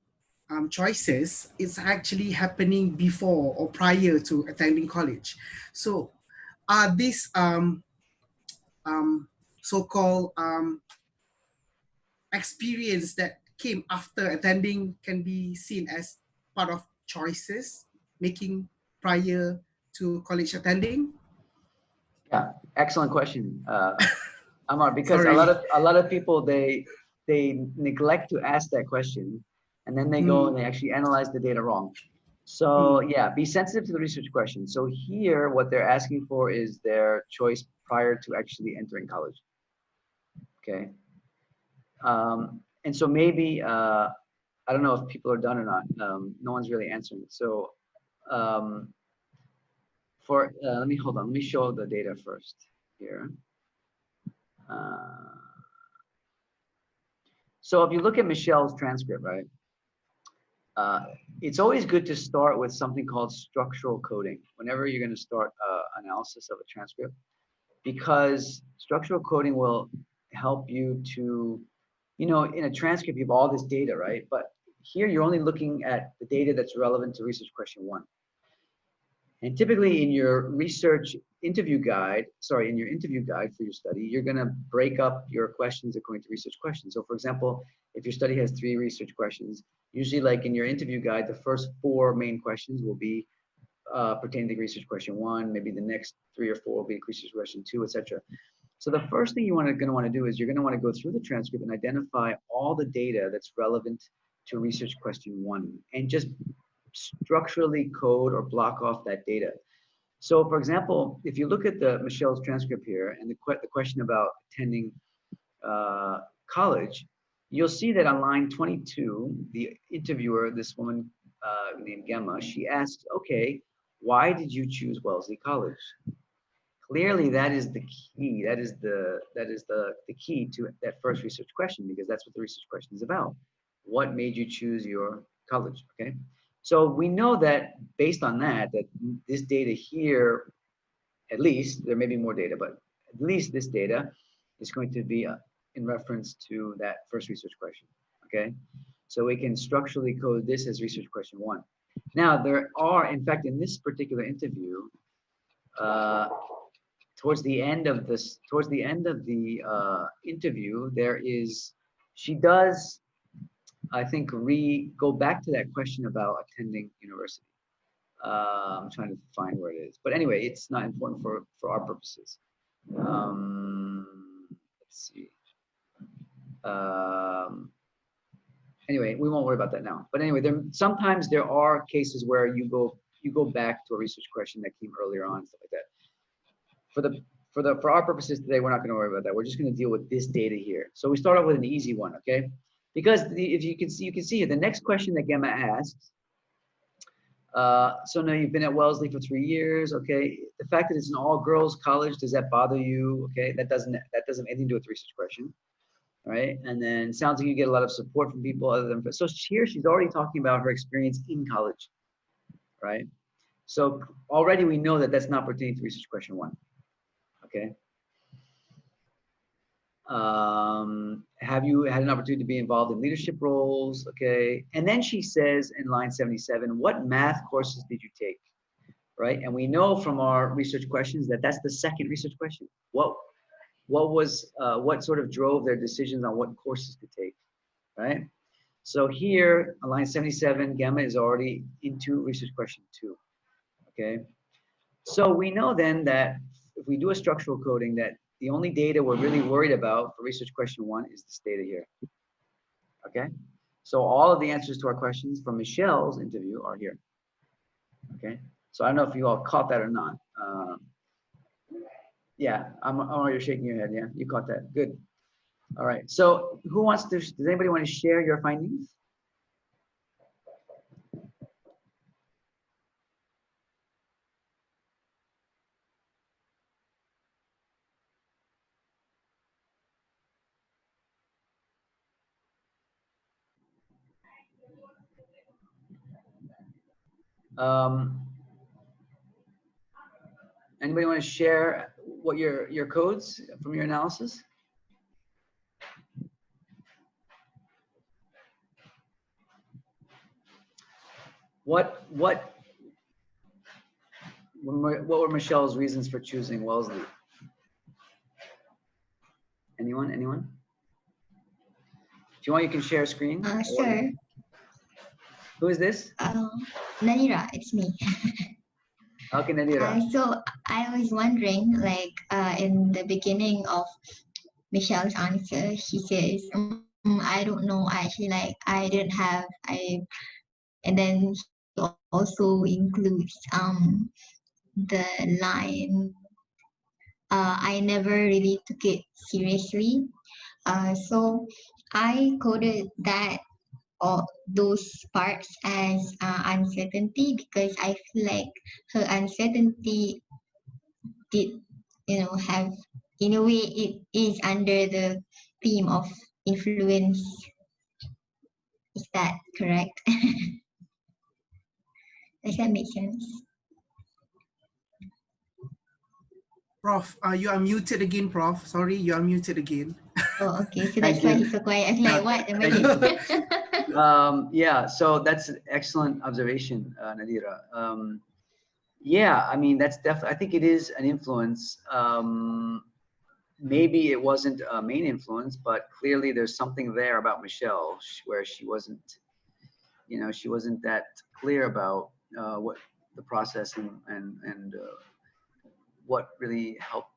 S7: choices, it's actually happening before or prior to attending college. So are these so-called experience that came after attending can be seen as part of choices making prior to college attending?
S2: Yeah, excellent question, Amar. Because
S7: Sorry.
S2: a lot of people they neglect to ask that question, and then they go and they actually analyze the data wrong. So yeah, be sensitive to the research question. So here, what they're asking for is their choice prior to actually entering college. Okay. And so maybe I don't know if people are done or not. No one's really answering. So let me hold on. Let me show the data first here. So if you look at Michelle's transcript, right? It's always good to start with something called structural coding whenever you're going to start analysis of a transcript, because structural coding will help you to, you know, in a transcript, you have all this data, right? But here you're only looking at the data that's relevant to research question 1. And typically in your research interview guide, sorry, in your interview guide for your study, you're going to break up your questions according to research questions. So for example, if your study has 3 research questions, usually like in your interview guide, the first 4 main questions will be pertaining to research question 1, maybe the next 3 or 4 will be research question 2, etc. So the first thing you're going to want to do is you're going to want to go through the transcript and identify all the data that's relevant to research question 1 and just structurally code or block off that data. So for example, if you look at the Michelle's transcript here and the question about attending college, you'll see that on line 22, the interviewer, this woman named Gemma, she asks, okay, why did you choose Wellesley College? Clearly, that is the key. That is the key to that first research question, because that's what the research question is about. What made you choose your college? Okay, so we know that based on that this data here, at least there may be more data, but at least this data is going to be in reference to that first research question. Okay, so we can structurally code this as research question 1. Now there are, in fact, in this particular interview, towards the end of the interview, she does, I think, go back to that question about attending university. I'm trying to find where it is, but anyway, it's not important for our purposes. Let's see. Anyway, we won't worry about that now. But anyway, sometimes there are cases where you go back to a research question that came earlier on, stuff like that. For our purposes today, we're not going to worry about that. We're just going to deal with this data here. So we start off with an easy one, okay? Because if you can see the next question that Gemma asks. So now you've been at Wellesley for 3 years, okay? The fact that it's an all-girls college, does that bother you? Okay, that doesn't have anything to do with the research question, right? And then it sounds like you get a lot of support from people other than. So here she's already talking about her experience in college, right? So already we know that that's not pertaining to research question 1. Okay. Have you had an opportunity to be involved in leadership roles? Okay. And then she says in line 77, what math courses did you take? Right. And we know from our research questions that that's the second research question. What what sort of drove their decisions on what courses to take, right? So here, on line 77, Gamma is already into research question 2, okay? So we know then that if we do a structural coding, that the only data we're really worried about for research question 1 is this data here, okay? So all of the answers to our questions from Michelle's interview are here, okay? So I don't know if you all caught that or not. Yeah, you're shaking your head, yeah? You caught that, good. All right, so who wants to, does anybody want to share your findings? Anybody want to share what your codes from your analysis? What were Michelle's reasons for choosing Wellesley? Anyone? If you want, you can share screen.
S10: Sure.
S2: Who is this?
S10: Nadira, it's me.
S2: Okay, Nadira.
S10: So I was wondering, like, in the beginning of Michelle's answer, she says, I don't know, actually, like, I didn't have, and then she also includes the line, I never really took it seriously. So I coded that or those parts as uncertainty because I feel like her uncertainty did, have, in a way, it is under the theme of influence. Is that correct? Does that make sense?
S7: Prof, you are muted again, Prof. Sorry, you are muted again.
S10: Oh, okay. So that's why he's so quiet. I'm like, what am I doing?
S2: Yeah, so that's an excellent observation, Nadira. Yeah, I mean, that's definitely, I think it is an influence. Maybe it wasn't a main influence, but clearly there's something there about Michelle where she wasn't, she wasn't that clear about what the process and what really helped.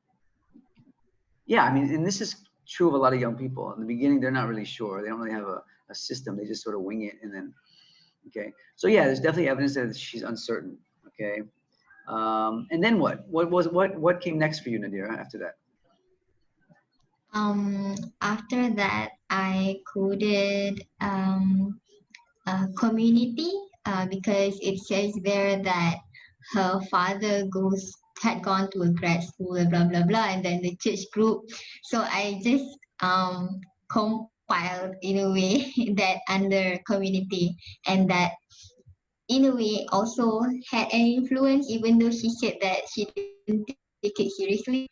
S2: Yeah, I mean, and this is true of a lot of young people. In the beginning, they're not really sure. They don't really have a system. They just sort of wing it and then, okay. So yeah, there's definitely evidence that she's uncertain, okay. And then what? What came next for you, Nadira, after that?
S10: After that, I coded community because it says there that her father had gone to a grad school, blah blah blah, and then the church group. So I just compiled in a way that under community, and that in a way also had an influence, even though she said that she didn't take it seriously.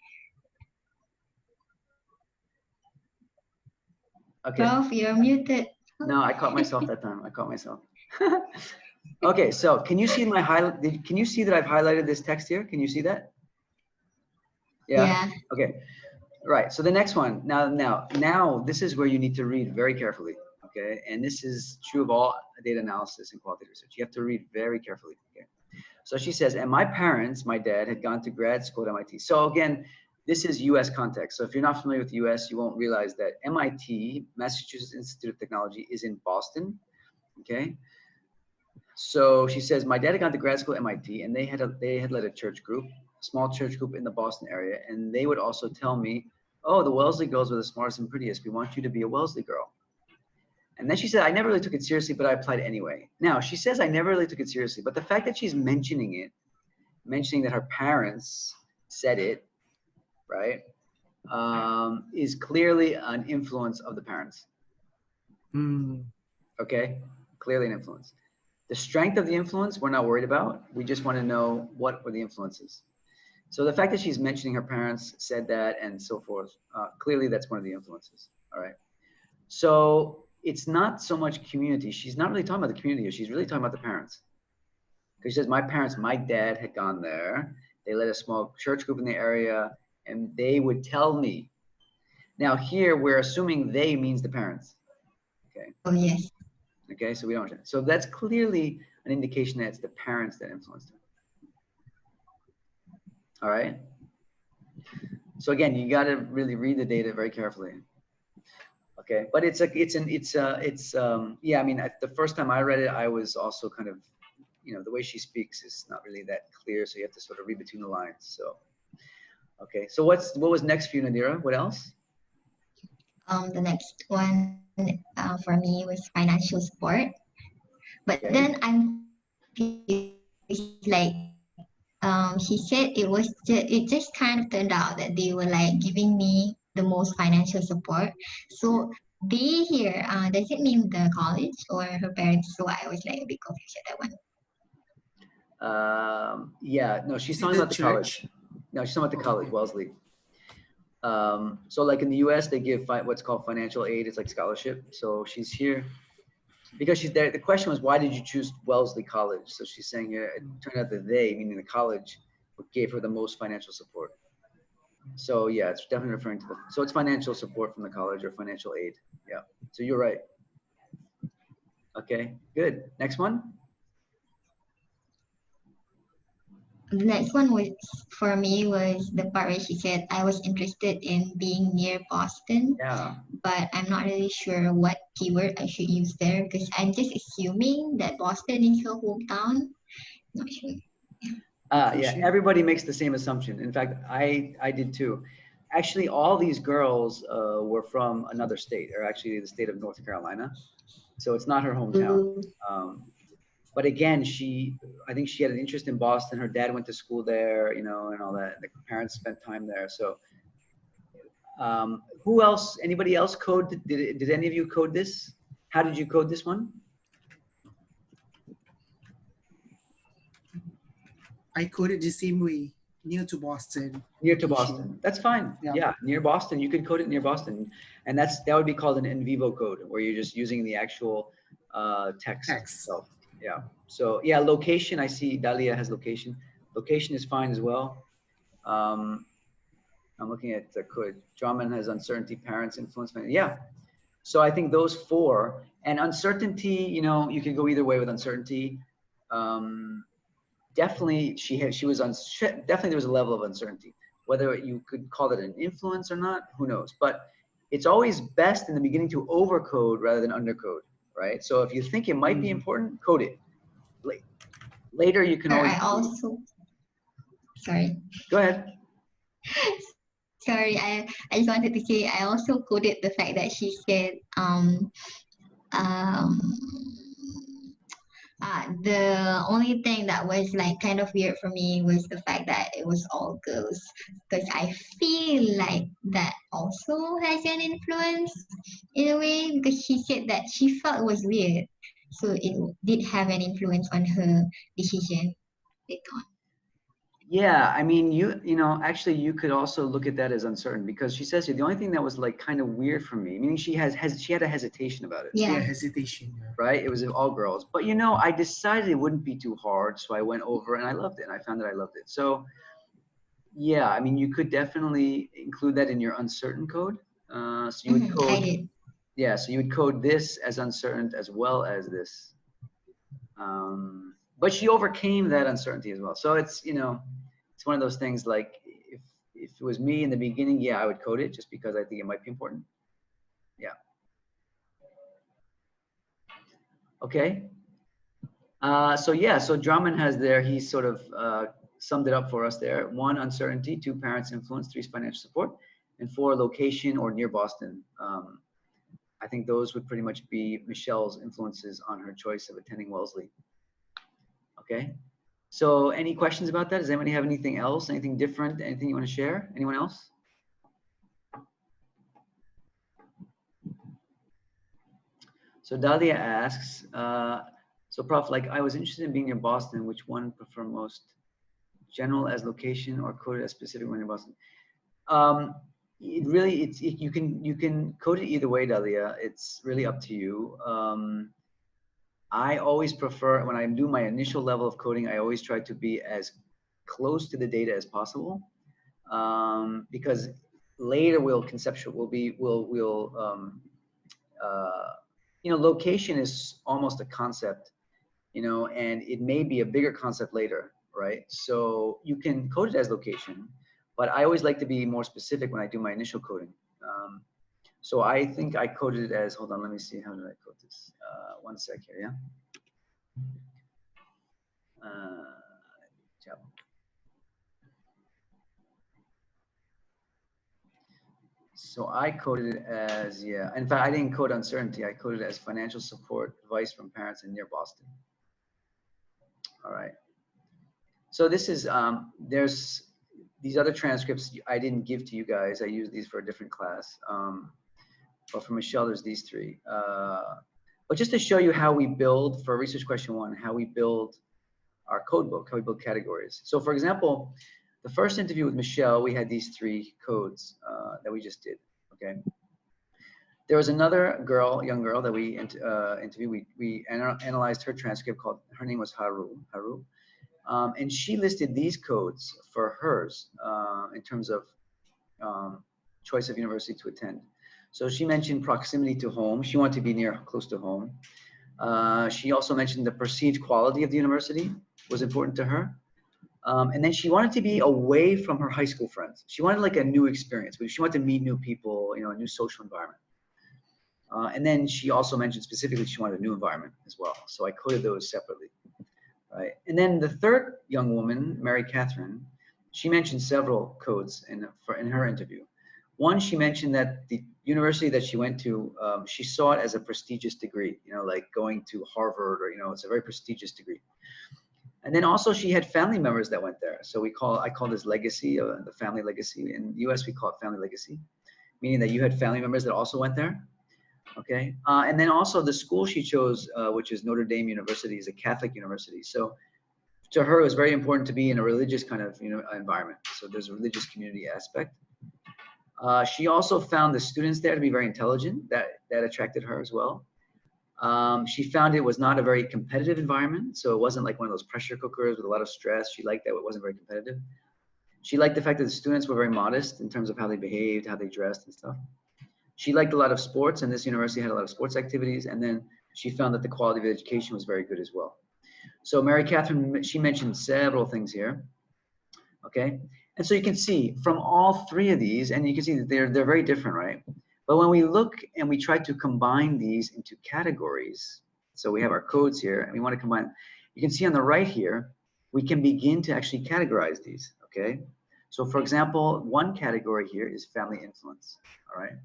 S2: Okay.
S10: Prof, you're muted.
S2: No, I caught myself that time. I caught myself. Okay, so can you see my highlight? Can you see that I've highlighted this text here? Can you see that? Yeah. Okay. Right. So the next one. Now, this is where you need to read very carefully. Okay, and this is true of all data analysis and qualitative research. You have to read very carefully. Okay. So she says, and my parents, my dad, had gone to grad school at MIT. So again, this is U.S. context. So if you're not familiar with the U.S., you won't realize that MIT, Massachusetts Institute of Technology, is in Boston. Okay. So she says, my dad had gone to grad school at MIT, and they had led a church group, a small church group in the Boston area, and they would also tell me, oh, the Wellesley girls were the smartest and prettiest. We want you to be a Wellesley girl. And then she said, I never really took it seriously, but I applied anyway. Now, she says I never really took it seriously, but the fact that she's mentioning that her parents said it, right, is clearly an influence of the parents. Okay, clearly an influence. The strength of the influence, we're not worried about. We just want to know what were the influences. So the fact that she's mentioning her parents said that and so forth, clearly that's one of the influences, all right? So it's not so much community. She's not really talking about the community. She's really talking about the parents. Because she says, my dad had gone there. They led a small church group in the area, and they would tell me, Now here we're assuming they means the parents. Okay.
S10: Oh, yes.
S2: Okay, so we don't. So that's clearly an indication that it's the parents that influenced her. All right. So again, you got to really read the data very carefully. Okay, but yeah. I mean, the first time I read it, I was also kind of, the way she speaks is not really that clear, so you have to sort of read between the lines. So, okay. So what was next for you, Nadira? What else?
S10: The next one for me was financial support, but
S2: Okay.
S10: then I'm like, she said it just kind of turned out that they were like giving me the most financial support. So they here, does it mean the college or her parents? So I was like a bit confused at that one.
S2: Yeah, no, she's
S7: Is it
S2: talking
S7: the
S2: about the college.
S7: church?
S2: No, she's talking about the college,
S7: Okay.
S2: Wellesley. So like in the US, they give what's called financial aid. It's like scholarship. So she's here because she's there. The question was, why did you choose Wellesley College? So she's saying here, it turned out that they, meaning the college, gave her the most financial support. So yeah, it's definitely referring to so it's financial support from the college or financial aid. Yeah. So you're right. Okay, good. Next one.
S10: The next one was for me was the part where she said I was interested in being near Boston.
S2: Yeah.
S10: But I'm not really sure what keyword I should use there because I'm just assuming that Boston is her hometown. Not sure.
S2: Yeah, everybody makes the same assumption. In fact, I did too. Actually, all these girls were from another state, or actually the state of North Carolina. So it's not her hometown. But again, I think she had an interest in Boston. Her dad went to school there, and all that. The parents spent time there. So who else? Anybody else code? Did any of you code this? How did you code this one?
S7: I coded the same way, near to Boston.
S2: Near to Boston. That's fine. Yeah, near Boston. You could code it near Boston, and that would be called an in vivo code, where you're just using the actual text itself. Yeah. So yeah, location. I see Dalia has location. Location is fine as well. I'm looking at the code. Drummond has uncertainty, parents, influence. Yeah. So I think those four, and uncertainty. You can go either way with uncertainty. Definitely definitely there was a level of uncertainty. Whether you could call it an influence or not, who knows? But it's always best in the beginning to overcode rather than undercode, right? So if you think it might be important, code it. Later you can always.
S10: I also, sorry.
S2: Go ahead.
S10: Sorry, I just wanted to say I also coded the fact that she said the only thing that was like kind of weird for me was the fact that it was all girls, because I feel like that also has an influence in a way, because she said that she felt it was weird, so it did have an influence on her decision later on.
S2: Yeah, I mean, actually you could also look at that as uncertain, because she says here, the only thing that was like kind of weird for me, meaning she had a hesitation about it.
S10: Yeah,
S7: hesitation. Yeah.
S2: Right? It was all girls. But I decided it wouldn't be too hard, so I went over and I loved it. And I found that I loved it. So yeah, I mean, you could definitely include that in your uncertain code. So you would code.
S10: I did.
S2: Yeah, so you would code this as uncertain as well as this. But she overcame that uncertainty as well. So it's it's one of those things, like if it was me in the beginning, yeah, I would code it just because I think it might be important. Yeah. Okay. So Drummond has there, he sort of summed it up for us there. 1, uncertainty. 2, parents' influence. 3, financial support. And 4, location or near Boston. I think those would pretty much be Michelle's influences on her choice of attending Wellesley. Okay. So any questions about that? Does anybody have anything else? Anything different? Anything you want to share? Anyone else? So Dalia asks, so Prof, like I was interested in being in Boston, which one prefer most? General as location or coded as specific when in Boston? It really, you can code it either way, Dalia. It's really up to you. I always prefer, when I do my initial level of coding, I always try to be as close to the data as possible, because later we'll you know, location is almost a concept, you know, and it may be a bigger concept later, right? So you can code it as location, but I always like to be more specific when I do my initial coding. So I think I coded it as, hold on, let me see, how did I code this? One sec here, yeah? Java. So I coded it as, yeah, in fact, I didn't code uncertainty. I coded it as financial support advice from parents in near Boston. All right. So this is, there's these other transcripts I didn't give to you guys. I used these for a different class. But for Michelle, there's these three. But just to show you how we build, for research question one, how we build our code book, how we build categories. So for example, the first interview with Michelle, we had these three codes that we just did, okay? There was another girl, young girl that we interviewed. We analyzed her transcript called, her name was Haru. And she listed these codes for hers in terms of choice of university to attend. So she mentioned proximity to home. She wanted to be near, close to home. She also mentioned the perceived quality of the university was important to her. And then she wanted to be away from her high school friends. She wanted like a new experience. She wanted to meet new people, you know, a new social environment. And then she also mentioned specifically she wanted a new environment as well. So I coded those separately, right? And then the third young woman, Mary Catherine, she mentioned several codes in her interview. One, she mentioned that the university that she went to, she saw it as a prestigious degree, you know, like going to Harvard, or, you know, it's a very prestigious degree. And then also she had family members that went there. So I call this legacy, the family legacy. In the US, we call it family legacy, meaning that you had family members that also went there. Okay. And then also the school she chose, which is Notre Dame University, is a Catholic university. So to her, it was very important to be in a religious kind of, you know, environment. So there's a religious community aspect. She also found the students there to be very intelligent. That attracted her as well. She found it was not a very competitive environment. So it wasn't like one of those pressure cookers with a lot of stress. She liked that it wasn't very competitive. She liked the fact that the students were very modest in terms of how they behaved, how they dressed and stuff. She liked a lot of sports, and this university had a lot of sports activities. And then she found that the quality of the education was very good as well. So Mary Catherine, she mentioned several things here. Okay. And so you can see from all three of these, and you can see that they're very different, right? But when we look and we try to combine these into categories, so we have our codes here, and we want to combine, you can see on the right here, we can begin to actually categorize these, okay? So for example, one category here is family influence, all right?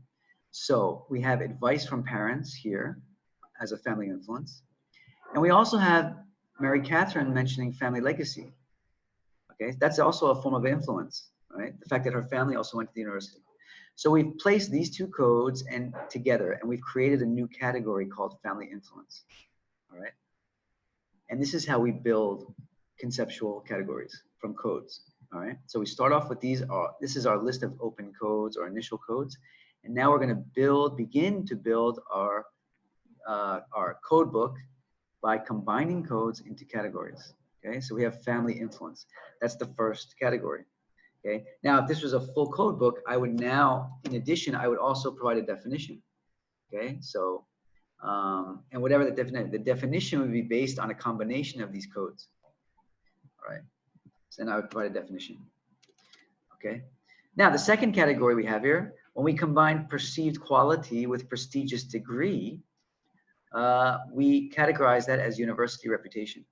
S2: So we have advice from parents here as a family influence. And we also have Mary Catherine mentioning family legacy. Okay, that's also a form of influence, right? The fact that her family also went to the university. So we've placed these two codes and together, and we've created a new category called family influence, all right? And this is how we build conceptual categories from codes, all right? So we start off with these, this is our list of open codes or initial codes. And now we're gonna begin to build our code book by combining codes into categories. Okay, so we have family influence. That's the first category. Okay, now if this was a full code book, I would now, in addition, I would also provide a definition. Okay, so, and whatever the definition would be based on a combination of these codes. All right, so then I would provide a definition. Okay, now the second category we have here, when we combine perceived quality with prestigious degree, we categorize that as university reputation.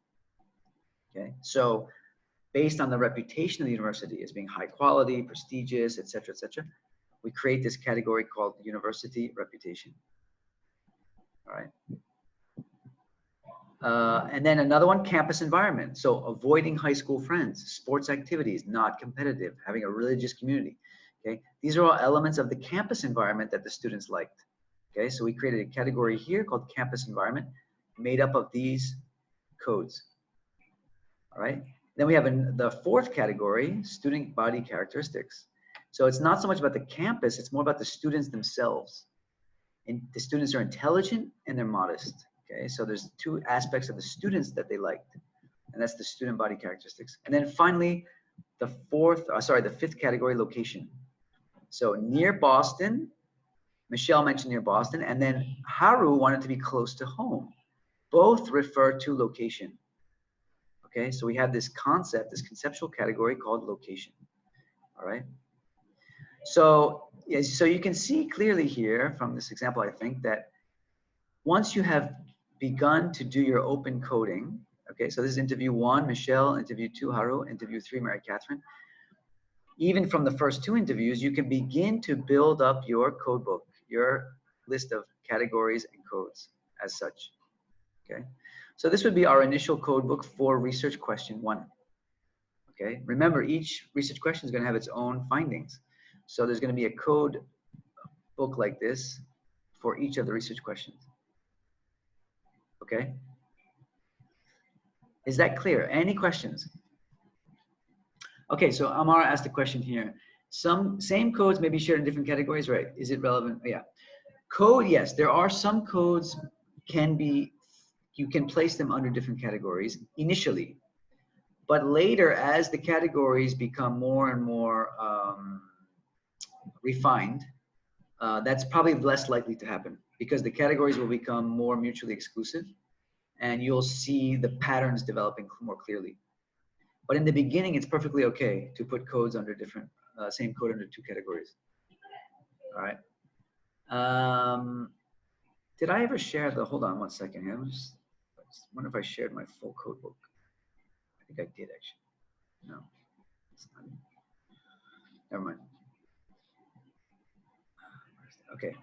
S2: Okay, so based on the reputation of the university as being high quality, prestigious, et cetera, we create this category called university reputation. All right. And then another one, campus environment. So avoiding high school friends, sports activities, not competitive, having a religious community. Okay, these are all elements of the campus environment that the students liked. Okay, so we created a category here called campus environment, made up of these codes. All right. Then we have the fourth category, student body characteristics. So it's not so much about the campus, it's more about the students themselves. And the students are intelligent and they're modest. Okay, so there's two aspects of the students that they liked, and that's the student body characteristics. And then finally, the fifth category, location. So near Boston, Michelle mentioned near Boston, and then Haru wanted to be close to home. Both refer to location. Okay, so we have this concept, this conceptual category called location. All right. So, yes, so you can see clearly here from this example, I think, that once you have begun to do your open coding, okay, so this is interview 1, Michelle, interview 2, Haru, interview 3, Mary Catherine. Even from the first 2 interviews, you can begin to build up your code book, your list of categories and codes as such, okay? So this would be our initial code book for research question 1, okay? Remember, each research question is gonna have its own findings. So there's gonna be a code book like this for each of the research questions, okay? Is that clear? Any questions? Okay, so Amara asked a question here. Same codes may be shared in different categories, right? Is it relevant? Yeah. Code, yes, there are some codes you can place them under different categories initially. But later, as the categories become more and more refined, that's probably less likely to happen because the categories will become more mutually exclusive and you'll see the patterns developing more clearly. But in the beginning, it's perfectly okay to put codes under different, same code under 2 categories. All right. Did I ever share the, hold on one second here. I just wonder if I shared my full code book. I think I did actually. No, it's not. Never mind. Okay.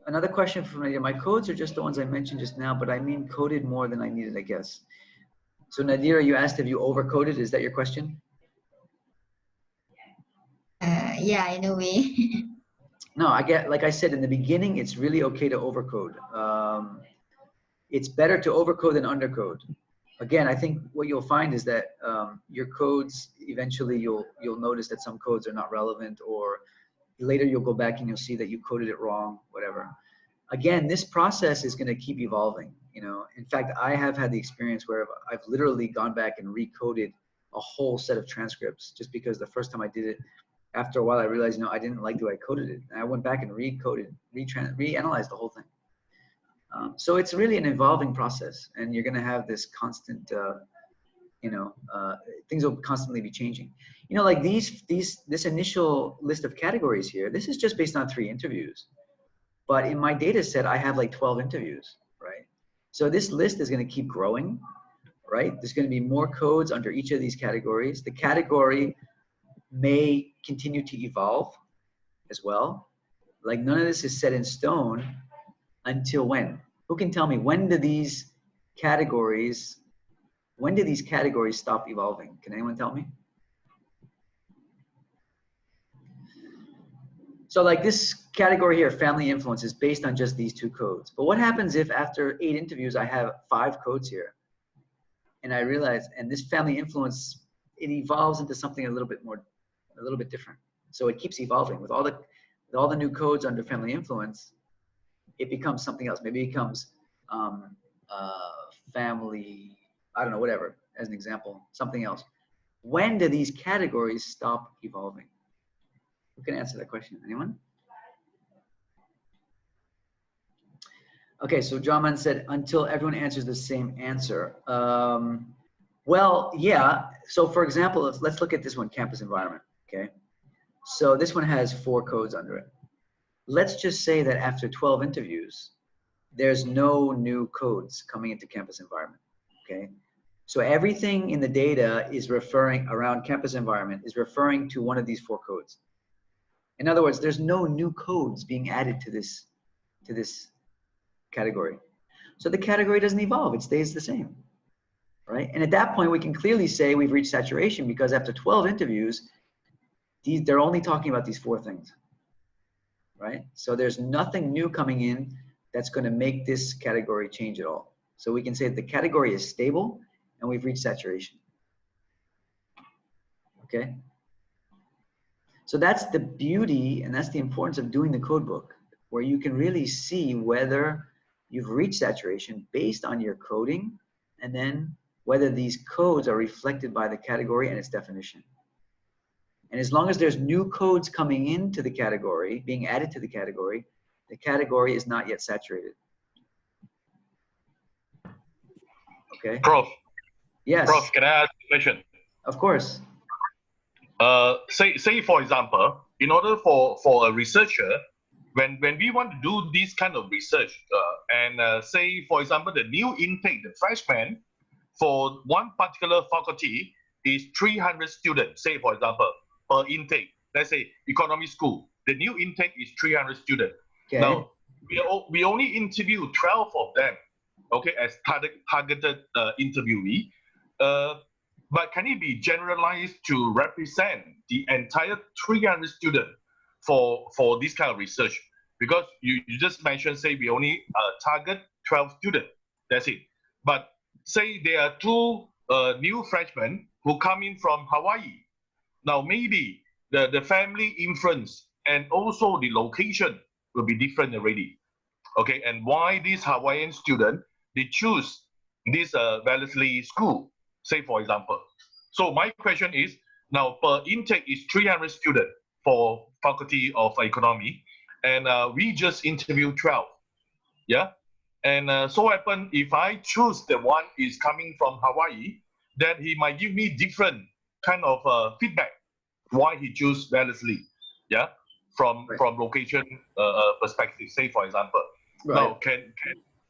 S2: Another question from Nadia. My codes are just the ones I mentioned just now, but I mean coded more than I needed, I guess. So Nadira, you asked if you overcoded. Is that your question?
S10: Yeah, in a way.
S2: No, I get, like I said, in the beginning, it's really okay to overcode. It's better to overcode than undercode. Again, I think what you'll find is that your codes, eventually you'll notice that some codes are not relevant, or later you'll go back and you'll see that you coded it wrong, whatever. Again, this process is going to keep evolving. You know, in fact, I have had the experience where I've literally gone back and recoded a whole set of transcripts just because the first time I did it, after a while I realized, you know, I didn't like the way I coded it. And I went back and recoded, reanalyzed the whole thing. So it's really an evolving process, and you're going to have this constant, you know, things will constantly be changing. You know, like this initial list of categories here, this is just based on 3 interviews. But in my data set, I have like 12 interviews, right? So this list is going to keep growing, right? There's going to be more codes under each of these categories. The category may continue to evolve as well. Like none of this is set in stone until when? Who can tell me when do these categories stop evolving? Can anyone tell me? So like this category here, family influence, is based on just these 2 codes. But what happens if after 8 interviews, I have 5 codes here? And I realize, and this family influence, it evolves into something a little bit different. So it keeps evolving with all the new codes under family influence. It becomes something else. Maybe it becomes family, I don't know, whatever, as an example, something else. When do these categories stop evolving? Who can answer that question? Anyone? Okay, so John said, until everyone answers the same answer. Well, yeah. So for example, let's look at this one, campus environment, okay? So this one has 4 codes under it. Let's just say that after 12 interviews, there's no new codes coming into campus environment, okay? So everything in the data is referring around campus environment is referring to one of these 4 codes. In other words, there's no new codes being added to this category. So the category doesn't evolve, it stays the same, right? And at that point, we can clearly say we've reached saturation because after 12 interviews, they're only talking about these 4 things, right? So there's nothing new coming in that's going to make this category change at all. So we can say that the category is stable and we've reached saturation, okay? So that's the beauty and that's the importance of doing the code book, where you can really see whether you've reached saturation based on your coding and then whether these codes are reflected by the category and its definition. And as long as there's new codes coming into the category, being added to the category is not yet saturated. Okay.
S4: Prof.
S2: Yes.
S4: Prof, can I ask a question?
S2: Of course.
S4: Say for example, in order for a researcher, when we want to do this kind of research, say for example, the new intake, the freshman, for one particular faculty is 300 students, say for example, per intake. Let's say economy school, the new intake is 300 students.
S2: Okay.
S4: Now, we only interview 12 of them, okay, as targeted interviewee. But can it be generalized to represent the entire 300 students for this kind of research? Because you just mentioned, say, we only target 12 students, that's it. But say there are two new freshmen who come in from Hawaii. Now, maybe the family influence and also the location will be different already. Okay, and why these Hawaiian students, they choose this Wellesley school, say for example. So my question is, now per intake is 300 students for Faculty of Economy, and we just interview 12, yeah? And so happen if I choose the one is coming from Hawaii, then he might give me different kind of feedback why he choose Wellesley, yeah? From location perspective, say for example.
S2: Right.
S4: Now,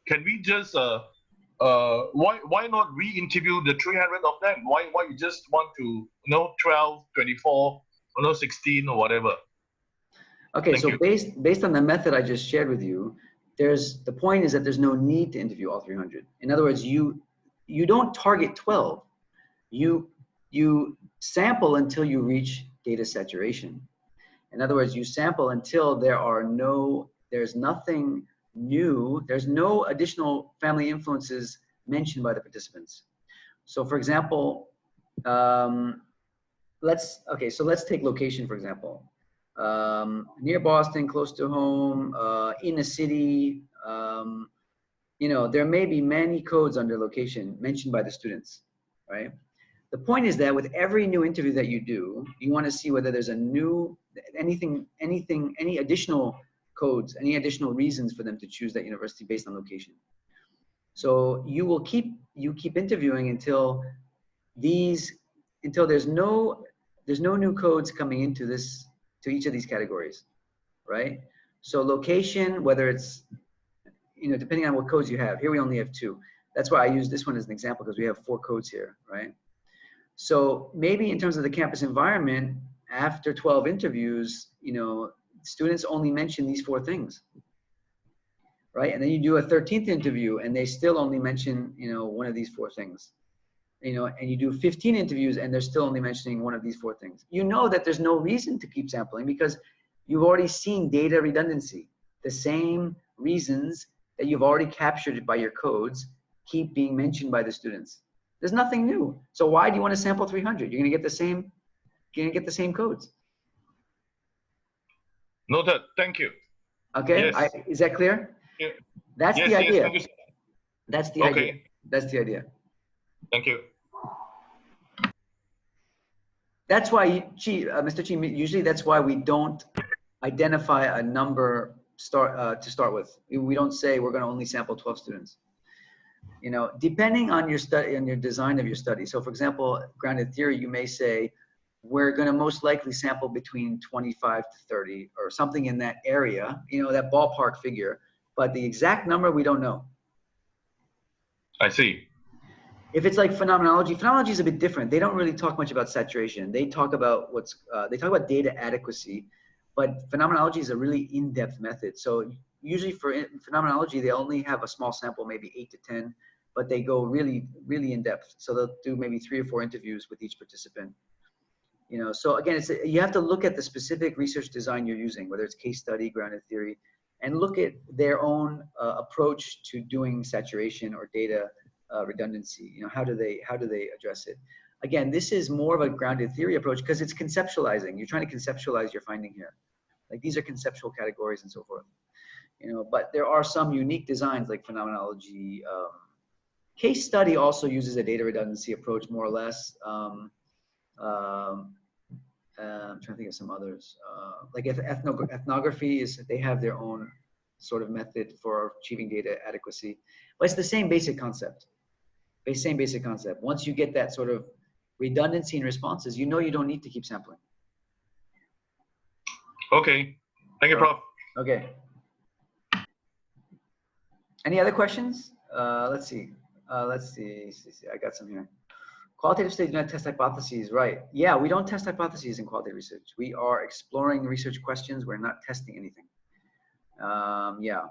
S4: can we just why not re-interview the 300 of them? Why you just want to 12, 24, 16 or whatever?
S2: Okay,
S4: Thank
S2: so
S4: you.
S2: based on the method I just shared with you, the point is that there's no need to interview all 300. In other words, you don't target 12. You sample until you reach data saturation. In other words, you sample until there's nothing new, there's no additional family influences mentioned by the participants. So for example, let's take location, for example. Near Boston, close to home, in a city, there may be many codes under location mentioned by the students, right? The point is that with every new interview that you do, you want to see whether there's any additional codes, any additional reasons for them to choose that university based on location. So you keep interviewing until there's no new codes coming into to each of these categories, right? So location, whether it's, depending on what codes you have. Here we only have 2. That's why I use this one as an example, because we have 4 codes here, right? So maybe in terms of the campus environment, after 12 interviews, students only mention these 4 things, right? And then you do a 13th interview and they still only mention, one of these 4 things, and you do 15 interviews and they're still only mentioning one of these 4 things. You know that there's no reason to keep sampling because you've already seen data redundancy. The same reasons that you've already captured by your codes keep being mentioned by the students. There's nothing new. So why do you want to sample 300? You're going to get the same codes.
S4: Noted. Thank you.
S2: Okay.
S4: Yes.
S2: Is that clear?
S4: Yeah.
S2: That's the idea.
S4: Yes,
S2: That's the
S4: okay.
S2: idea. That's the idea.
S4: Thank you.
S2: That's why, Mr. Chi, usually that's why we don't identify a number to start with. We don't say we're going to only sample 12 students. Depending on your study and your design of your study. So for example, grounded theory, you may say, we're going to most likely sample between 25 to 30 or something in that area, that ballpark figure, but the exact number, we don't know.
S4: I see.
S2: If it's like phenomenology is a bit different. They don't really talk much about saturation. They talk about they talk about data adequacy, but phenomenology is a really in-depth method. So usually for phenomenology, they only have a small sample, maybe 8 to 10, but they go really, really in depth. So they'll do maybe 3 or 4 interviews with each participant. So again, you have to look at the specific research design you're using, whether it's case study, grounded theory, and look at their own approach to doing saturation or data redundancy. How do they address it? Again, this is more of a grounded theory approach because it's conceptualizing. You're trying to conceptualize your finding here. Like these are conceptual categories and so forth. But there are some unique designs like phenomenology. Case study also uses a data redundancy approach more or less. I'm trying to think of some others. Like ethnography is, they have their own sort of method for achieving data adequacy, but it's the same basic concept. Same basic concept. Once you get that sort of redundancy in responses, you know you don't need to keep sampling.
S4: Okay. Thank you, Prof.
S2: Okay. Any other questions? Let's see. Let's see. I got some here. Qualitative studies do not test hypotheses, right? Yeah, we don't test hypotheses in qualitative research. We are exploring research questions. We're not testing anything. Yeah.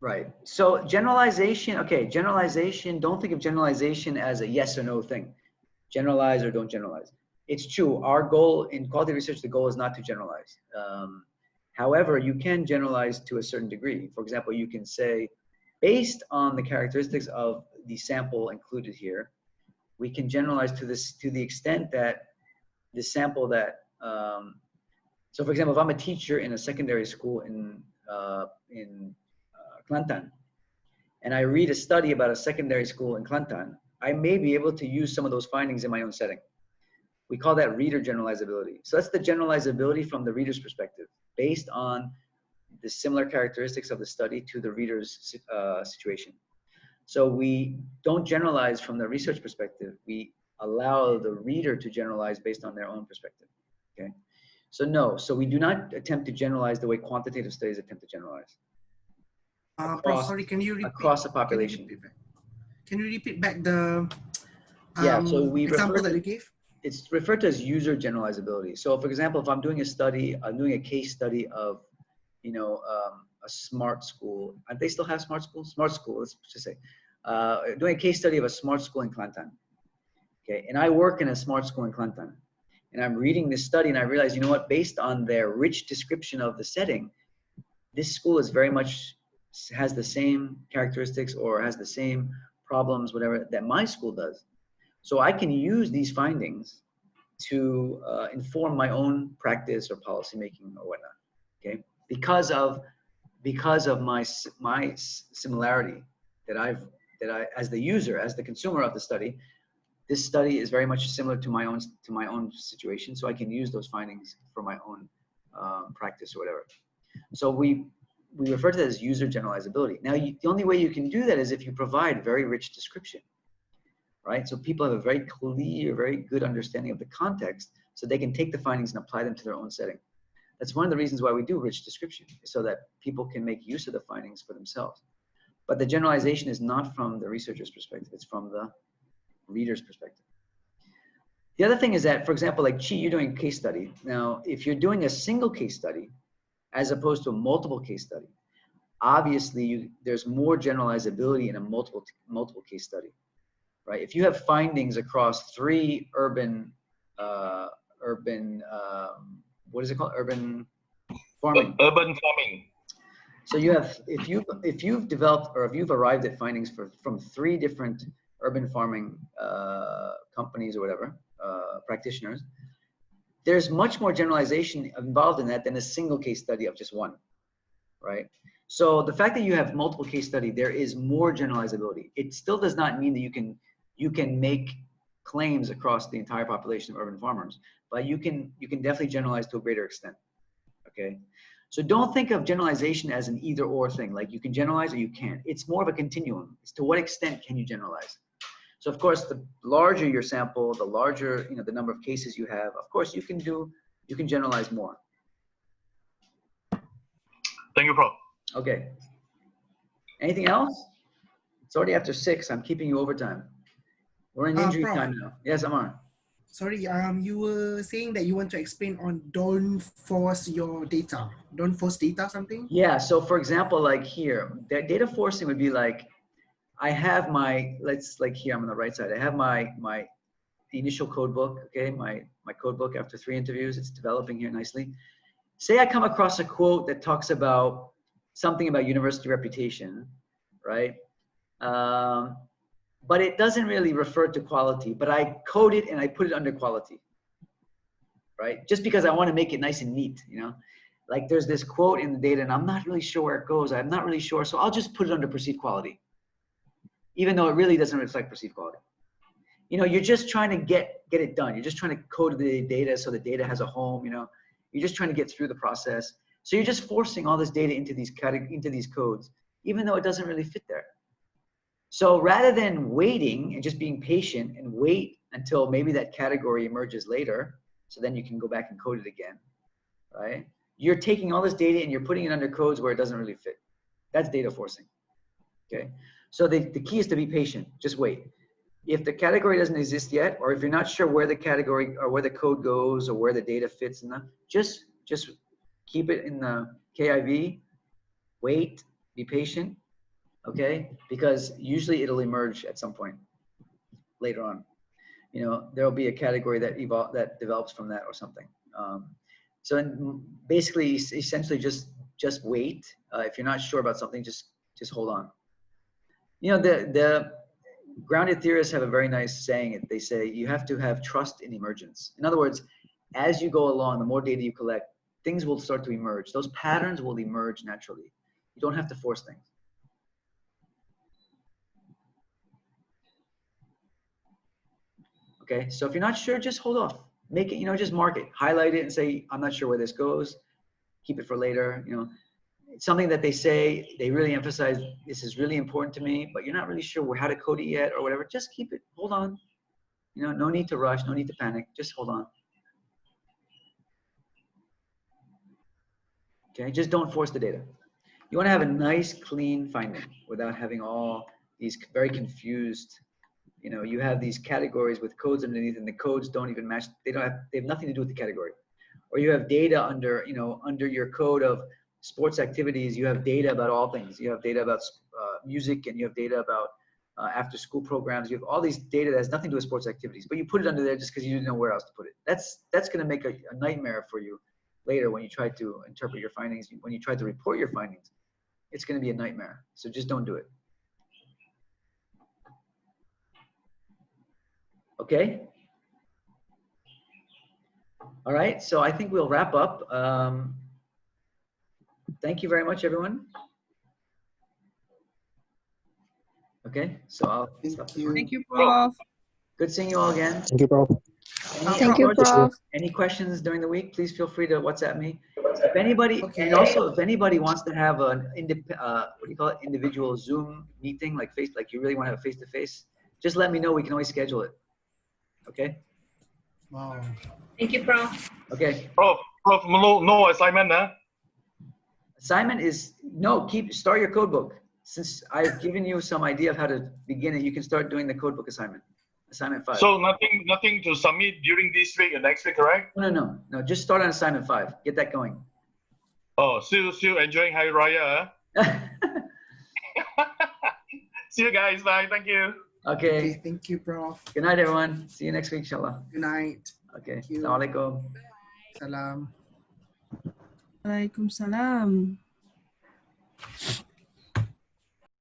S2: Right. So generalization, okay, generalization, don't think of generalization as a yes or no thing. Generalize or don't generalize. It's true. Our goal in qualitative research, the goal is not to generalize. However, you can generalize to a certain degree. For example, you can say, based on the characteristics of the sample included here, we can generalize to this, to the extent that the sample that, so for example, if I'm a teacher in a secondary school in Kelantan, and I read a study about a secondary school in Kelantan, I may be able to use some of those findings in my own setting. We call that reader generalizability. So that's the generalizability from the reader's perspective, based on the similar characteristics of the study to the reader's situation. So we don't generalize from the research perspective. We allow the reader to generalize based on their own perspective, okay? So no, so we do not attempt to generalize the way quantitative studies attempt to generalize.
S7: Prof, sorry, can you repeat?
S2: Across a population.
S7: Can you repeat back the
S2: yeah, so we
S7: example that you gave?
S2: It's referred to as user generalizability. So for example, if I'm doing a study, I'm doing a case study of, you know, a smart school. They still have smart schools? Smart school, let's just say. Doing a case study of a smart school in Kelantan. Okay, and I work in a smart school in Kelantan. And I'm reading this study and I realize, you know what, based on their rich description of the setting, this school is very much, has the same characteristics or has the same problems, whatever, that my school does. So I can use these findings to inform my own practice or policy making or whatnot, okay? Because of my similarity that I, as the user, as the consumer of the study, this study is very much similar to my own situation, so I can use those findings for my own practice or whatever. So we refer to that as user generalizability. Now, the only way you can do that is if you provide very rich description, right? So people have a very clear, very good understanding of the context, so they can take the findings and apply them to their own setting. That's one of the reasons why we do rich description, so that people can make use of the findings for themselves. But the generalization is not from the researcher's perspective, it's from the reader's perspective. The other thing is that, for example, like Chi, you're doing a case study. Now, if you're doing a single case study, as opposed to a multiple case study, obviously there's more generalizability in a multiple case study, right? If you have findings across 3 urban, what is it called? Urban farming.
S4: Urban farming.
S2: So you have, if you've developed or if you've arrived at findings from 3 different urban farming companies or whatever, practitioners, there's much more generalization involved in that than a single case study of just one, right? So the fact that you have multiple case study, there is more generalizability. It still does not mean that you can make claims across the entire population of urban farmers, but you can definitely generalize to a greater extent, okay? So don't think of generalization as an either or thing, like you can generalize or you can't. It's more of a continuum. It's to what extent can you generalize? So of course, the larger your sample, the larger, you know, the number of cases you have, of course you can generalize more.
S4: Thank you, Prof.
S2: Okay. Anything else? It's already after 6. I'm keeping you overtime. We're in injury
S7: Prof.
S2: time now. Yes, Amar.
S7: Sorry, you were saying that you want to explain on don't force your data. Don't force data something?
S2: Yeah, so for example, like here, the data forcing would be like, I have my, like here, I'm on the right side. I have my initial code book, okay? My code book after 3 interviews, it's developing here nicely. Say I come across a quote that talks about something about university reputation, right? But it doesn't really refer to quality, but I code it and I put it under quality, right? Just because I want to make it nice and neat, you know? Like there's this quote in the data and I'm not really sure where it goes. I'm not really sure. So I'll just put it under perceived quality, even though it really doesn't reflect perceived quality. you're just trying to get it done. You're just trying to code the data so the data has a home. You're just trying to get through the process. So you're just forcing all this data into these codes, even though it doesn't really fit there. So rather than waiting and just being patient and wait until maybe that category emerges later, so then you can go back and code it again, right? You're taking all this data and you're putting it under codes where it doesn't really fit. That's data forcing, okay? So the key is to be patient, just wait. If the category doesn't exist yet, or if you're not sure where the category or where the code goes or where the data fits in just keep it in the KIV, wait, be patient, okay? Because usually it'll emerge at some point later on. There'll be a category that develops from that or something. So basically, essentially, just wait. If you're not sure about something, just hold on. The grounded theorists have a very nice saying. They say you have to have trust in emergence. In other words, as you go along, the more data you collect, things will start to emerge. Those patterns will emerge naturally. You don't have to force things. Okay, so if you're not sure, just hold off. Make it, just mark it, highlight it and say, I'm not sure where this goes. Keep it for later. It's something that they say, they really emphasize, this is really important to me, but you're not really sure how to code it yet or whatever. Just keep it, hold on. No need to rush, no need to panic, just hold on. Okay, just don't force the data. You want to have a nice, clean finding without having all these very confused, you have these categories with codes underneath and the codes don't even match. They have nothing to do with the category. Or you have data under your code of sports activities, you have data about all things. You have data about music, and you have data about after school programs. You have all these data that has nothing to do with sports activities, but you put it under there just because you didn't know where else to put it. That's going to make a nightmare for you later when you try to interpret your findings, when you try to report your findings. It's going to be a nightmare. So just don't do it. Okay. All right. So I think we'll wrap up. Thank you very much, everyone. Okay. So I'll stop.
S12: Thank you, Prof.
S2: Good seeing you all again.
S13: Thank you, Prof.
S2: Thank you, Prof. Any questions during the week, please feel free to WhatsApp me. If anybody, and also if anybody wants to have an individual Zoom meeting, like you really want to have face-to-face, just let me know. We can always schedule it. Okay.
S7: Wow.
S1: Thank you, Prof.
S2: Okay.
S4: Prof, no assignment, huh?
S2: Assignment is start your code book. Since I've given you some idea of how to begin it, you can start doing the code book assignment. Assignment 5.
S4: So nothing to submit during this week and next week, correct?
S2: No. Just start on assignment 5. Get that going.
S4: Oh, still enjoying Hari Raya, huh? See you guys. Bye. Thank you.
S2: Okay.
S7: Thank you, Prof.
S2: Good night, everyone. See you next week, inshallah.
S7: Good night.
S2: Okay. Assalamualaikum.
S7: Salam.
S12: Waalaikumsalam.